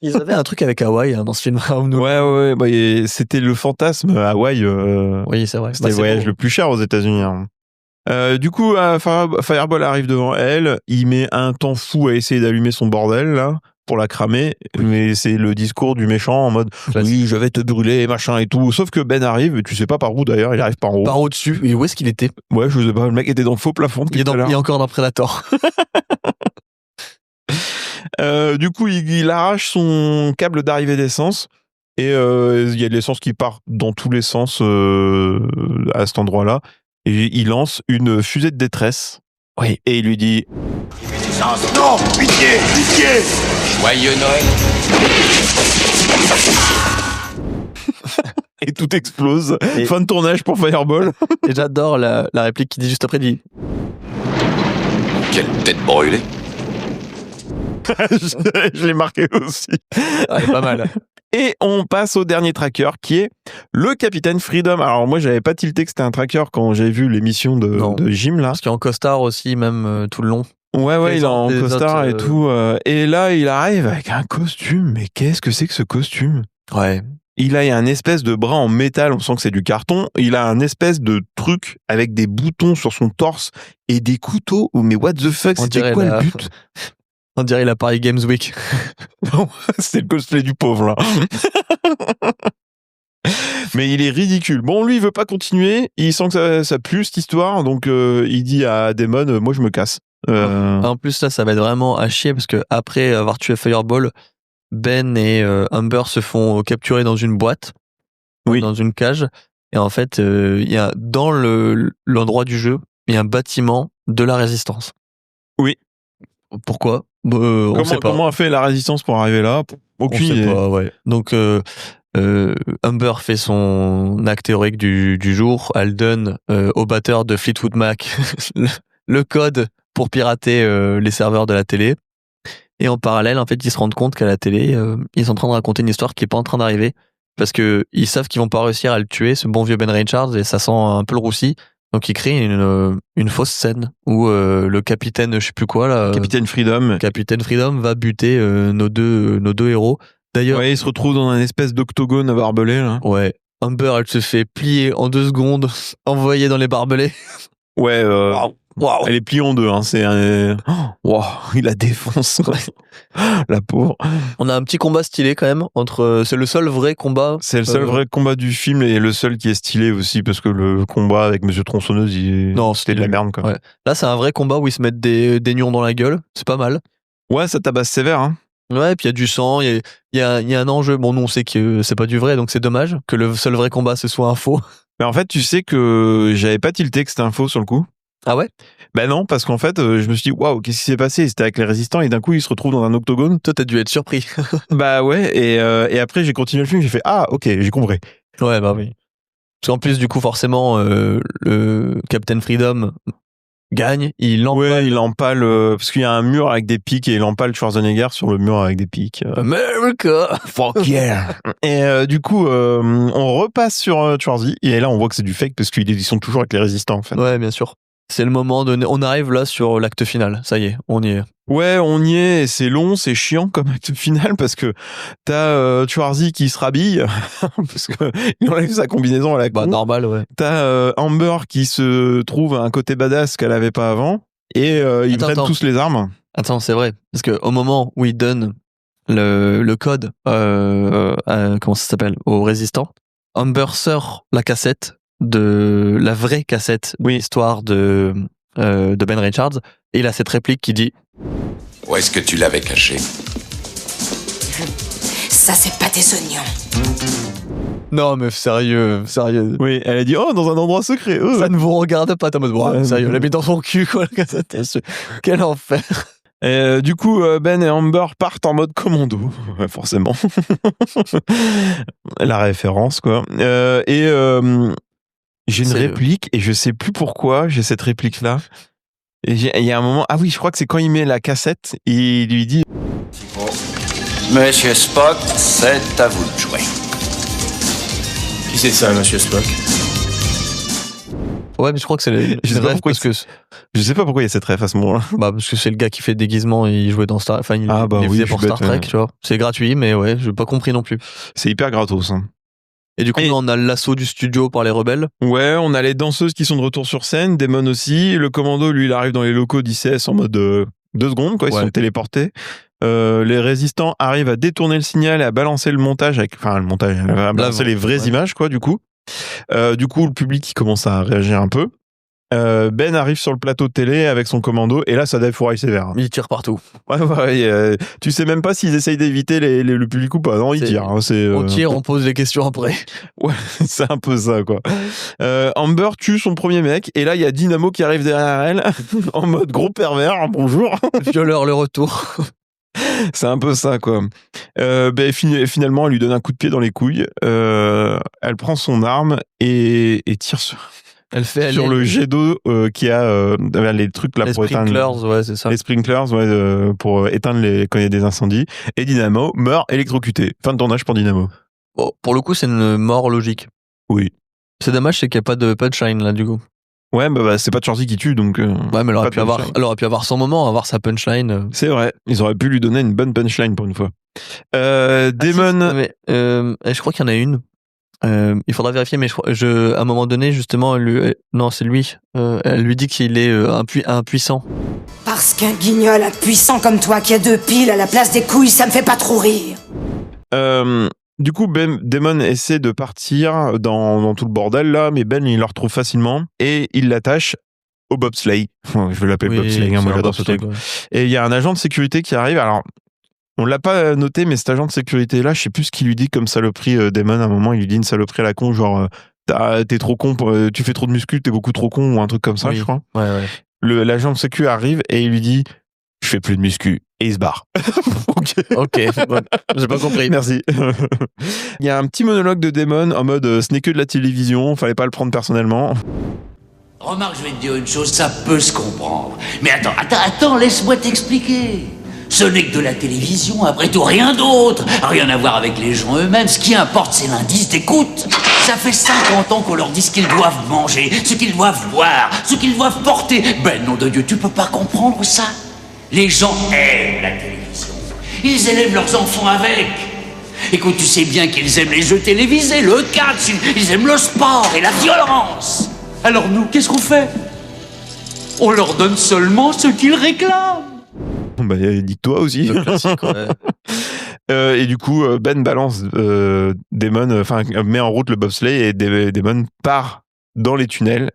Ils avaient un truc avec Hawaï dans ce film. Ouais, c'était le fantasme à Hawaï. Oui, c'est vrai. C'était le voyage le plus cher aux États-Unis. Du coup, Fireball arrive devant elle, il met un temps fou à essayer d'allumer son bordel là. Pour la cramer, mais c'est le discours du méchant en mode oui, je vais te brûler, machin et tout. Sauf que Ben arrive, et tu sais pas par où d'ailleurs, il arrive par en haut. Par au-dessus, et où est-ce qu'il était? Ouais, je sais pas, le mec était dans le faux plafond. Il est encore dans Predator. Du coup, il arrache son câble d'arrivée d'essence, et il y a de l'essence qui part dans tous les sens à cet endroit-là, et il lance une fusée de détresse. Oui. Et il lui dit non, pitié, pitié. Joyeux Noël. Et tout explose. Fin de tournage pour Fireball. Et j'adore la réplique qui dit juste après, dit quelle tête brûlée. Je l'ai marqué aussi. Ah, pas mal. Et on passe au dernier tracker qui est le Capitaine Freedom. Alors moi j'avais pas tilté que c'était un tracker quand j'ai vu l'émission de Jim là. Parce qu'il est en costard aussi même tout le long. Ouais, il est en costard et tout. Et là il arrive avec un costume. Mais qu'est-ce que c'est que ce costume? Ouais. Il a un espèce de bras en métal, on sent que c'est du carton. Il a un espèce de truc avec des boutons sur son torse et des couteaux. Mais what the fuck, c'était quoi le but? On dirait la Paris Games Week. C'est le cosplay du pauvre, là. Mais il est ridicule. Bon, lui, il veut pas continuer. Il sent que ça pue, cette histoire. Donc, il dit à Damon, moi, je me casse. En plus, là, ça va être vraiment à chier parce que après avoir tué Fireball, Ben et Amber se font capturer dans une boîte. Oui. Dans une cage. Et en fait, il y a, dans l'endroit du jeu, il y a un bâtiment de la Résistance. Oui. Pourquoi? On sait pas. Comment a fait la Résistance pour arriver là? Aucune idée. Pas, ouais. Donc, Amber fait son acte héroïque du jour. Elle donne au batteur de Fleetwood Mac le code pour pirater les serveurs de la télé. Et en parallèle, en fait, ils se rendent compte qu'à la télé, ils sont en train de raconter une histoire qui est pas en train d'arriver. parce que ils savent qu'ils vont pas réussir à le tuer, ce bon vieux Ben Richards, et ça sent un peu le roussi. Donc ils créent une fausse scène où le capitaine, je sais plus quoi là, Capitaine Freedom va buter nos deux héros. D'ailleurs, ouais, il se retrouve dans un espèce d'octogone à barbelés là. Ouais, Amber, elle se fait plier en 2 secondes, envoyée dans les barbelés. Ouais, wow. Elle est pliée en 2, hein. C'est un... wow, il la défonce. La pauvre. On a un petit combat stylé quand même entre. C'est le seul vrai combat. C'est le seul vrai combat du film et le seul qui est stylé aussi parce que le combat avec Monsieur Tronçonneuse, c'était de la merde quoi. Ouais. Là, c'est un vrai combat où ils se mettent des nions dans la gueule. C'est pas mal. Ouais, ça tabasse sévère. Hein. Ouais, puis il y a du sang, il y a un enjeu. Bon, nous on sait que c'est pas du vrai, donc c'est dommage que le seul vrai combat ce soit un faux. Mais en fait, tu sais que j'avais pas tilté que c'était un faux sur le coup. Ah ouais? Bah non, parce qu'en fait, je me suis dit, waouh, qu'est-ce qui s'est passé? C'était avec les résistants et d'un coup, ils se retrouvent dans un octogone. Toi, t'as dû être surpris. Bah ouais, et après, j'ai continué le film, j'ai fait, ah, ok, j'ai compris. Ouais, bah oui. Parce qu'en plus, du coup, forcément, le Captain Freedom gagne, il empale, parce qu'il y a un mur avec des pics et il empale Schwarzenegger sur le mur avec des pics. America! Fuck yeah! Et du coup, on repasse sur Schwarzy et là on voit que c'est du fake parce qu'ils sont toujours avec les résistants en fait. Ouais, bien sûr. C'est le moment de... On arrive là sur l'acte final, ça y est, on y est. Ouais, on y est, et c'est long, c'est chiant comme acte final parce que t'as Schwarzy qui se rhabille parce que il enlève sa combinaison à la con. Bah normal, ouais. T'as Amber qui se trouve un côté badass qu'elle avait pas avant et ils prennent tous les armes. Attends, c'est vrai parce que au moment où ils donnent le code comment ça s'appelle aux résistants, Amber sort la cassette de la vraie cassette histoire de Ben Richards et il a cette réplique qui dit: où est-ce que tu l'avais caché? Ça, c'est pas des oignons. Non, mais sérieux. Oui, elle a dit, oh, dans un endroit secret. Ça ne vous regarde pas, t'es en mode, ouais, sérieux, elle a mis dans son cul, quoi, la cassette. Quel enfer. Et du coup, Ben et Amber partent en mode commando, forcément. La référence, quoi. J'ai une réplique et je sais plus pourquoi j'ai cette réplique-là. Et il y a un moment, ah oui, je crois que c'est quand il met la cassette et il lui dit: Monsieur Spock, c'est à vous de jouer. Qui c'est ça, Monsieur Spock? Ouais, mais je crois que c'est je sais pas pourquoi il y a cette ref à ce moment-là. Bah, parce que c'est le gars qui fait déguisement et il jouait dans Star... Enfin, il faisait pour Star Trek, tu vois. C'est gratuit, mais ouais, j'ai pas compris non plus. C'est hyper gratos, hein. Et du coup, on a l'assaut du studio par les rebelles. Ouais, on a les danseuses qui sont de retour sur scène, Damon aussi. Le commando, lui, il arrive dans les locaux d'ICS en mode 2 secondes, quoi. Ils sont téléportés. Les résistants arrivent à détourner le signal et à balancer le montage à balancer les vraies images, quoi, du coup. Du coup, le public il commence à réagir un peu. Ben arrive sur le plateau de télé avec son commando et là ça défouraille sévère. Il tire partout. Ouais, tu sais même pas s'ils essayent d'éviter le public ou pas. Non, ils tirent. Hein, on tire, on pose les questions après. Ouais, c'est un peu ça quoi. Amber tue son premier mec et là il y a Dynamo qui arrive derrière elle en mode gros pervers. Bonjour. Violeur le retour. C'est un peu ça quoi. Finalement elle lui donne un coup de pied dans les couilles. Elle prend son arme et tire sur le jet d'eau qui a les trucs là les pour éteindre c'est ça. Les sprinklers pour éteindre quand il y a des incendies. Et Dynamo meurt électrocuté. Fin de tournage pour Dynamo. Bon, pour le coup c'est une mort logique. Oui. C'est dommage, c'est qu'il n'y a pas de punchline là du coup. Ouais, c'est pas Schwarzy qui tue, donc... ouais, mais elle aurait pu avoir son moment, avoir sa punchline. C'est vrai, ils auraient pu lui donner une bonne punchline pour une fois. Damon... je crois qu'il y en a une. Il faudra vérifier, mais à un moment donné, justement, non, c'est lui. Elle lui dit qu'il est impuissant. Parce qu'un guignol impuissant comme toi qui a 2 piles à la place des couilles, ça me fait pas trop rire. Du coup, Damon essaie de partir dans tout le bordel là, mais Ben il le retrouve facilement et il l'attache au bobsleigh. Je vais l'appeler bobsleigh, moi j'adore ce truc. Ouais. Et il y a un agent de sécurité qui arrive. Alors, on l'a pas noté, mais cet agent de sécurité là, je sais plus ce qu'il lui dit comme saloperie. Damon, à un moment, il lui dit une saloperie à la con, genre t'es trop con, tu fais trop de muscles, t'es beaucoup trop con ou un truc comme ça, je crois. Ouais. L'agent de sécu arrive et il lui dit: je fais plus de muscu. Et il se barre. Ok, bon, j'ai pas compris. Merci. Il y a un petit monologue de Damon en mode ce n'est que de la télévision, fallait pas le prendre personnellement. Remarque, je vais te dire une chose, ça peut se comprendre. Mais attends, laisse-moi t'expliquer. Ce n'est que de la télévision, après tout, rien d'autre. Rien à voir avec les gens eux-mêmes. Ce qui importe, c'est l'indice d'écoute. Ça fait 50 ans qu'on leur dit ce qu'ils doivent manger, ce qu'ils doivent boire, ce qu'ils doivent porter. Ben, nom de Dieu, tu peux pas comprendre ça. Les gens aiment la télévision. Ils élèvent leurs enfants avec. Écoute, tu sais bien qu'ils aiment les jeux télévisés, le catch, ils aiment le sport et la violence. Alors nous, qu'est-ce qu'on fait? On leur donne seulement ce qu'ils réclament. Bah, dis-toi aussi. Le classique, ouais. Et du coup, Ben balance Damon, met en route le bobsleigh et Damon part dans les tunnels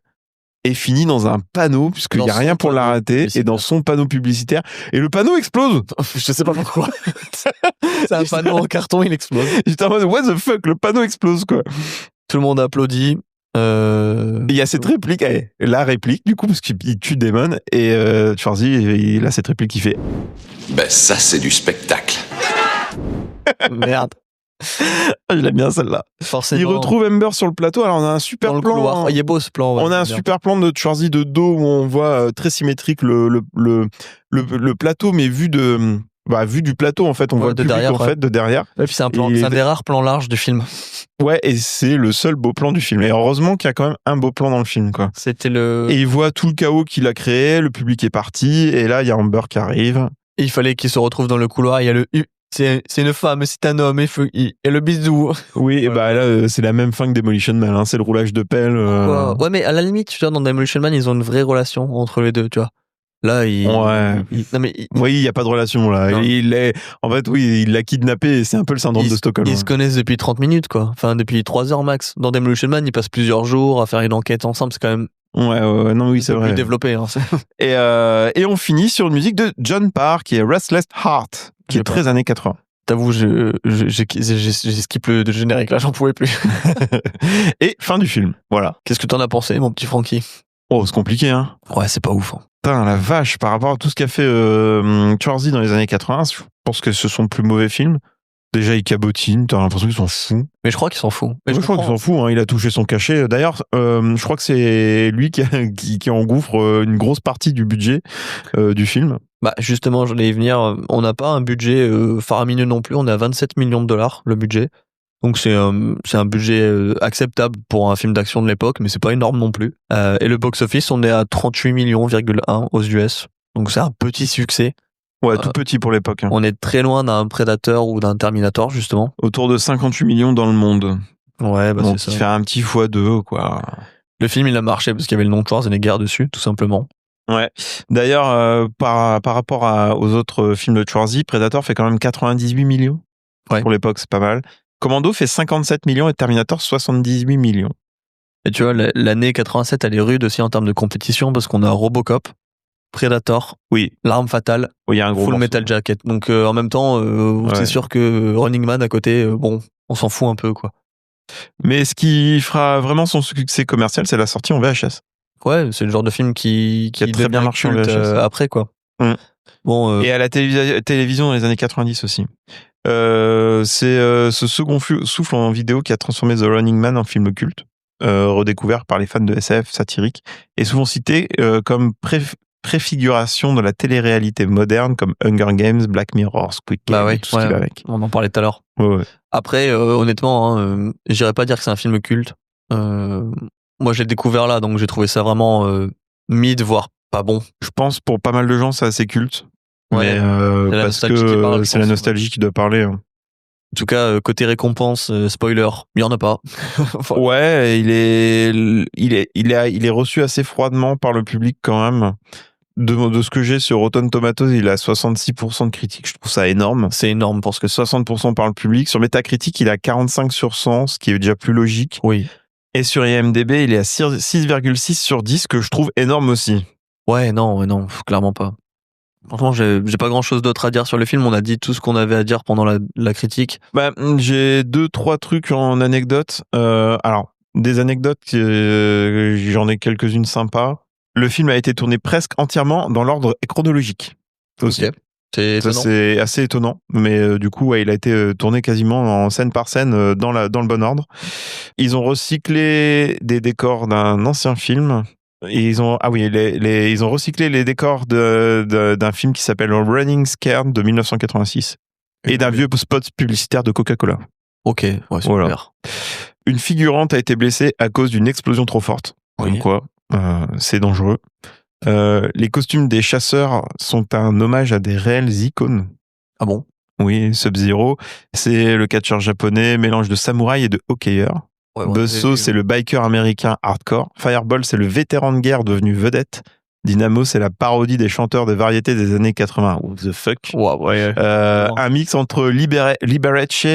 et finit dans un panneau, puisqu'il n'y a rien pour l'arrêter, et dans son panneau publicitaire. Et le panneau explose. Je sais pas pourquoi. C'est un panneau en carton, il explose. J'étais en mode, what the fuck, le panneau explose, quoi. Tout le monde applaudit. Il y a cette réplique, la réplique, du coup, parce qu'il tue Damon, et Schwarzy, il a cette réplique qui fait... Ben ça, c'est du spectacle. Merde. Je l'aime bien celle-là. Forcément. Il retrouve Amber sur le plateau. Alors on a un super dans le plan. couloir. Il est beau ce plan. Ouais, on a un super plan de Schwarzy de dos où on voit très symétrique le plateau, mais vu du plateau en fait, on voit le public derrière, en fait de derrière. Ouais, puis c'est un des rares plans larges du film. Ouais, et c'est le seul beau plan du film. Et heureusement qu'il y a quand même un beau plan dans le film, quoi. C'était le. Et il voit tout le chaos qu'il a créé, le public est parti, et là il y a Amber qui arrive. Et il fallait qu'il se retrouve dans le couloir. Il y a le c'est une femme, c'est un homme, et le bisou. Oui, et bah là, c'est la même fin que Demolition Man, hein, c'est le roulage de pelle. Ouais, mais à la limite, tu vois, dans Demolition Man, ils ont une vraie relation entre les deux, tu vois. Là, oui, il n'y a pas de relation, là. En fait, oui, il l'a kidnappé, et c'est un peu le syndrome de Stockholm. Ils se connaissent depuis 30 minutes, quoi. Enfin, depuis 3 heures max. Dans Demolition Man, ils passent plusieurs jours à faire une enquête ensemble, c'est quand même... Ouais, non, oui, c'est vrai. Plus développé, hein. Et on finit sur une musique de John Parr, qui est Restless Heart, qui est très années 80. T'avoue, j'ai skip le générique, là, j'en pouvais plus. Et fin du film, voilà. Qu'est-ce que t'en as pensé, mon petit Francky? Oh, c'est compliqué, hein. Ouais, c'est pas ouf. Hein. Putain, la vache, par rapport à tout ce qu'a fait Schwarzy dans les années 80, je pense que ce sont de plus mauvais films. Déjà, il cabotine, t'as l'impression qu'ils s'en foutent. Mais je crois qu'ils s'en foutent. Je crois qu'ils s'en foutent, hein, il a touché son cachet. D'ailleurs, je crois que c'est lui qui engouffre une grosse partie du budget du film. Bah justement, j'allais y venir. On n'a pas un budget faramineux non plus, on est à 27 millions de dollars le budget. Donc c'est un budget acceptable pour un film d'action de l'époque, mais c'est pas énorme non plus. Et le box-office, on est à 38,1 millions aux US. Donc c'est un petit succès. Ouais, tout petit pour l'époque. Hein. On est très loin d'un Predator ou d'un Terminator, justement. Autour de 58 millions dans le monde. Ouais, bah donc c'est ça. Il fait un petit x2, quoi. Le film, il a marché parce qu'il y avait le nom de Schwarzenegger dessus, tout simplement. Ouais. D'ailleurs, par rapport aux autres films de Schwarzy, Predator fait quand même 98 millions. Ouais. Pour l'époque, c'est pas mal. Commando fait 57 millions et Terminator 78 millions. Et tu vois, l'année 87, elle est rude aussi en termes de compétition parce qu'on a Robocop, Predator, oui, L'Arme Fatale, oui, y a un gros Full Metal Jacket. Donc en même temps, c'est sûr que Running Man à côté, on s'en fout un peu, quoi. Mais ce qui fera vraiment son succès commercial, c'est la sortie en VHS. Ouais, c'est le genre de film qui a très bien marché en VHS. après, quoi. Bon, et à la télévision dans les années 90 aussi. C'est ce second souffle en vidéo qui a transformé The Running Man en film culte, redécouvert par les fans de SF satirique, et souvent cité comme préfiguration de la télé-réalité moderne comme Hunger Games, Black Mirror, Squid Game, et tout ce qui va avec. On en parlait tout à l'heure. Ouais. Après, honnêtement, j'irais pas dire que c'est un film culte. Moi, j'ai découvert là, donc j'ai trouvé ça vraiment mid, voire pas bon. Je pense pour pas mal de gens, c'est assez culte. Ouais, mais parce que c'est la nostalgie qui doit parler. Hein. En tout cas, côté récompense, spoiler, il y en a pas. Ouais, il est reçu assez froidement par le public quand même. De ce que j'ai sur Rotten Tomatoes, il a 66% de critiques. Je trouve ça énorme. C'est énorme parce que 60% par le public. Sur Metacritic, il a 45 sur 100, ce qui est déjà plus logique. Oui. Et sur IMDb, il est à 6,6 sur 10, que je trouve énorme aussi. Ouais, non, clairement pas. Franchement, j'ai pas grand chose d'autre à dire sur le film. On a dit tout ce qu'on avait à dire pendant la critique. Bah, j'ai 2-3 trucs en anecdotes. Alors, des anecdotes, j'en ai quelques-unes sympas. Le film a été tourné presque entièrement dans l'ordre chronologique. Aussi. Okay. C'est assez étonnant, mais du coup, il a été tourné quasiment en scène par scène dans le bon ordre. Ils ont recyclé des décors d'un ancien film. Et ils ont ils ont recyclé les décors d'un film qui s'appelle Running Scared de 1986 et d'un vieux spot publicitaire de Coca-Cola. Ok, ouais, super. Voilà. Une figurante a été blessée à cause d'une explosion trop forte. Comme quoi, c'est dangereux. Les costumes des chasseurs sont un hommage à des réelles icônes. Ah bon? Oui, Sub-Zero, c'est le catcheur japonais, mélange de samouraï et de hockeyeur. Buzzsaw, c'est le biker américain hardcore. Fireball, c'est le vétéran de guerre devenu vedette. Dynamo, c'est la parodie des chanteurs de variété des années 80. What the fuck? Wow, ouais. Un mix entre Liberace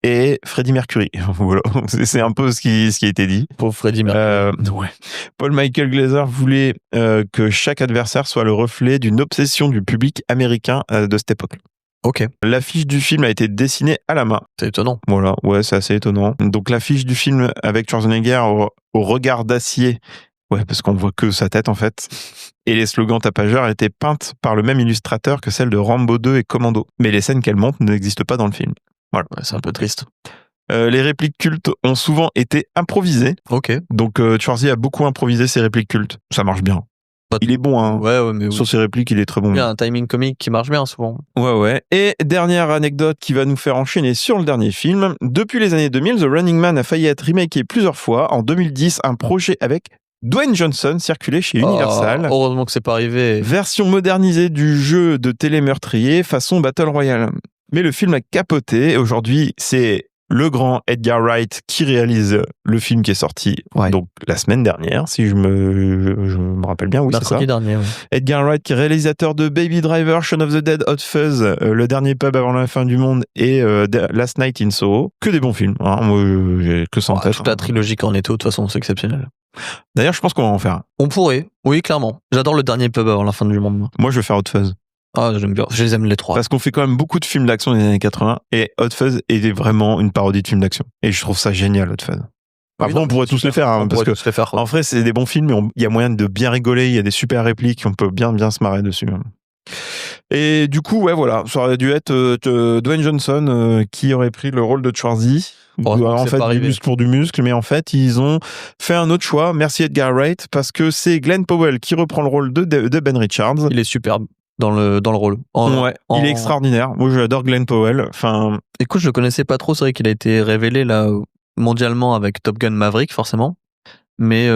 et Freddie Mercury. Voilà. C'est un peu ce qui a été dit. Pour Freddie Mercury. Ouais. Paul Michael Glaser voulait que chaque adversaire soit le reflet d'une obsession du public américain de cette époque. Ok. L'affiche du film a été dessinée à la main. C'est étonnant. Voilà, ouais, c'est assez étonnant. Donc l'affiche du film avec Schwarzenegger au regard d'acier, ouais, parce qu'on voit que sa tête en fait, et les slogans tapageurs étaient peintes par le même illustrateur que celles de Rambo 2 et Commando. Mais les scènes qu'elle montre n'existent pas dans le film. Voilà. Ouais, c'est un peu triste. Les répliques cultes ont souvent été improvisées. Ok. Donc Schwarzy a beaucoup improvisé ses répliques cultes. Ça marche bien. Il est bon, hein. Ouais, mais sur ses répliques, il est très bon. Il y a un timing comique qui marche bien souvent. Ouais. Et dernière anecdote qui va nous faire enchaîner sur le dernier film. Depuis les années 2000, The Running Man a failli être remaké plusieurs fois. En 2010, un projet avec Dwayne Johnson circulait chez Universal. Heureusement que c'est pas arrivé. Version modernisée du jeu de télé-meurtrier façon Battle Royale. Mais le film a capoté. Aujourd'hui, c'est le grand Edgar Wright qui réalise le film qui est sorti donc la semaine dernière, si je me rappelle bien. Oui, c'est ça. Dernier, ouais. Edgar Wright qui est réalisateur de Baby Driver, Shaun of the Dead, Hot Fuzz, Le Dernier Pub avant la fin du monde et Last Night in Soho. Que des bons films. Hein. Moi, j'ai que ça en tête. Toute la trilogie Cornetto, de toute façon, c'est exceptionnel. D'ailleurs, je pense qu'on va en faire un. On pourrait. Oui, clairement. J'adore Le Dernier Pub avant la fin du monde. Moi, je vais faire Hot Fuzz. Ah, j'aime bien. Je les aime les trois. Parce qu'on fait quand même beaucoup de films d'action des années 80 et Hot Fuzz est vraiment une parodie de film d'action. Et je trouve ça génial, Hot Fuzz. Après, on pourrait tous les faire, hein, parce que en vrai, c'est des bons films, mais il y a moyen de bien rigoler, il y a des super répliques, on peut bien se marrer dessus. Et du coup, ouais, voilà, ça aurait dû être Dwayne Johnson qui aurait pris le rôle de Schwarzy. En fait, du muscle pour du muscle, mais en fait, ils ont fait un autre choix. Merci Edgar Wright, parce que c'est Glenn Powell qui reprend le rôle de Ben Richards. Il est superbe dans le rôle. Il est extraordinaire. Moi, j'adore Glenn Powell. Enfin, écoute, je le connaissais pas trop. C'est vrai qu'il a été révélé là mondialement avec Top Gun Maverick, forcément. Mais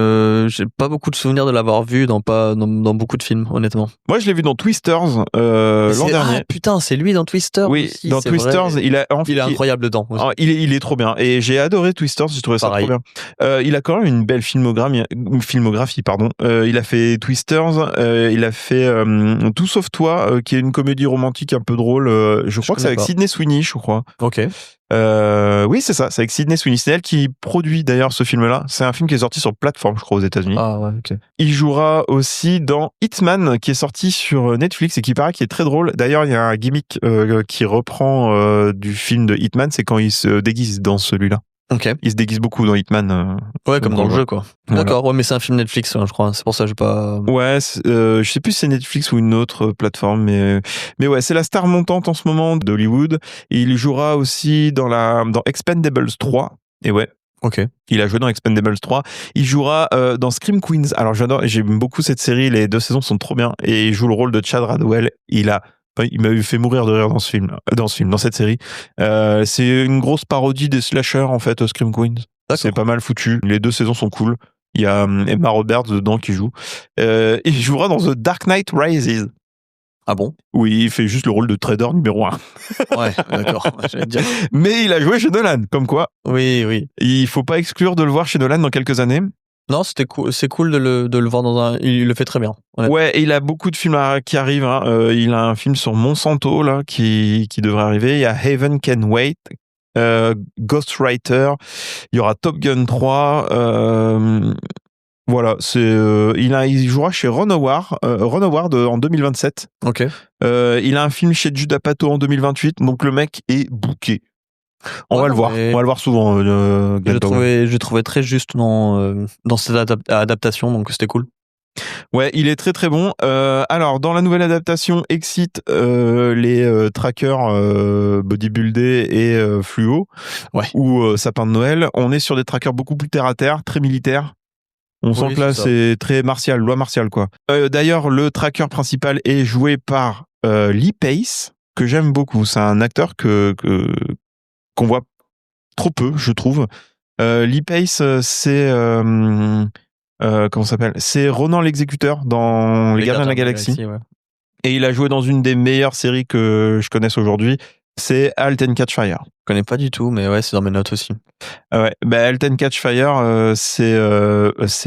j'ai pas beaucoup de souvenirs de l'avoir vu dans beaucoup de films, honnêtement. Moi, je l'ai vu dans Twisters l'an dernier. Ah, putain, c'est lui dans Twisters. Oui, aussi, dans Twisters, vrai. Il est incroyable dedans. Aussi. Il est trop bien. Et j'ai adoré Twisters, j'ai trouvé ça trop bien. Il a quand même une belle filmographie. Il a fait Twisters, il a fait Tout sauf toi, qui est une comédie romantique un peu drôle. Je crois que c'est avec Sydney Sweeney, je crois. Ok. Oui, c'est ça, c'est avec Sydney Sweeney. C'est elle qui produit d'ailleurs ce film-là. C'est un film qui est sorti sur plateforme, je crois, aux États-Unis. Ah ouais, ok. Il jouera aussi dans Hitman, qui est sorti sur Netflix et qui paraît qu'il est très drôle. D'ailleurs, il y a un gimmick qui reprend du film de Hitman, c'est quand il se déguise dans celui-là. Ok. Il se déguise beaucoup dans Hitman. Ouais, comme dans le jeu, quoi. Voilà. D'accord, ouais, mais c'est un film Netflix, je crois. C'est pour ça que j'ai pas. Ouais, je sais plus si c'est Netflix ou une autre plateforme, mais ouais, c'est la star montante en ce moment d'Hollywood. Et il jouera aussi dans Expendables 3. Et ouais. Ok. Il a joué dans Expendables 3. Il jouera dans Scream Queens. Alors j'aime beaucoup cette série. Les 2 saisons sont trop bien. Et il joue le rôle de Chad Radwell. Il m'a fait mourir de rire dans cette série. C'est une grosse parodie des slashers, en fait, Scream Queens. C'est pas mal foutu. Les 2 saisons sont cool. Il y a Emma Roberts dedans qui joue. Il jouera dans The Dark Knight Rises. Ah bon? Oui, il fait juste le rôle de trader numéro 1. Ouais, d'accord. J'allais dire. Mais il a joué chez Nolan, comme quoi. Oui. Il faut pas exclure de le voir chez Nolan dans quelques années. Non, c'était cool. C'est cool de le voir dans un. Il le fait très bien. Honnêtement. Ouais, et il a beaucoup de films qui arrivent. Hein. Il a un film sur Monsanto là qui devrait arriver. Il y a Heaven Can Wait, Ghostwriter. Il y aura Top Gun 3. Voilà, il jouera chez Ron Howard en 2027. Ok. Il a un film chez Judd Apatow en 2028. Donc le mec est booké. On va le voir. On va le voir souvent. J'ai trouvé très juste dans cette adaptation, donc c'était cool. Ouais, il est très très bon. Alors, dans la nouvelle adaptation, excite les trackers bodybuildés et fluo, ou sapin de Noël. On est sur des trackers beaucoup plus terre à terre, très militaires. On sent que là, c'est très martial, loi martiale, quoi. D'ailleurs, le tracker principal est joué par Lee Pace, que j'aime beaucoup. C'est un acteur qu'on voit trop peu, je trouve. Lee Pace, c'est comment ça s'appelle ? C'est Ronan l'exécuteur dans Les Gardiens de la Galaxie. Ouais. Et il a joué dans une des meilleures séries que je connaisse aujourd'hui. C'est Halt and Catch Fire. Je connais pas du tout, mais ouais, c'est dans mes notes aussi. Ouais, Halt and Catch Fire, c'est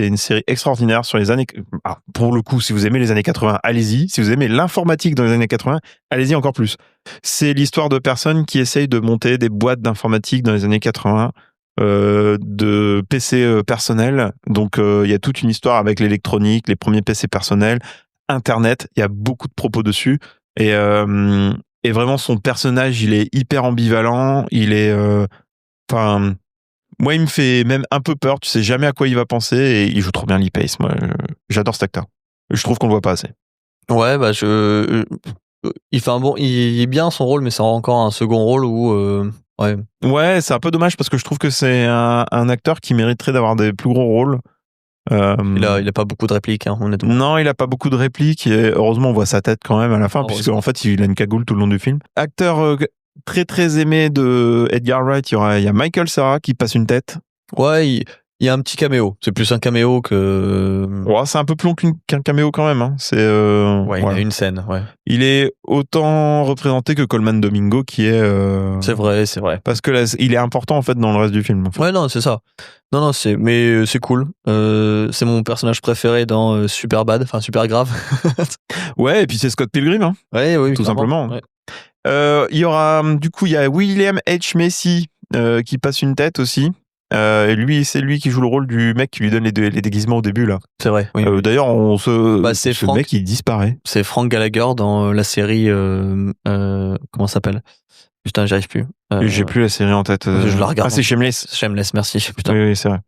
une série extraordinaire sur les années. Ah, pour le coup, si vous aimez les années 80, allez-y. Si vous aimez l'informatique dans les années 80, allez-y encore plus. C'est l'histoire de personnes qui essayent de monter des boîtes d'informatique dans les années 80. De PC personnels. Donc, il y a toute une histoire avec l'électronique, les premiers PC personnels, Internet. Il y a beaucoup de propos dessus. Et vraiment, son personnage, il est hyper ambivalent. Il est... Enfin... moi, il me fait même un peu peur. Tu sais jamais à quoi il va penser. Et il joue trop bien Lee Pace. Moi, j'adore cet acteur. Je trouve qu'on le voit pas assez. Ouais, bah il fait il est bien son rôle, mais c'est encore un second rôle où... Ouais, c'est un peu dommage parce que je trouve que c'est un acteur qui mériterait d'avoir des plus gros rôles. Il a pas beaucoup de répliques, hein, honnêtement. Non, il a pas beaucoup de répliques et heureusement on voit sa tête quand même à la fin, puisque en fait il a une cagoule tout le long du film. Acteur très très aimé de Edgar Wright, il y a Michael Cera qui passe une tête. Ouais, il y a un petit caméo. C'est plus un caméo que... Ouais, c'est un peu plus long qu'un caméo quand même. Hein. C'est ouais, il a une scène, ouais. Il est autant représenté que Colman Domingo qui est... C'est vrai. Parce que là, il est important en fait dans le reste du film. En fait. Ouais, non, c'est ça. Non, mais c'est cool. C'est mon personnage préféré dans Superbad, enfin Super Grave. Ouais, et puis c'est Scott Pilgrim. Hein. Ouais, oui, tout simplement. Ouais. Il y aura, du coup, il y a William H. Macy qui passe une tête aussi. Et c'est lui qui joue le rôle du mec qui lui donne les déguisements au début là. C'est vrai. Oui. D'ailleurs, c'est ce mec il disparaît. C'est Frank Gallagher dans la série comment ça s'appelle ? Putain, j'y arrive plus. J'ai plus la série en tête. Je la regarde. Ah, c'est Shameless. Shameless, merci. Putain. Oui, c'est vrai.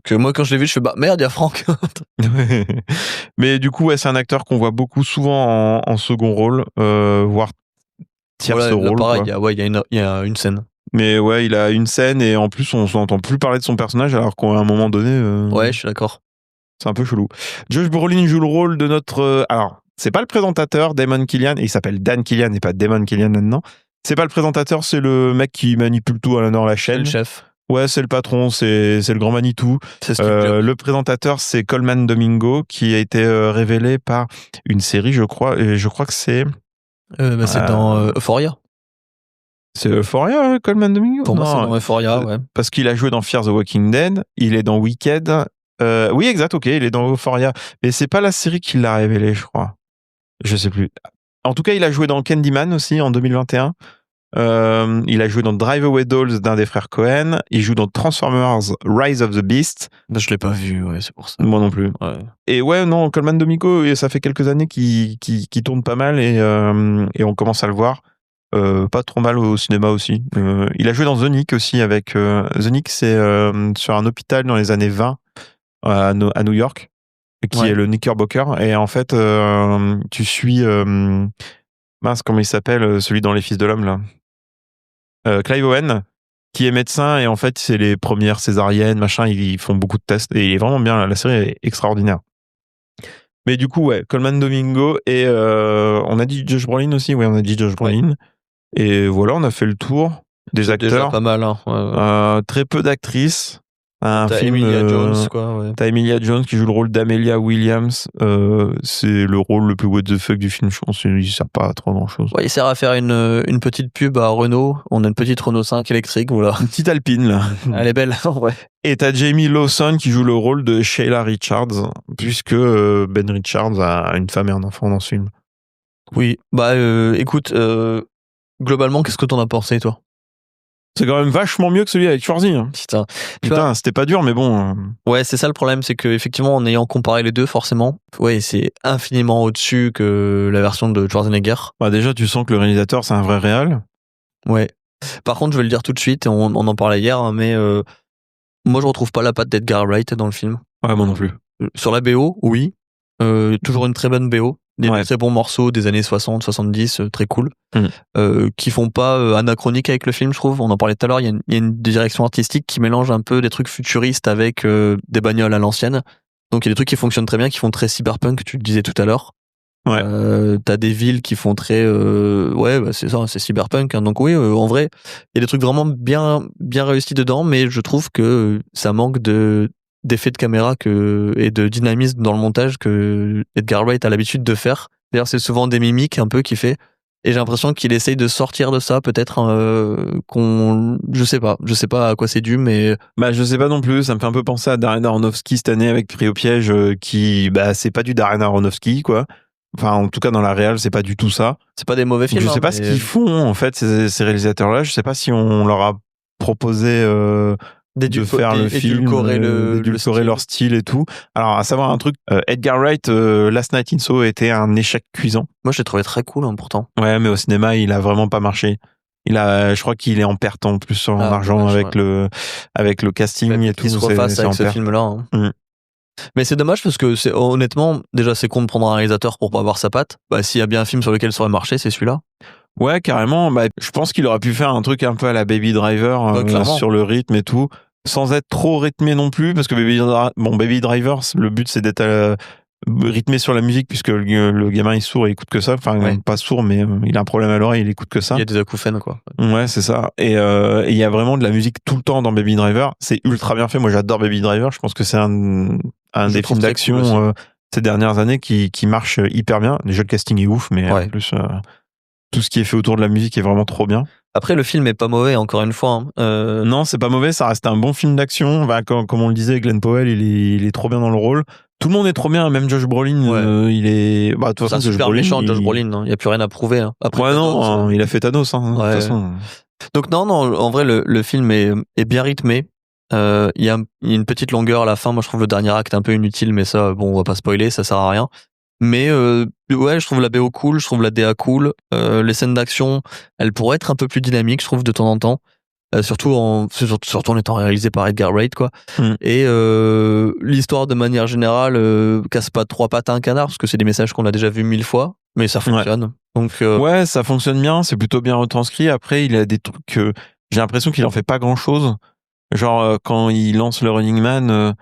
Que moi quand je l'ai vu, je fais merde, il y a Frank. Mais du coup, ouais, c'est un acteur qu'on voit beaucoup souvent en second rôle, voire tierce rôle. Pareil, il y a une scène. Mais ouais, il a une scène et en plus on n'entend plus parler de son personnage alors qu'à un moment donné... Ouais, je suis d'accord. C'est un peu chelou. Josh Brolin joue le rôle de notre... alors, c'est pas le présentateur, Damon Killian, et il s'appelle Dan Killian et pas Damon Killian maintenant. C'est pas le présentateur, c'est le mec qui manipule tout dans la chaîne. C'est le chef. Ouais, c'est le patron, c'est le grand Manitou. Le présentateur, c'est Colman Domingo, qui a été révélé par une série, je crois, et je crois que c'est... c'est dans Euphoria. C'est Euphoria, Colman Domingo? Pour moi, c'est dans Euphoria, ouais. Parce qu'il a joué dans Fear the Walking Dead, il est dans Wicked. Oui, exact, ok, il est dans Euphoria. Mais c'est pas la série qui l'a révélé, je crois. Je sais plus. En tout cas, il a joué dans Candyman aussi, en 2021. Il a joué dans Drive Away Dolls d'un des frères Cohen. Il joue dans Transformers Rise of the Beast. Je l'ai pas vu, ouais, c'est pour ça. Moi non plus. Ouais. Et ouais, non, Colman Domingo, ça fait quelques années qu'il tourne pas mal et on commence à le voir. Pas trop mal au cinéma aussi. Il a joué dans The Nick aussi avec... The Nick, c'est sur un hôpital dans les années 20 à New York, qui est le Knickerbocker. Et en fait, tu suis... mince, comment il s'appelle, celui dans Les Fils de l'Homme, là, Clive Owen, qui est médecin, et en fait, c'est les premières césariennes, machin, ils font beaucoup de tests, et il est vraiment bien, la série est extraordinaire. Mais du coup, ouais, Colman Domingo, et on a dit Josh Brolin aussi, ouais, on a dit Josh Brolin, et voilà, on a fait le tour des acteurs. Déjà pas mal, hein. Ouais. Très peu d'actrices. T'as Emilia Jones, quoi. Ouais. T'as Emilia Jones qui joue le rôle d'Amelia Williams. C'est le rôle le plus what the fuck du film, je pense. Il sert pas à trop grand chose. Ouais, il sert à faire une petite pub à Renault. On a une petite Renault 5 électrique, voilà. Une petite Alpine, là. Elle est belle, ouais. Et t'as Jamie Lawson qui joue le rôle de Sheila Richards, puisque Ben Richards a une femme et un enfant dans ce film. Oui, bah écoute, globalement, qu'est-ce que t'en as pensé, toi? C'est quand même vachement mieux que celui avec Schwarzy. Hein. Putain, c'était pas dur, mais bon. Ouais, c'est ça le problème, c'est que effectivement, en ayant comparé les deux, forcément, ouais, c'est infiniment au-dessus que la version de Schwarzenegger. Bah déjà, tu sens que le réalisateur, c'est un vrai réal. Ouais. Par contre, je vais le dire tout de suite, on en parlait hier, hein, mais moi, je retrouve pas la patte d'Edgar Wright dans le film. Ouais, moi non plus. Sur la BO, oui. Toujours une très bonne BO. Des très bons morceaux des années 60, 70, très cool, qui font pas anachronique avec le film, je trouve. On en parlait tout à l'heure, il y a une direction artistique qui mélange un peu des trucs futuristes avec des bagnoles à l'ancienne. Donc il y a des trucs qui fonctionnent très bien, qui font très cyberpunk, tu le disais tout à l'heure. Ouais. T'as des villes qui font très c'est ça, c'est cyberpunk, hein. Donc oui, en vrai il y a des trucs vraiment bien réussis dedans, mais je trouve que ça manque d'effets de caméra et de dynamisme dans le montage que Edgar Wright a l'habitude de faire. D'ailleurs c'est souvent des mimiques un peu qu'il fait, et j'ai l'impression qu'il essaye de sortir de ça, peut-être je sais pas à quoi c'est dû, mais je sais pas non plus, ça me fait un peu penser à Darren Aronofsky cette année avec Pris au piège, qui c'est pas du Darren Aronofsky quoi. Enfin, en tout cas, dans la réal, c'est pas du tout ça. C'est pas des mauvais films. Je sais pas ce qu'ils font, en fait, ces réalisateurs-là. Je sais pas si on leur a proposé de faire le film, d'édulcorer leur style et tout. Alors, à savoir un truc, Edgar Wright, Last Night in Soho était un échec cuisant. Moi, je l'ai trouvé très cool, hein, pourtant. Ouais, mais au cinéma, il a vraiment pas marché. Je crois qu'il est en perte en plus en argent avec le casting et tout. Il se refasse avec ce film-là. Hein. Mais c'est dommage parce que honnêtement, déjà c'est con de prendre un réalisateur pour pas avoir sa patte. S'il y a bien un film sur lequel ça aurait marché, c'est celui-là. Ouais, carrément. Je pense qu'il aurait pu faire un truc un peu à la Baby Driver sur le rythme et tout, sans être trop rythmé non plus, parce que Baby Driver, le but c'est d'être rythmé sur la musique, puisque le gamin il est sourd et il écoute que ça. Enfin, pas sourd, mais il a un problème à l'oreille, il écoute que ça. Il y a des acouphènes, quoi. Ouais, c'est ça. Et il y a vraiment de la musique tout le temps dans Baby Driver. C'est ultra bien fait. Moi, j'adore Baby Driver. Je pense que c'est un des films d'action ces dernières années qui marche hyper bien. Déjà, le casting est ouf, mais en plus, tout ce qui est fait autour de la musique est vraiment trop bien. Après, le film est pas mauvais, encore une fois. Hein. Non, c'est pas mauvais. Ça reste un bon film d'action. Comme on le disait, Glenn Powell, il est trop bien dans le rôle. Tout le monde est trop bien, même Josh Brolin, il est... de toute façon, c'est un super méchant, Josh Brolin, hein. Il n'y a plus rien à prouver. Hein. Après, Thanos, il a fait Thanos, hein, de toute façon. Donc non, en vrai, le film est bien rythmé. Il y a une petite longueur à la fin. Moi, je trouve le dernier acte un peu inutile, mais ça, on va pas spoiler, ça sert à rien. Mais je trouve la BO cool, je trouve la DA cool. Les scènes d'action, elles pourraient être un peu plus dynamiques, je trouve, de temps en temps. Surtout en étant réalisé par Edgar Wright, quoi. Et l'histoire de manière générale casse pas trois pattes à un canard, parce que c'est des messages qu'on a déjà vus 1000 fois, mais ça fonctionne. Donc ça fonctionne bien, c'est plutôt bien retranscrit. Après, il a des trucs j'ai l'impression qu'il en fait pas grand chose. Genre quand il lance le Running Man,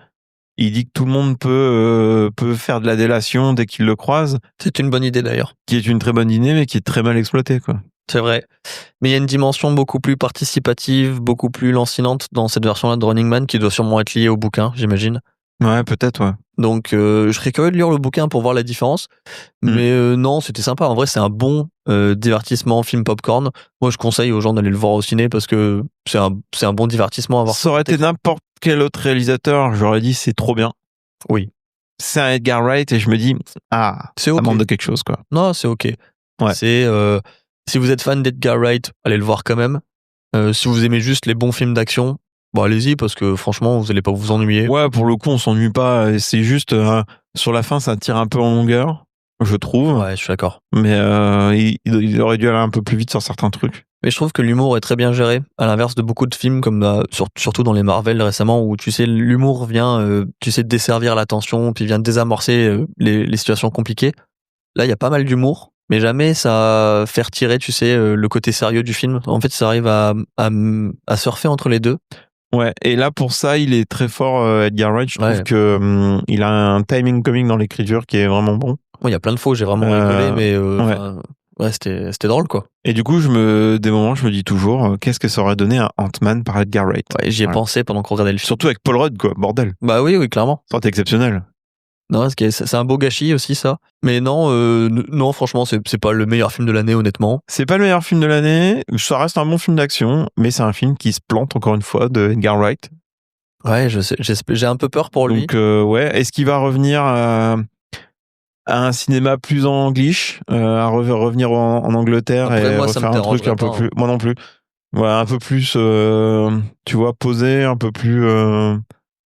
il dit que tout le monde peut faire de la délation dès qu'il le croise. C'est une bonne idée d'ailleurs. Qui est une très bonne idée, mais qui est très mal exploitée, quoi. C'est vrai. Mais il y a une dimension beaucoup plus participative, beaucoup plus lancinante dans cette version-là de Running Man, qui doit sûrement être liée au bouquin, j'imagine. Ouais, peut-être, ouais. Donc, je serais curieux de lire le bouquin pour voir la différence. Mais non, c'était sympa. En vrai, c'est un bon divertissement, film popcorn. Moi, je conseille aux gens d'aller le voir au ciné parce que c'est un bon divertissement à voir. Ça aurait été n'importe quel autre réalisateur, j'aurais dit c'est trop bien. Oui. C'est un Edgar Wright et je me dis, ça manque de quelque chose, quoi. Non, c'est ok. Ouais. C'est... si vous êtes fan d'Edgar Wright, allez le voir quand même. Si vous aimez juste les bons films d'action, allez-y, parce que franchement, vous n'allez pas vous ennuyer. Ouais, pour le coup, on s'ennuie pas. C'est juste, sur la fin, ça tire un peu en longueur, je trouve. Ouais, je suis d'accord. Mais il aurait dû aller un peu plus vite sur certains trucs. Mais je trouve que l'humour est très bien géré, à l'inverse de beaucoup de films, comme surtout dans les Marvel récemment, où tu sais, l'humour vient desservir la tension, puis vient désamorcer les situations compliquées. Là, il y a pas mal d'humour, mais jamais ça fait retirer, tu sais, le côté sérieux du film. En fait, ça arrive à surfer entre les deux. Ouais, et là pour ça, il est très fort, Edgar Wright. Je trouve que il a un timing comique dans l'écriture qui est vraiment bon. Moi, il y a plein de fois, j'ai vraiment rigolé, mais c'était drôle, quoi. Et du coup, des moments, je me dis toujours, qu'est-ce que ça aurait donné un Ant-Man par Edgar Wright. Ouais, j'y ai pensé pendant qu'on regardait le film. Surtout avec Paul Rudd, quoi, bordel. Bah oui, clairement. Ça aurait été exceptionnel. Non, c'est un beau gâchis aussi, ça. Mais non, franchement, c'est pas le meilleur film de l'année, honnêtement. C'est pas le meilleur film de l'année. Ça reste un bon film d'action, mais c'est un film qui se plante encore une fois de Edgar Wright. Ouais, je sais. J'ai un peu peur pour lui. Donc est-ce qu'il va revenir à un cinéma plus en English, à revenir en Angleterre? Après, et moi, refaire un truc un peu plus. Moi non plus. Ouais, un peu plus, tu vois, posé, un peu plus.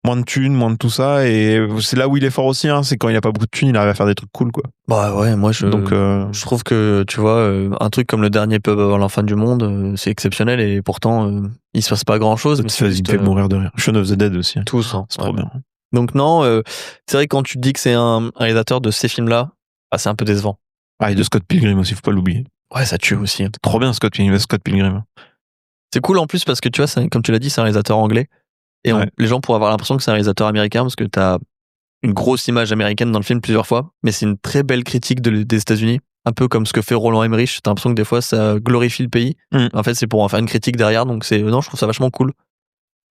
Moins de thunes, moins de tout ça, et c'est là où il est fort aussi, hein, c'est quand il a pas beaucoup de thunes, il arrive à faire des trucs cool, quoi. Bah ouais, moi je trouve que, tu vois, un truc comme le dernier Pub avant la fin du monde, c'est exceptionnel, et pourtant il se passe pas grand chose. Il me fait mourir de rire. Shaun of the Dead aussi. Tous, hein, c'est trop bien. Donc non, c'est vrai que quand tu te dis que c'est un réalisateur de ces films-là, c'est un peu décevant. Ah, et de Scott Pilgrim aussi, faut pas l'oublier. Ouais, ça tue aussi. Hein. Trop bien Scott Pilgrim. C'est cool en plus parce que tu vois, comme tu l'as dit, c'est un réalisateur anglais. Et les gens pourraient avoir l'impression que c'est un réalisateur américain parce que t'as une grosse image américaine dans le film plusieurs fois, mais c'est une très belle critique des États-Unis. Un peu comme ce que fait Roland Emmerich. T'as l'impression que des fois, ça glorifie le pays. En fait, c'est pour en faire une critique derrière. Donc, non, je trouve ça vachement cool.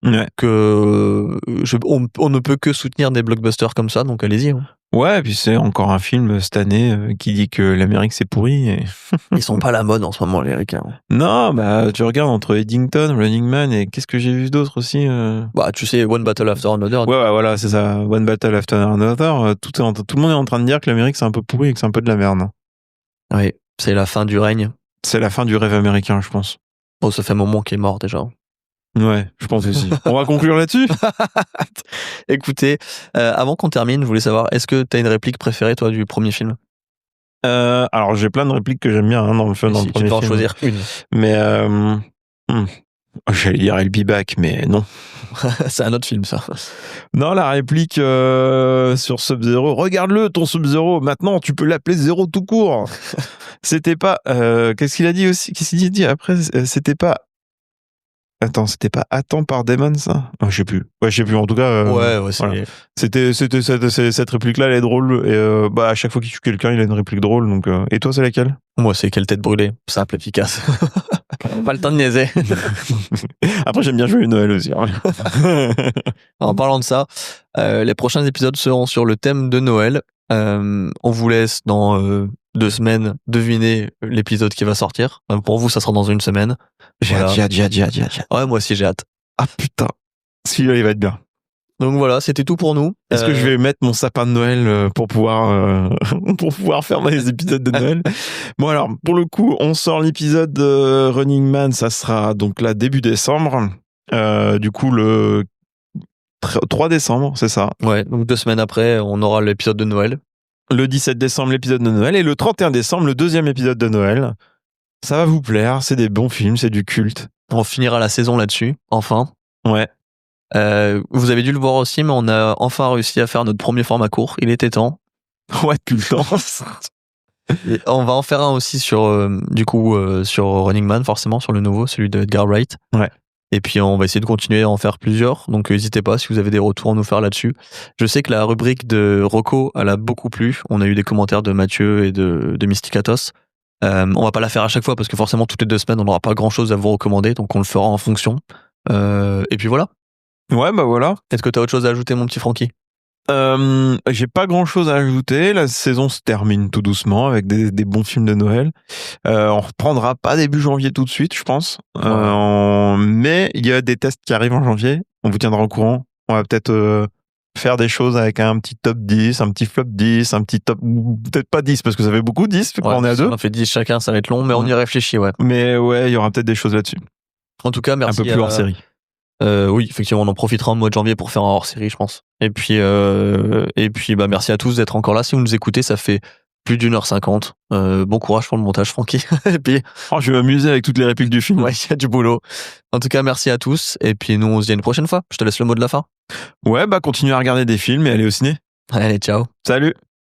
Ouais. On ne peut que soutenir des blockbusters comme ça, donc allez-y. Hein. Ouais, et puis c'est encore un film cette année qui dit que l'Amérique c'est pourri. Et... Ils sont pas à la mode en ce moment, les Américains. Non, bah tu regardes entre Eddington, Running Man et qu'est-ce que j'ai vu d'autre aussi Bah tu sais, One Battle After Another. Ouais, voilà, c'est ça. One Battle After Another. Tout le monde est en train de dire que l'Amérique c'est un peu pourri et que c'est un peu de la merde. Oui, c'est la fin du règne. C'est la fin du rêve américain, je pense. Oh, ça fait un moment qu'il est mort déjà. Ouais, je pense aussi. On va conclure là-dessus. Écoutez, avant qu'on termine, je voulais savoir, est-ce que t'as une réplique préférée, toi, du premier film? Alors, j'ai plein de répliques que j'aime bien dans le film. Si tu peux en choisir une. Mais, j'allais dire I'll be back, mais non. C'est un autre film, ça. Non, la réplique sur Sub-Zero. Regarde-le, ton Sub-Zero. Maintenant, tu peux l'appeler Zero tout court. C'était pas... qu'est-ce qu'il a dit aussi? Qu'est-ce qu'il dit après? C'était pas... Attends, c'était pas Attends par Damon, ça? Non, je sais plus. Ouais, je sais plus. En tout cas, ouais, voilà. C'était cette réplique-là, elle est drôle. Et bah, à chaque fois qu'il tue quelqu'un, il a une réplique drôle. Donc, et toi, c'est laquelle? Moi, c'est Quelle tête brûlée. Simple, efficace. Pas le temps de niaiser. Après, j'aime bien jouer Noël aussi. En parlant de ça, les prochains épisodes seront sur le thème de Noël. On vous laisse dans 2 semaines deviner l'épisode qui va sortir. Pour vous, ça sera dans 1 semaine. J'ai hâte. Ouais, moi aussi, j'ai hâte. Ah putain, celui-là, il va être bien. Donc voilà, c'était tout pour nous. Est-ce que je vais mettre mon sapin de Noël pour pouvoir faire mes épisodes de Noël? Bon alors, pour le coup, on sort l'épisode de Running Man, ça sera donc là début décembre. Du coup, le 3 décembre, c'est ça. Ouais, donc 2 semaines après, on aura l'épisode de Noël. Le 17 décembre, l'épisode de Noël. Et le 31 décembre, le 2e épisode de Noël. Ça va vous plaire, c'est des bons films, c'est du culte. On finira la saison là-dessus, enfin. Ouais. Vous avez dû le voir aussi, mais on a enfin réussi à faire notre premier format court. Il était temps. Ouais, depuis le temps. Et on va en faire un aussi sur Running Man, forcément, sur le nouveau, celui de Edgar Wright. Ouais. Et puis on va essayer de continuer à en faire plusieurs. Donc n'hésitez pas si vous avez des retours à nous faire là-dessus. Je sais que la rubrique de Rocco, elle a beaucoup plu. On a eu des commentaires de Mathieu et de Mysticatos. On va pas la faire à chaque fois parce que forcément toutes les 2 semaines on n'aura pas grand-chose à vous recommander, donc on le fera en fonction. Et puis voilà. Ouais, bah voilà. Est-ce que t'as autre chose à ajouter, mon petit Francky? J'ai pas grand chose à ajouter. La saison se termine tout doucement avec des bons films de Noël. On reprendra pas début janvier tout de suite, je pense. Mais il y a des tests qui arrivent en janvier. On vous tiendra au courant. On va peut-être faire des choses avec un petit top 10, un petit flop 10, un petit top, peut-être pas 10 parce que ça fait beaucoup 10 quand on est à 2. On en fait 10 chacun, ça va être long, mais on y réfléchit, ouais. Mais ouais, il y aura peut-être des choses là-dessus. En tout cas, merci. Un peu plus hors série. Oui, effectivement, on en profitera en mois de janvier pour faire un hors-série, je pense. Et puis, bah, merci à tous d'être encore là. Si vous nous écoutez, ça fait plus d'1h50. Bon courage pour le montage, Francky. Et puis, je vais m'amuser avec toutes les répliques du film. Ouais, il y a du boulot. En tout cas, merci à tous. Et puis, nous, on se dit à une prochaine fois. Je te laisse le mot de la fin. Ouais, bah, continuez à regarder des films et aller au ciné. Allez, ciao. Salut.